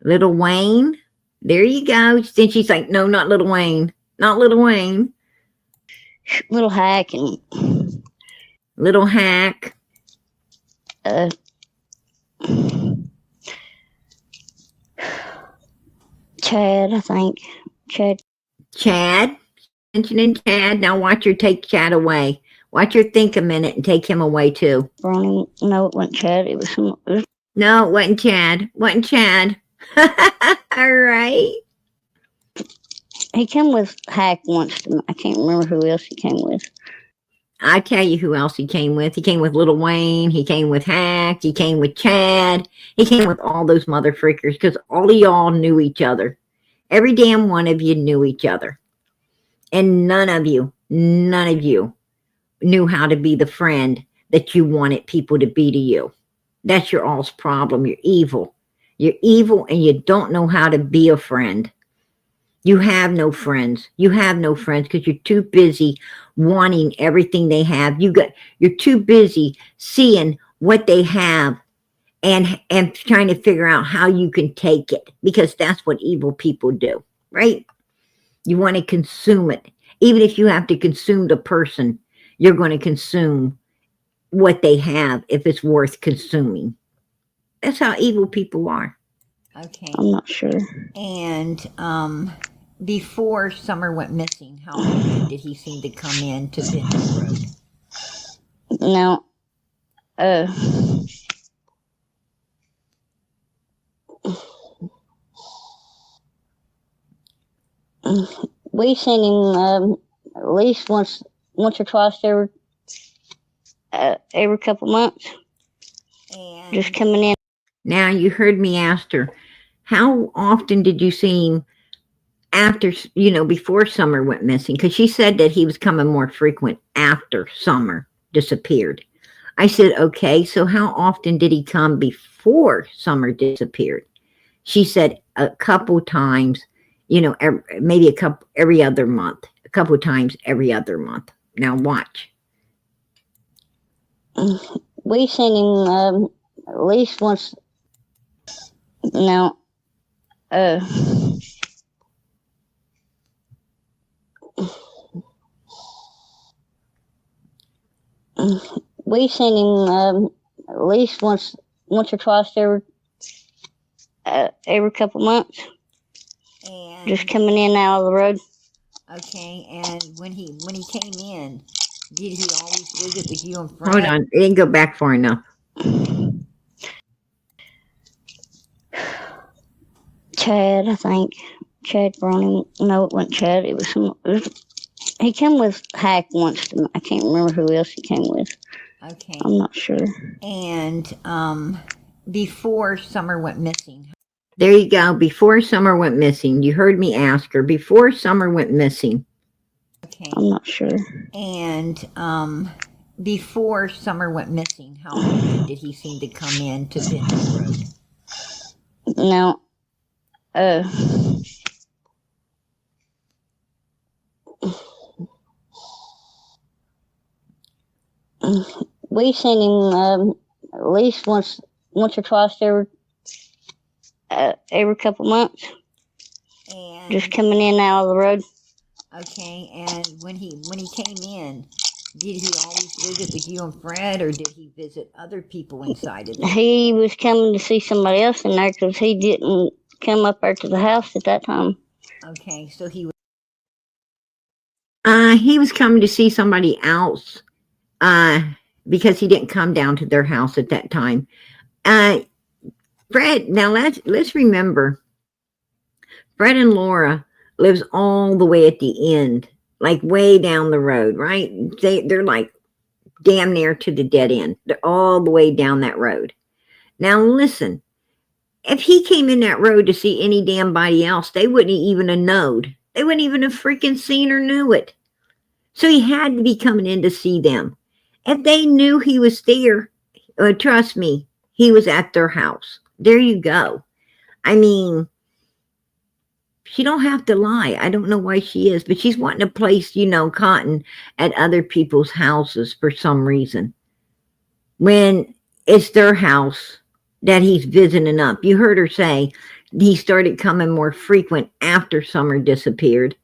Little Wayne? There you go. Then she's like, no, not Little Wayne. Not Little Wayne.
Little Hack and...
Little Hack.
Chad, I think.
Chad? Mentioning Chad. Now watch her take Chad away. Watch her think a minute and take him away too.
Ronnie, no, it wasn't Chad. It was
No, it wasn't Chad. Wasn't Chad. All right.
He came with Hack once. I can't remember who else he came with.
I tell you who else he came with. He came with Little Wayne. He came with Hack. He came with Chad. He came with all those mother freakers because all of y'all knew each other. Every damn one of you knew each other. And none of you knew how to be the friend that you wanted people to be to you. That's your all's problem. You're evil. You're evil and you don't know how to be a friend. You have no friends. You have no friends because you're too busy wanting everything they have. You're too busy seeing what they have and trying to figure out how you can take it, because that's what evil people do, right? You want to consume it. Even if you have to consume the person, you're going to consume what they have if it's worth consuming. That's how evil people are. Okay.
I'm not sure.
And before Summer went missing, how often did he seem to come in to Ben Hill Road?
Now, we seen him at least once or twice every couple months. And just coming in.
Now, you heard me ask her, how often did you see him after, before Summer went missing? Because she said that he was coming more frequent after Summer disappeared. I said, okay, so how often did he come before Summer disappeared? She said a couple times, maybe every other month. A couple times every other month. Now watch.
We seen him at least once. Now, we've seen him at least once or twice every couple months.
And
Just coming in and out of the road.
okay, and when he came in, did he always visit with you and Fred? Hold on, it didn't go back far enough.
Chad, I think. Chad brought him. No, it wasn't Chad. It was he came with Hack once. I can't remember who else he came with.
Okay.
I'm not sure.
And before Summer went missing. There you go. Before Summer went missing. You heard me ask her. Before Summer went missing. Okay.
I'm not sure.
And before Summer went missing, how often did he seem to come in to Benton Road?
Now, we've seen him at least once or twice every couple months.
And
just coming in and out of the road.
Okay, and when he came in, did he always visit with you and Fred, or did he visit other people inside of there?
He was coming to see somebody else in there because he didn't come up there to the house at that time.
Okay, so he was coming to see somebody else because he didn't come down to their house at that time. Fred, now let's remember, Fred and Lora lives all the way at the end, like way down the road, right? They're like damn near to the dead end. They're all the way down that road. Now listen, if he came in that road to see any damn body else, they wouldn't even have known. They wouldn't even have freaking seen or knew it. So he had to be coming in to see them. If they knew he was there, trust me, he was at their house. There you go. I mean, she don't have to lie. I don't know why she is, but she's wanting to place, Cotton at other people's houses for some reason. When it's their house that he's visiting up. You heard her say he started coming more frequent after Summer disappeared.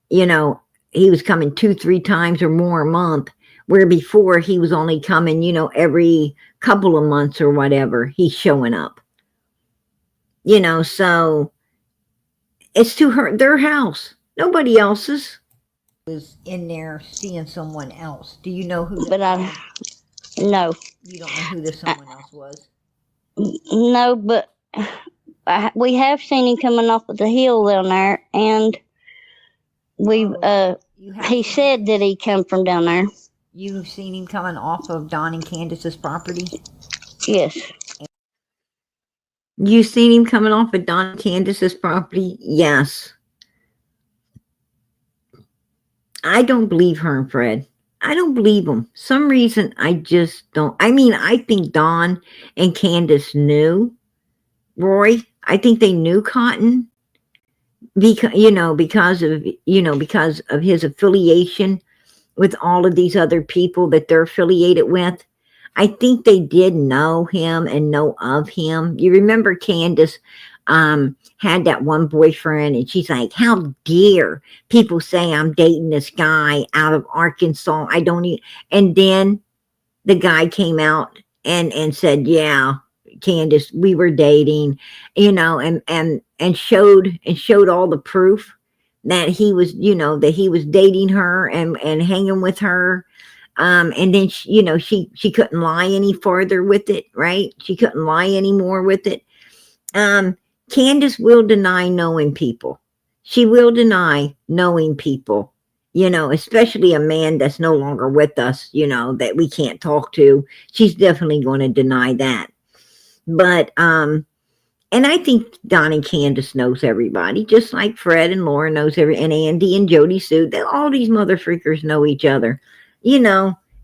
He was coming 2-3 times or more a month, where before he was only coming, every couple of months or whatever, he's showing up. So it's to their house, nobody else's. Was in there seeing someone else. Do you know who?
But no.
You don't know who the someone else was?
No, but we have seen him coming off of the hill down there, and he said that he come from down there.
You've seen him coming off of Don and Candace's property?
Yes.
You seen him coming off of Don and Candace's property? Yes. I don't believe her and Fred. I don't believe them. Some reason I just don't. I mean, I think Don and Candace knew Roy. I think they knew Cotton because of his affiliation with all of these other people that they're affiliated with. I think they did know him and know of him. You remember Candace had that one boyfriend, and she's like, how dare people say I'm dating this guy out of Arkansas? I don't even. And then the guy came out and said, yeah, Candace, we were dating, and showed all the proof that he was, dating her and hanging with her. And then she couldn't lie any farther with it, right? She couldn't lie anymore with it. Candace will deny knowing people. She will deny knowing people, especially a man that's no longer with us, that we can't talk to. She's definitely going to deny that. But, and I think Don and Candace knows everybody, just like Fred and Laura knows and Andy and Jody Sue. All these motherfreakers know each other.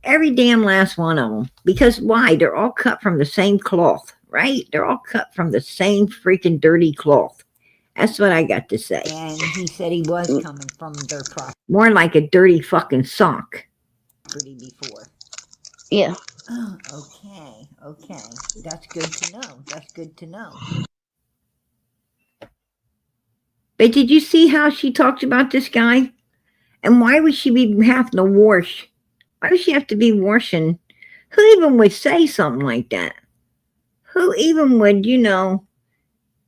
Every damn last one of them. Because why? They're all cut from the same cloth, right? They're all cut from the same freaking dirty cloth. That's what I got to say. And he said he was coming from their property. More like a dirty fucking sock. Pretty before.
Yeah.
Oh, okay. That's good to know. But did you see how she talked about this guy? And why would she be having to wash? Why does she have to be washing? Who even would say something like that? Who even would,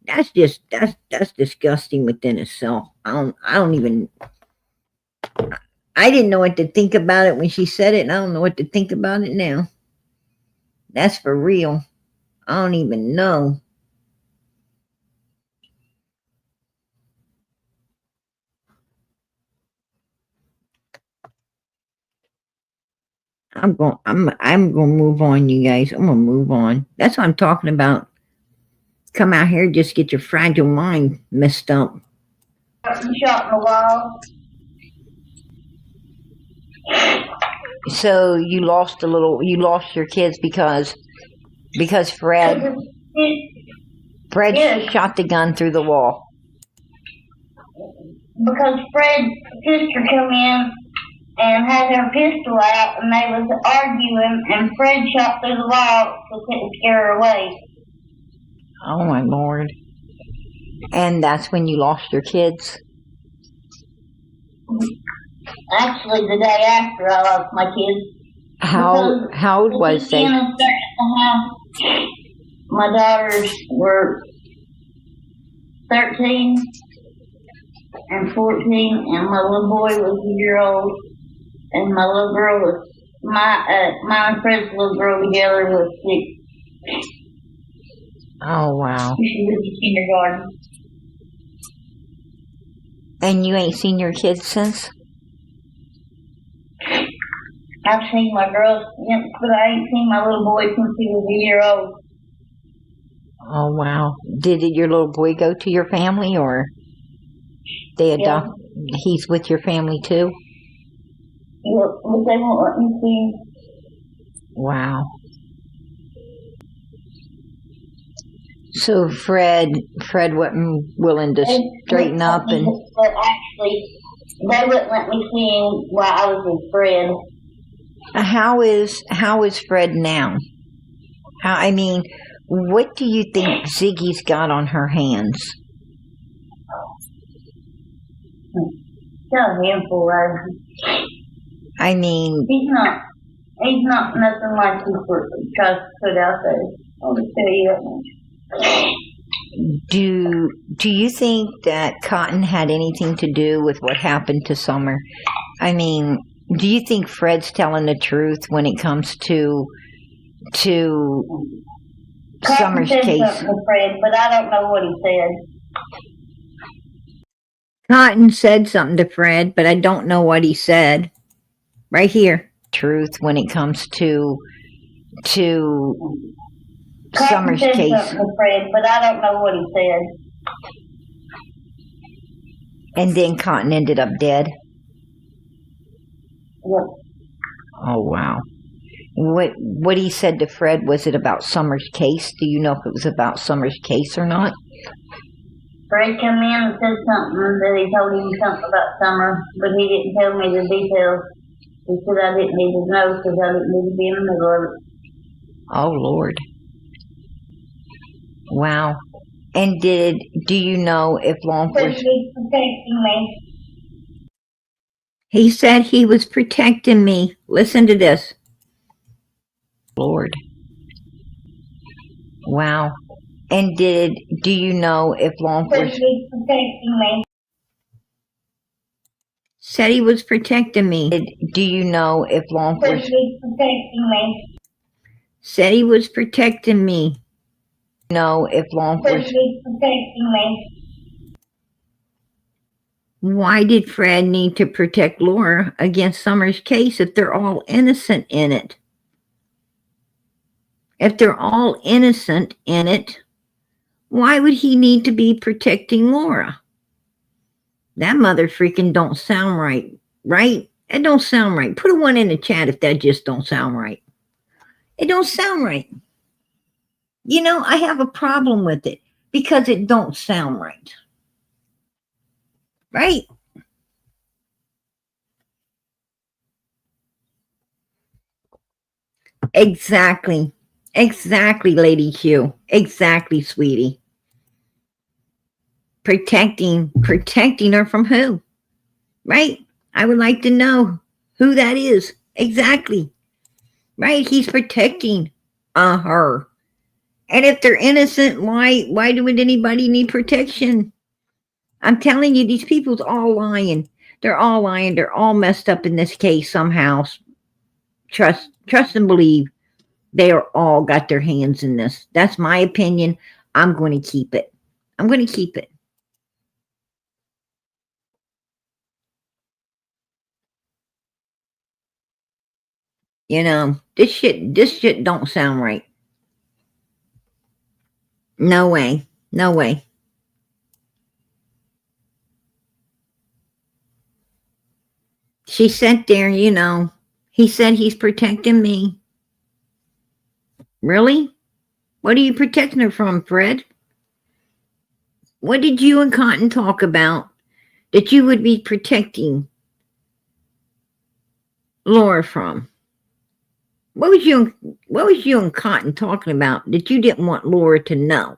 that's just that's disgusting within itself. I didn't know what to think about it when she said it, and I don't know what to think about it now. That's for real. I don't even know. I'm gonna move on, you guys. I'm gonna move on. That's what I'm talking about. Come out here, just get your fragile mind messed up.
Shot in the wall.
So you lost your kids because Fred
Yes.
shot the gun through the wall.
Because Fred's sister come in and had her pistol out, and they was arguing, and Fred shot through the wall to scare her away.
Oh my Lord. And that's when you lost your kids?
Actually, the day after I lost my kids.
How old was they?
My daughters were 13 and 14, and my little boy was a year old, and my little girl was, my and Fred's little girl together was 6.
Oh, wow.
She was in kindergarten.
And you ain't seen your kids since?
I've seen my girls, but I ain't seen my little boy since he was a year old.
Oh, wow. Did your little boy go to your family, or they adopt? Yeah. He's with your family too?
But they won't let me see him.
Wow. So Fred wasn't willing to straighten up, and
but actually, they wouldn't let me see him while I was with Fred.
How is Fred now? What do you think Ziggy's got on her hands?
Got a handful of. He's not nothing like he tries to put out there. I'll just tell you that much.
Do you think that Cotton had anything to do with what happened to Summer? Do you think Fred's telling the truth when it comes to Summer's case?
Something to Fred, but I don't know what he said.
Cotton said something to Fred, but I don't know what he said. Right here. Truth when it comes to Summer's case.
Something to Fred, but I don't know what he said.
And then Cotton ended up dead.
Yep.
Oh, wow. What he said to Fred, was it about Summer's case? Do you know if it was about Summer's case or not?
Fred come in and said something that he told him something about Summer, but he didn't tell me the details. He said I didn't need to know because I didn't need to be in the middle of it.
Oh, Lord. Wow. And do you know if law enforcement...
He was protecting me.
He said he was protecting me. Listen to this. Lord. Wow. And do you know if law enforcement...
He was protecting me.
Said he was protecting me. Do you know if law enforcement...
He was protecting me.
Said he was protecting me. Know if law enforcement...
He was protecting me.
Why did Fred need to protect Lora against Summer's case if they're all innocent in it? If they're all innocent in it, why would he need to be protecting Lora? That mother freaking don't sound right, right? It don't sound right. Put a 1 in the chat if that just don't sound right. It don't sound right. I have a problem with it because it don't sound right. Right? Exactly. Exactly, Lady Q. Exactly, sweetie. Protecting her from who? Right? I would like to know who that is. Exactly. Right? He's protecting her. And if they're innocent, why would anybody need protection? I'm telling you, these people's all lying. They're all lying. They're all messed up in this case somehow. Trust and believe. They are all got their hands in this. That's my opinion. I'm going to keep it. I'm going to keep it. You know, this shit don't sound right. No way. No way. She sat there, you know. He said he's protecting me. Really? What are you protecting her from, Fred? What did you and Cotton talk about that you would be protecting Lora from? What was you and Cotton talking about that you didn't want Lora to know?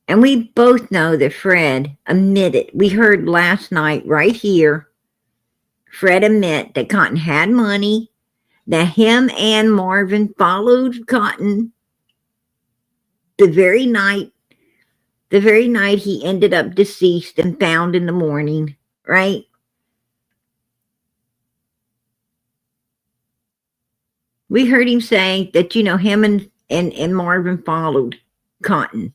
And we both know that Fred admitted. We heard last night right here, Fred admit that Cotton had money, that him and Marvin followed Cotton the very night he ended up deceased and found in the morning, right? We heard him say that, you know, him and Marvin followed Cotton.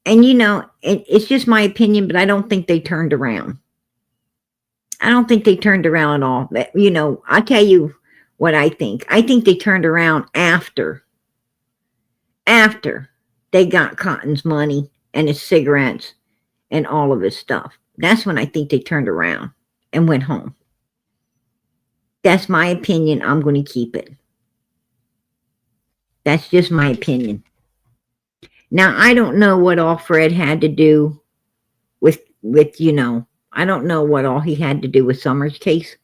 And, you know, it's just my opinion, but I don't think they turned around. I don't think they turned around at all. But, you know, I'll tell you what I think. I think they turned around after they got Cotton's money and his cigarettes and all of his stuff. That's when I think they turned around and went home. That's my opinion. I'm going to keep it. That's just my opinion. Now, I don't know what all Fred had to do with you know, I don't know what all he had to do with Summer's case.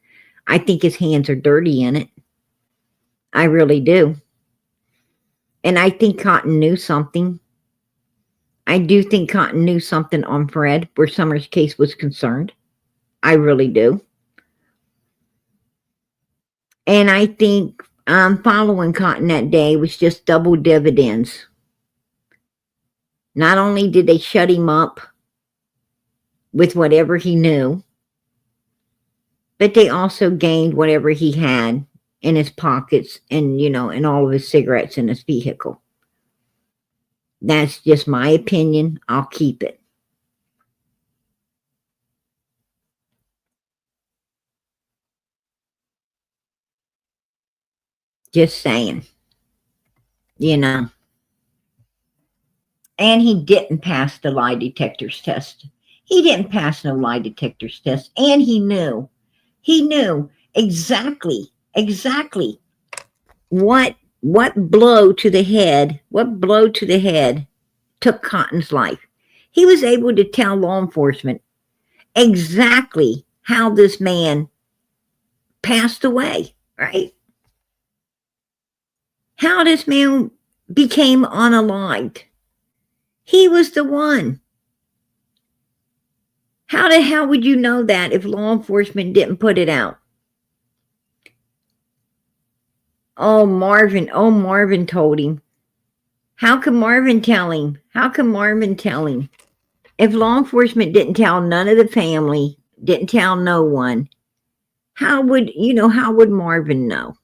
I think his hands are dirty in it. I really do. And I think Cotton knew something. I do think Cotton knew something on Fred where Summer's case was concerned. I really do. And I think following Cotton that day was just double dividends. Not only did they shut him up with whatever he knew, but they also gained whatever he had in his pockets and, you know, and all of his cigarettes in his vehicle. That's just my opinion. I'll keep it. Just saying. You know. And he didn't pass the lie detector's test. He didn't pass no lie detector's test. And he knew exactly what blow to the head took Cotton's life. He was able to tell law enforcement exactly how this man passed away, right? How this man became unalived. He was the one. How the hell would you know that if law enforcement didn't put it out? Oh, Marvin told him. How can Marvin tell him? If law enforcement didn't tell none of the family, didn't tell no one, how would Marvin know?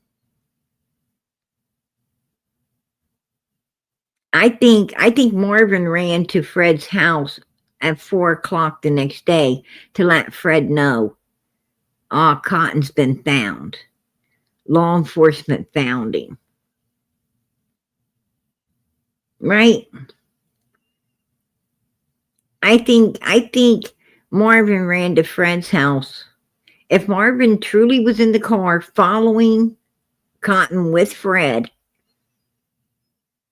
I think Marvin ran to Fred's house at 4 o'clock the next day to let Fred know, Cotton's been found. Law enforcement found him. Right? I think Marvin ran to Fred's house. If Marvin truly was in the car following Cotton with Fred,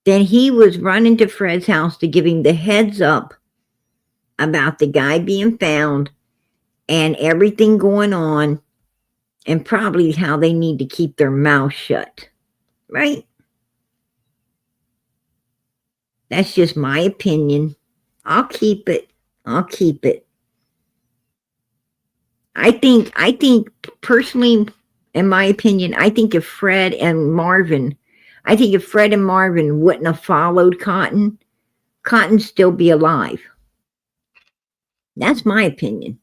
then he was running to Fred's house to give him the heads up about the guy being found and everything going on, and probably how they need to keep their mouth shut. Right? That's just my opinion. I'll keep it. I'll keep it. I think personally, in my opinion, I think if Fred and Marvin wouldn't have followed Cotton, Cotton'd still be alive. That's my opinion.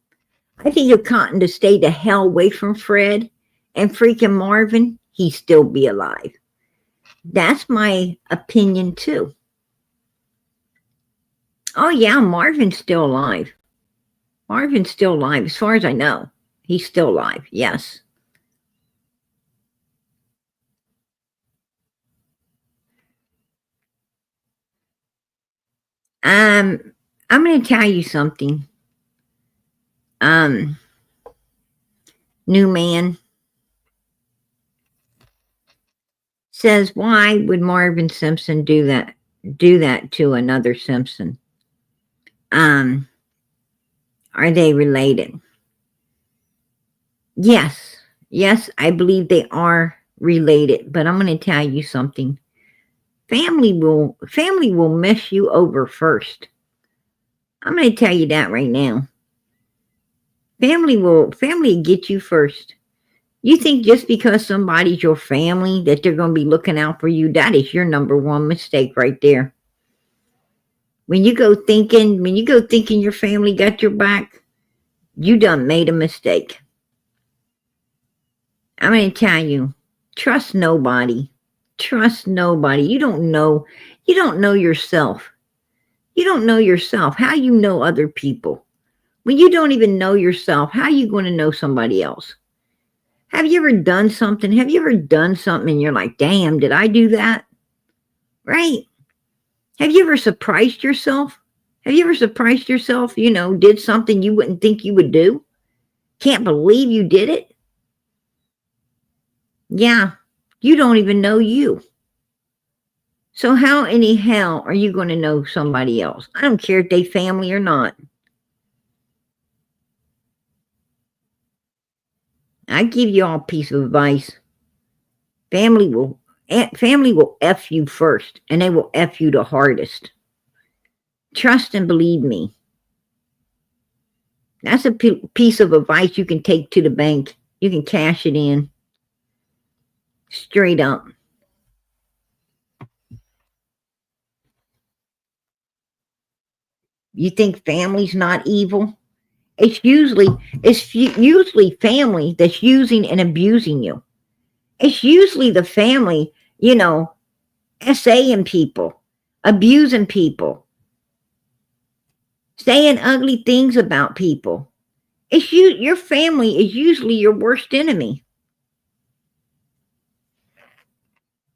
I think if Cotton to stay the hell away from Fred and freaking Marvin, he'd still be alive. That's my opinion too. Oh yeah, Marvin's still alive. Marvin's still alive, as far as I know. He's still alive, yes. I'm going to tell you something. New man says, why would Marvin Simpson do that to another Simpson? Are they related? Yes, I believe they are related, but I'm going to tell you something. Family will mess you over first. I'm going to tell you that right now. Family will get you first. You think just because somebody's your family that they're going to be looking out for you, that is your number one mistake right there. When you go thinking your family got your back, you done made a mistake. I'm going to tell you, trust nobody. Trust nobody. You don't know yourself. You don't know yourself. How you know other people? When you don't even know yourself, how are you going to know somebody else? Have you ever done something? And you're like, damn, did I do that? Right? Have you ever surprised yourself? Did something you wouldn't think you would do? Can't believe you did it? Yeah, you don't even know you. So how in the hell are you going to know somebody else? I don't care if they family or not. I give you all a piece of advice. Family will F you first, and they will F you the hardest. Trust and believe me. That's a piece of advice you can take to the bank. You can cash it in. Straight up. You think family's not evil? It's usually family that's using and abusing you. It's usually the family, saying people, abusing people, saying ugly things about people. Your family is usually your worst enemy.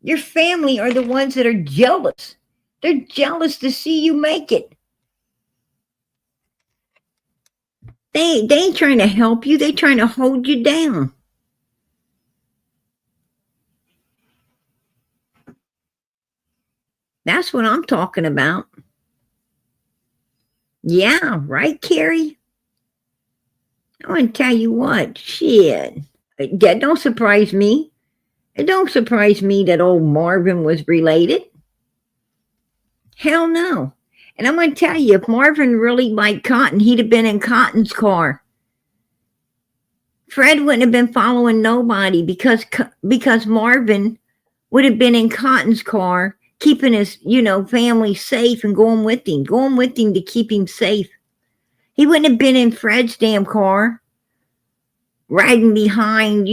Your family are the ones that are jealous. They're jealous to see you make it. They ain't trying to help you. They're trying to hold you down. That's what I'm talking about. Yeah, right, Carrie? I want to tell you what, shit. That don't surprise me. It don't surprise me that old Marvin was related. Hell no. And I'm going to tell you, if Marvin really liked Cotton, he'd have been in Cotton's car. Fred wouldn't have been following nobody because Marvin would have been in Cotton's car, keeping his, family safe and going with him to keep him safe. He wouldn't have been in Fred's damn car, riding behind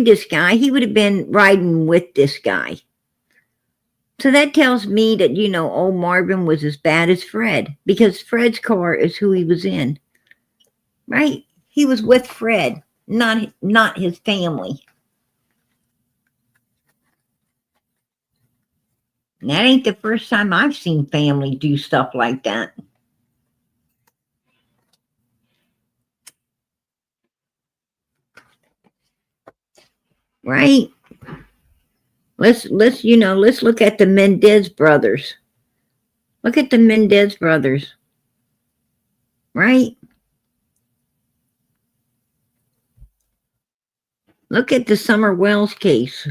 this guy. He would have been riding with this guy. So that tells me that, old Marvin was as bad as Fred, because Fred's car is who he was in. Right? He was with Fred, not his family. And that ain't the first time I've seen family do stuff like that. Right? Let's look at the Mendez brothers. Look at the Mendez brothers. Right? Look at the Summer Wells case.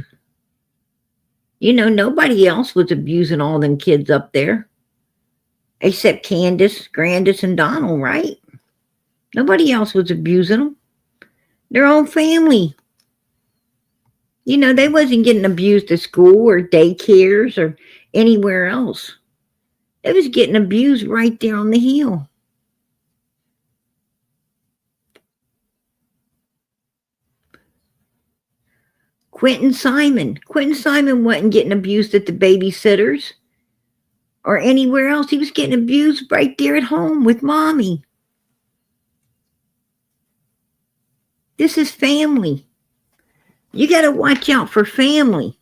Nobody else was abusing all them kids up there. Except Candace, Grandis, and Donald, right? Nobody else was abusing them. Their own family. You know, they wasn't getting abused at school or daycares or anywhere else. They was getting abused right there on the hill. Quentin Simon wasn't getting abused at the babysitters or anywhere else. He was getting abused right there at home with mommy. This is family. You got to watch out for family.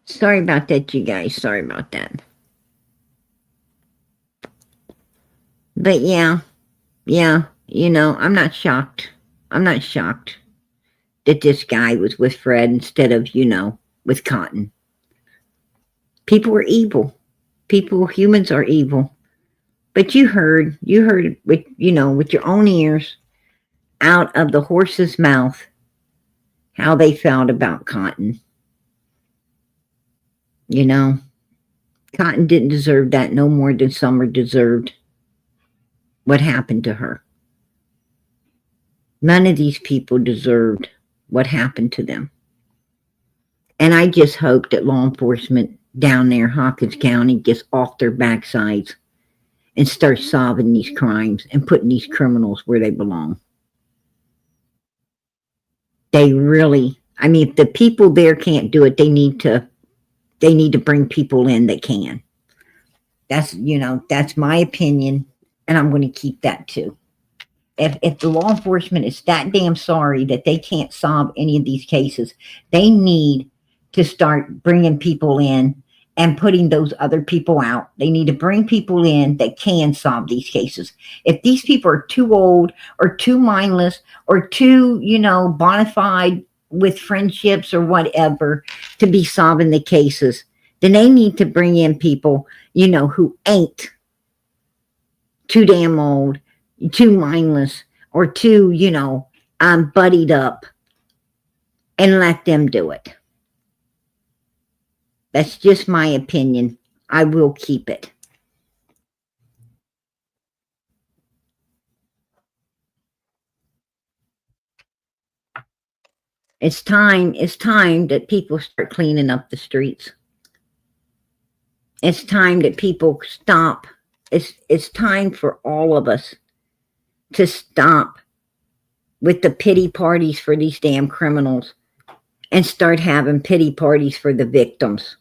Sorry about that, you guys. Sorry about that. But yeah, you know, I'm not shocked. I'm not shocked that this guy was with Fred instead of, you know, with Cotton. People are evil. Humans are evil. But you heard with, you know, with your own ears out of the horse's mouth how they felt about Cotton. You know, Cotton didn't deserve that no more than Summer deserved what happened to her. None of these people deserved what happened to them. And I just hope that law enforcement down there, Hawkins County, gets off their backsides and starts solving these crimes and putting these criminals where they belong. They really, I mean, if the people there can't do it, they need to bring people in that can. That's, you know, that's my opinion, and I'm going to keep that too. If the law enforcement is that damn sorry that they can't solve any of these cases, they need to start bringing people in and putting those other people out. They need to bring people in that can solve these cases. If these people are too old or too mindless or too, you know, bona fide with friendships or whatever to be solving the cases, then they need to bring in people, you know, who ain't too damn old, too mindless, or too, you know, buddied up, and let them do it. That's just my opinion. I will keep it. It's time that people start cleaning up the streets. It's time that people stop. It's time for all of us to stop with the pity parties for these damn criminals and start having pity parties for the victims.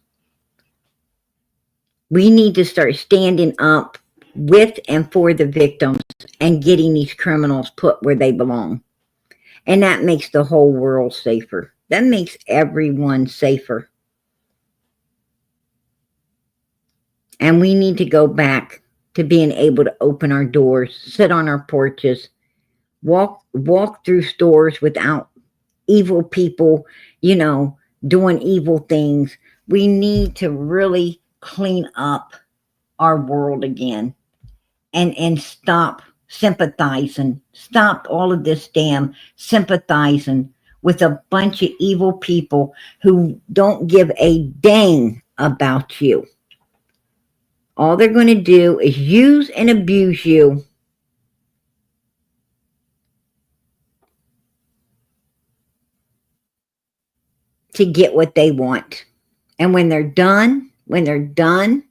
We need to start standing up with and for the victims and getting these criminals put where they belong. And that makes the whole world safer. That makes everyone safer. And we need to go back to being able to open our doors, sit on our porches, walk through stores without evil people, you know, doing evil things. We need to really clean up our world again and stop sympathizing. Stop all of this damn sympathizing with a bunch of evil people who don't give a dang about you. All they're going to do is use and abuse you to get what they want. And when they're done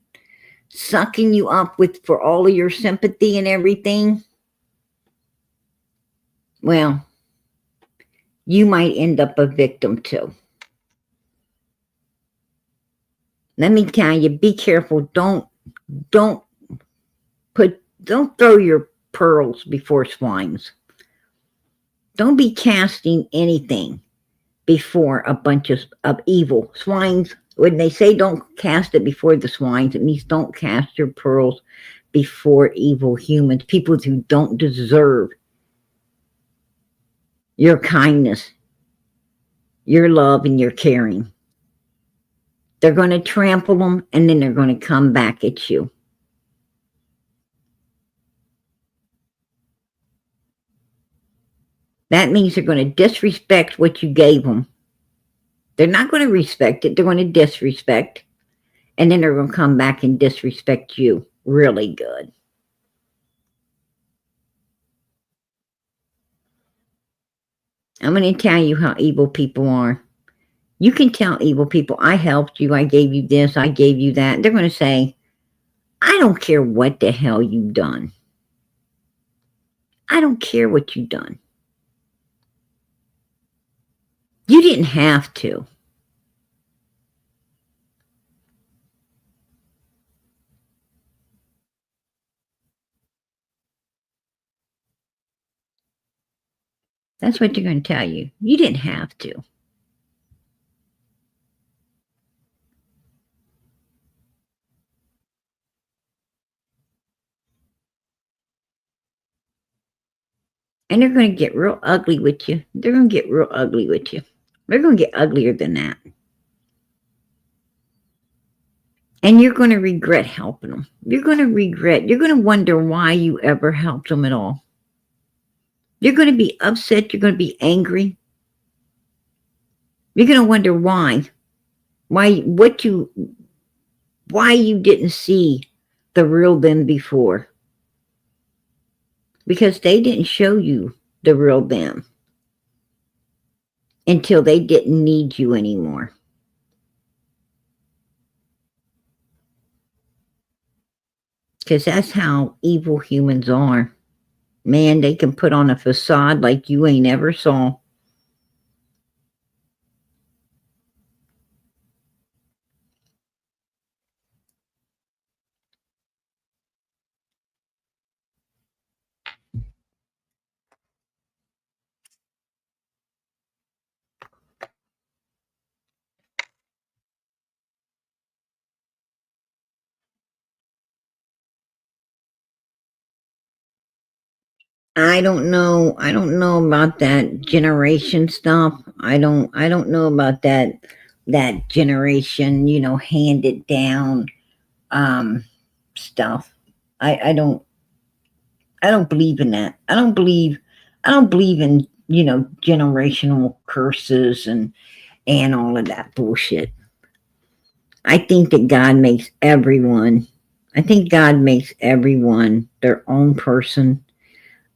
sucking you up for all of your sympathy and everything, well, you might end up a victim too. Let me tell you, be careful. Don't throw your pearls before swines. Don't be casting anything before a bunch of evil swines, When they say don't cast it before the swines, it means don't cast your pearls before evil humans, people who don't deserve your kindness, your love, and your caring. They're going to trample them, and then they're going to come back at you. That means they're going to disrespect what you gave them. They're not going to respect it. They're going to disrespect. And then they're going to come back and disrespect you really good. I'm going to tell you how evil people are. You can tell evil people, I helped you, I gave you this, I gave you that. They're going to say, I don't care what the hell you've done. I don't care what you've done. You didn't have to. That's what they're going to tell you. You didn't have to. And they're going to get real ugly with you. They're going to get real ugly with you. They're going to get uglier than that. And you're going to regret helping them. You're going to regret. You're going to wonder why you ever helped them at all. You're going to be upset. You're going to be angry. You're going to wonder why. Why you didn't see the real them before. Because they didn't show you the real them until they didn't need you anymore. Because that's how evil humans are. Man, they can put on a facade like you ain't ever saw. I don't know about that generation stuff. I don't know about that generation, handed down stuff. I don't believe in that. I don't believe in, generational curses and all of that bullshit. I think that God makes everyone their own person.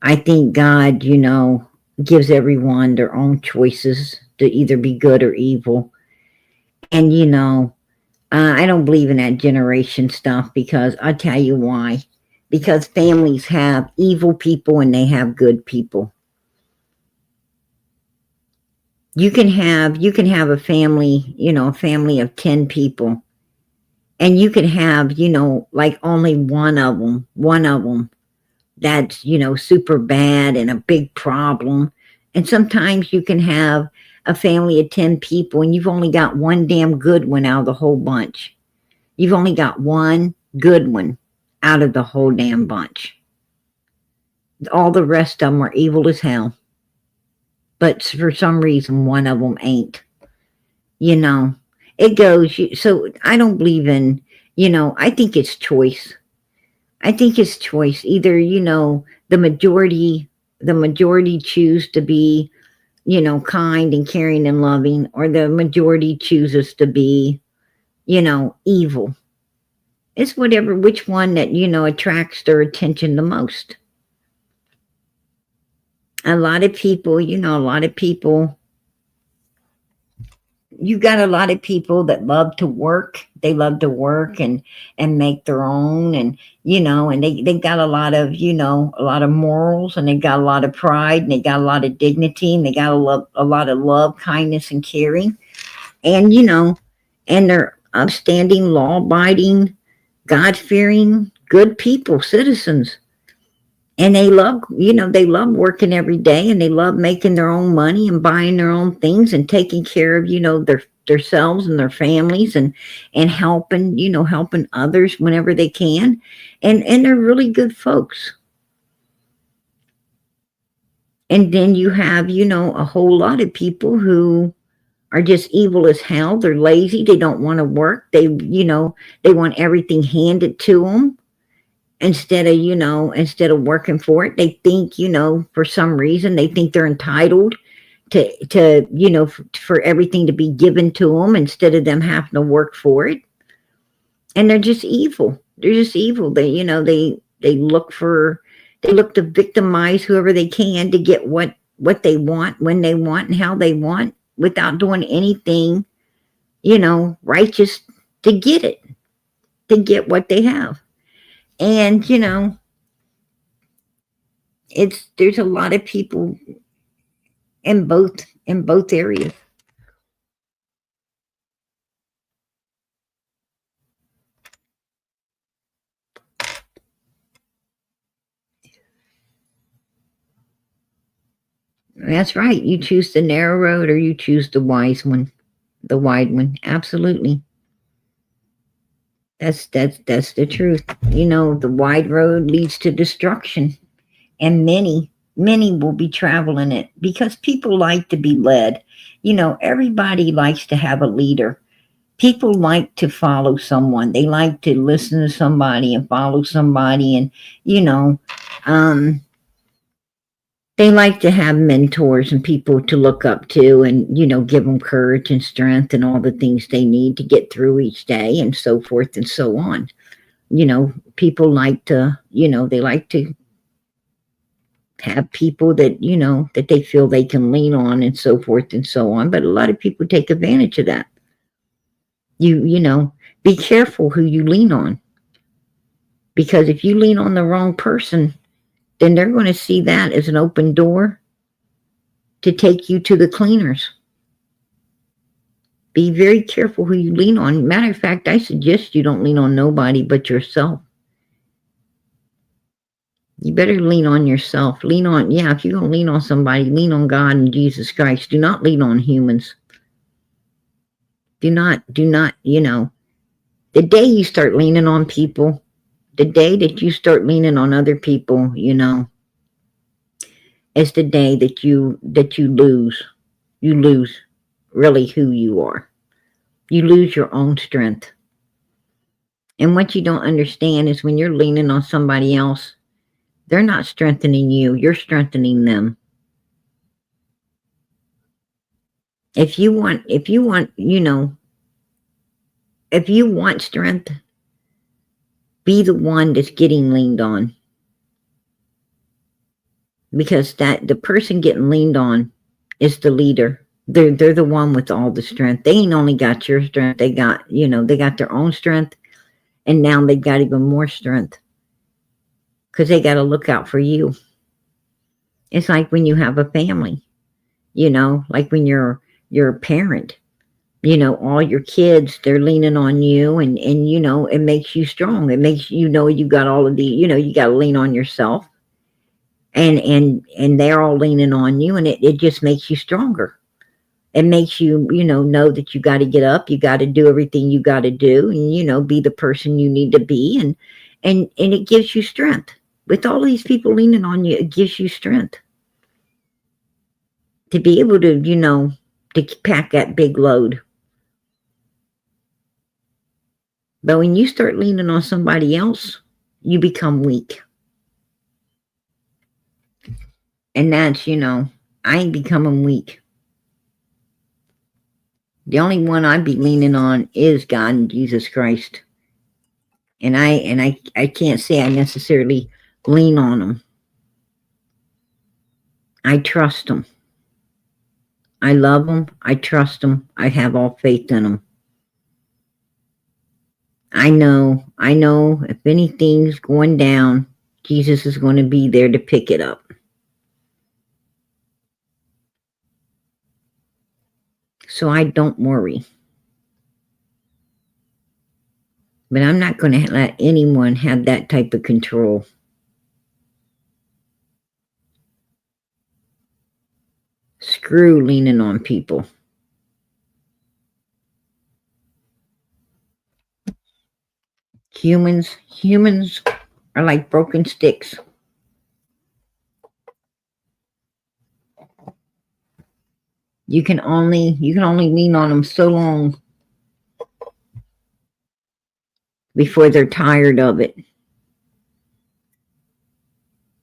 I think God, gives everyone their own choices to either be good or evil. And, I don't believe in that generation stuff because I'll tell you why. Because families have evil people and they have good people. You can have a family, a family of 10 people. And you can have, like only one of them that's, super bad and a big problem. And sometimes you can have a family of 10 people and you've only got one damn good one out of the whole bunch. You've only got one good one out of the whole damn bunch. All the rest of them are evil as hell. But for some reason, one of them ain't. It goes, so I don't believe in, I think it's choice. Either, the majority choose to be, kind and caring and loving, or the majority chooses to be, evil. It's which one that, attracts their attention the most. A lot of people, you got a lot of people that love to work. They love to work and make their own, and and they got a lot of morals, and they got a lot of pride, and they got a lot of dignity, and they got a lot of love, kindness, and caring, and and they're upstanding, law-abiding, God-fearing, good people, citizens. And they love working every day, and they love making their own money and buying their own things and taking care of, themselves and their families, and helping, helping others whenever they can. And they're really good folks. And then you have, a whole lot of people who are just evil as hell. They're lazy. They don't want to work. They want everything handed to them instead of working for it. They think, for some reason, they think they're entitled to for everything to be given to them instead of them having to work for it. And they're just evil. They're just evil. They look to victimize whoever they can to get what they want, when they want, and how they want, without doing anything, righteous to get it, to get what they have. And, there's a lot of people in both areas. That's right. You choose the narrow road, or you choose the wide one. Absolutely. That's the truth. The wide road leads to destruction, and many will be traveling it, because people like to be led. Everybody likes to have a leader. People like to follow someone. They like to listen to somebody and follow somebody, and they like to have mentors and people to look up to, and give them courage and strength and all the things they need to get through each day, and so forth and so on. People like to, they like to have people that that they feel they can lean on, and so forth and so on. But a lot of people take advantage of that. Be careful who you lean on, because if you lean on the wrong person, then they're going to see that as an open door to take you to the cleaners. Be very careful who you lean on. Matter of fact, I suggest you don't lean on nobody but yourself. You better lean on yourself. If you're going to lean on somebody, lean on God and Jesus Christ. Do not lean on humans. Do not, the day you start leaning on people, the day that you start leaning on other people, is the day that you lose. You lose really who you are. You lose your own strength. And what you don't understand is, when you're leaning on somebody else, they're not strengthening you. You're strengthening them. If you want strength, be the one that's getting leaned on. Because the person getting leaned on is the leader. They're the one with all the strength. They ain't only got your strength. They got, they got their own strength. And now they've got even more strength, because they got to look out for you. It's like when you have a family, like when you're a parent, all your kids, they're leaning on you, and it makes you strong. It makes you got all of the, you got to lean on yourself, and they're all leaning on you, and it just makes you stronger. It makes you, know that you got to get up, you got to do everything you got to do, and, be the person you need to be. And it gives you strength. With all these people leaning on you, it gives you strength to be able to, to pack that big load. But when you start leaning on somebody else, you become weak. And that's, I ain't becoming weak. The only one I'd be leaning on is God and Jesus Christ. And I can't say I necessarily lean on them. I trust them. I love them. I trust them. I have all faith in them. I know if anything's going down, Jesus is going to be there to pick it up. So I don't worry. But I'm not going to let anyone have that type of control. Screw leaning on people. Humans are like broken sticks. You can only lean on them so long before they're tired of it.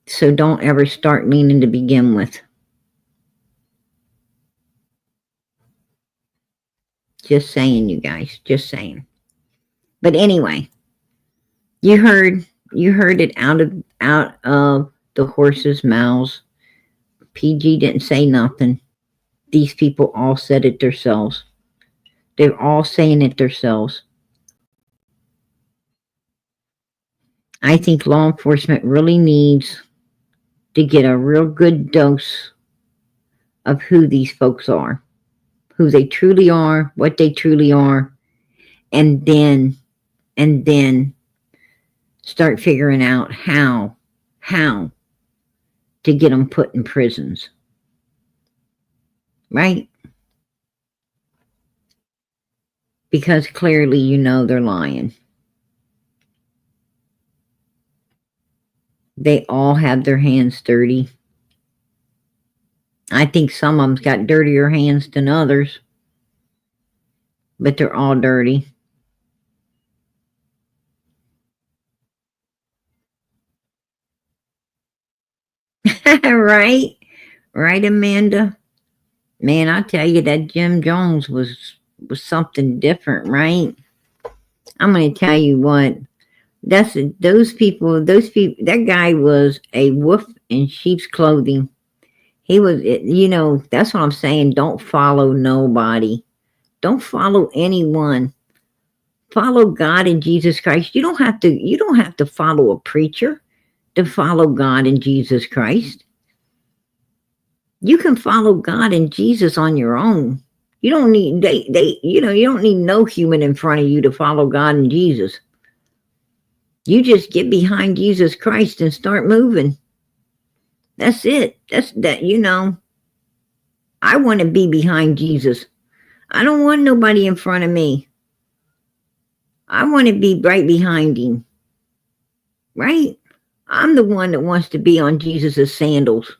So don't ever start leaning to begin with. Just saying, you guys, just saying. But anyway, you heard it out of the horses' mouths. PG didn't say nothing. These people all said it themselves. They're all saying it themselves. I think law enforcement really needs to get a real good dose of who these folks are, who they truly are, what they truly are, and then start figuring out how to get them put in prisons. Right? Because clearly you know they're lying. They all have their hands dirty. I think some of them's got dirtier hands than others, but they're all dirty. Right? Right, Amanda? Man, I tell you, that Jim Jones was something different, right? I'm going to tell you what. Those people, that guy was a wolf in sheep's clothing. He was, that's what I'm saying. Don't follow nobody. Don't follow anyone. Follow God and Jesus Christ. You don't have to follow a preacher to follow God and Jesus Christ. You can follow God and Jesus on your own. You don't need you don't need no human in front of you to follow God and Jesus. You just get behind Jesus Christ and start moving. That's it. I want to be behind Jesus. I don't want nobody in front of me. I want to be right behind him. Right? I'm the one that wants to be on Jesus's sandals.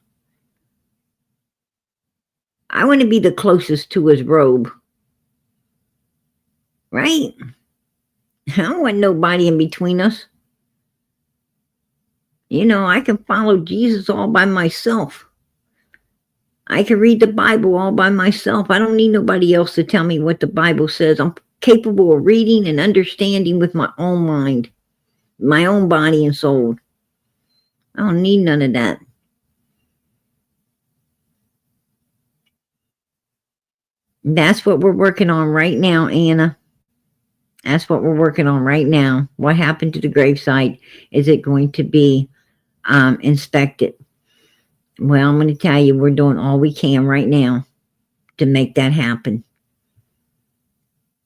I want to be the closest to his robe. Right? I don't want nobody in between us. I can follow Jesus all by myself. I can read the Bible all by myself. I don't need nobody else to tell me what the Bible says. I'm capable of reading and understanding with my own mind, my own body and soul. I don't need none of that. That's what we're working on right now, Anna. That's what we're working on right now. What happened to the gravesite? Is it going to be inspected? Well, I'm going to tell you, we're doing all we can right now to make that happen.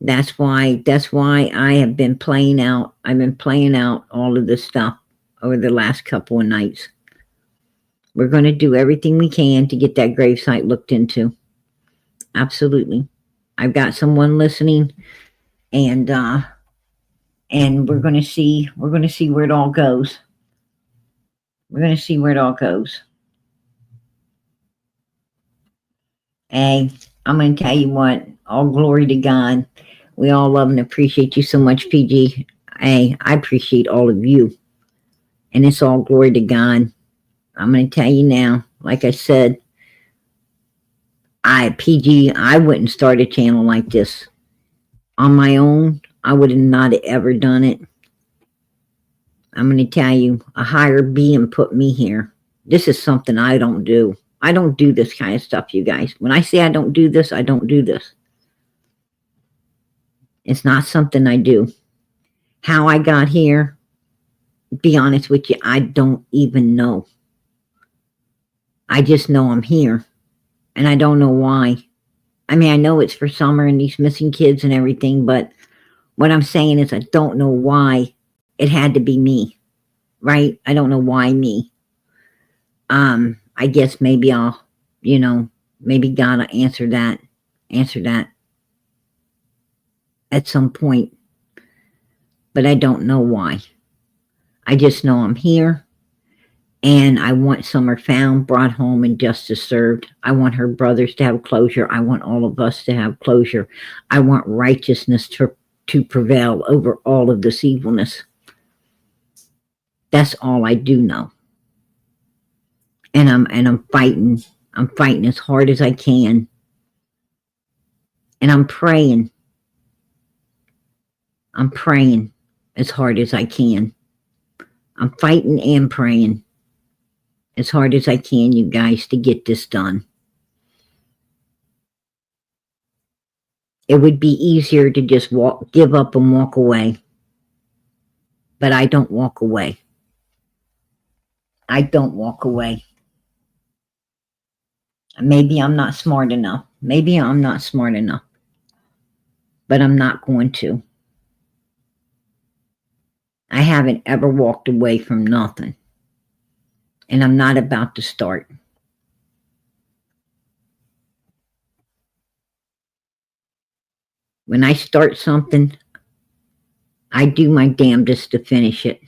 That's why I have been playing out. I've been playing out all of this stuff over the last couple of nights. We're going to do everything we can to get that gravesite looked into. Absolutely. I've got someone listening, and we're going to see where it all goes. We're going to see where it all goes. Hey, I'm going to tell you what, all glory to God. We all love and appreciate you so much, PG. Hey, I appreciate all of you. And it's all glory to God. I'm going to tell you now, like I said, I wouldn't start a channel like this. On my own, I would have not ever done it. I'm going to tell you, a higher being put me here. This is something I don't do. I don't do this kind of stuff, you guys. When I say I don't do this, I don't do this. It's not something I do. How I got here, be honest with you, I don't even know. I just know I'm here. And I don't know why. I mean, I know it's for Summer and these missing kids and everything, but what I'm saying is I don't know why it had to be me. Right? I don't know why me. I guess maybe I'll, maybe God will answer that at some point. but I don't know why. I just know I'm here, and I want Summer found, brought home, and justice served. I want her brothers to have closure. I want all of us to have closure. I want righteousness to prevail over all of this evilness. That's all I do know. And I'm fighting. I'm fighting as hard as I can. And I'm praying. I'm praying as hard as I can. I'm fighting and praying as hard as I can, you guys, to get this done. It would be easier to just give up and walk away. But I don't walk away. I don't walk away. Maybe I'm not smart enough. Maybe I'm not smart enough. But I'm not going to. I haven't ever walked away from nothing. And I'm not about to start. When I start something, I do my damnedest to finish it.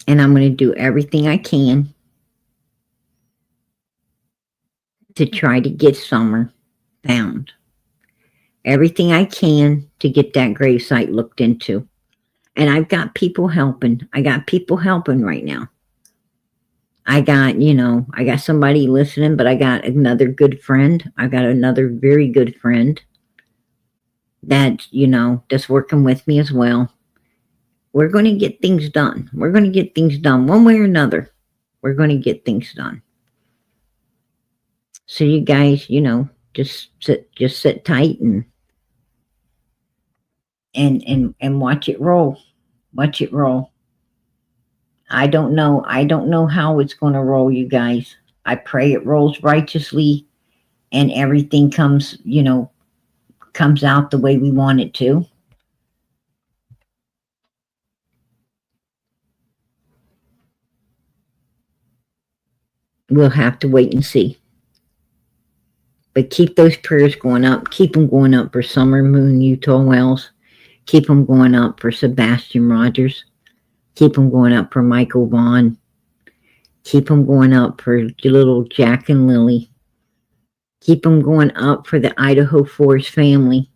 And I'm going to do everything I can to try to get Summer found. Everything I can to get that gravesite looked into. And I've got people helping. I got people helping right now. I got, I got somebody listening, but I got another good friend. I got another very good friend that, that's working with me as well. We're going to get things done. We're going to get things done one way or another. We're going to get things done. So you guys, just sit tight and watch it roll. Watch it roll. I don't know how it's going to roll, you guys. I pray it rolls righteously and everything comes out the way we want it to. We'll have to wait and see. But keep those prayers going up. Keep them going up for Summer Moon Utah Wells. Keep them going up for Sebastian Rogers. Keep them going up for Michael Vaughn. Keep them going up for little Jack and Lily. Keep them going up for the Idaho Forest family.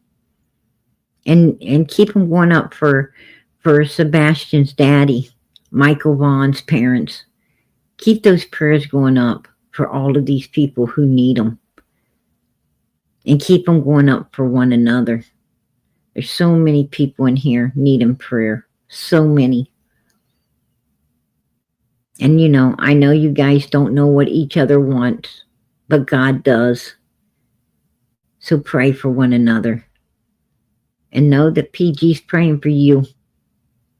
And keep them going up for Sebastian's daddy, Michael Vaughn's parents. Keep those prayers going up for all of these people who need them. And keep them going up for one another. There's so many people in here needing prayer. So many. And I know you guys don't know what each other wants, but God does. So pray for one another. And know that PG's praying for you.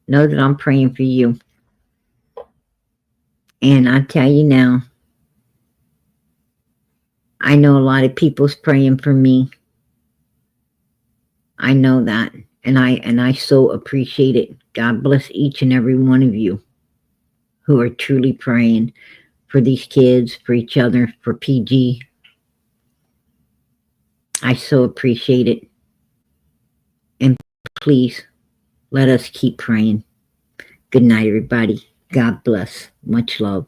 Know that I'm praying for you. And I tell you now, I know a lot of people's praying for me. I know that. And I so appreciate it. God bless each and every one of you who are truly praying for these kids, for each other, for PG. I so appreciate it. And please, let us keep praying. Good night, everybody. God bless. Much love.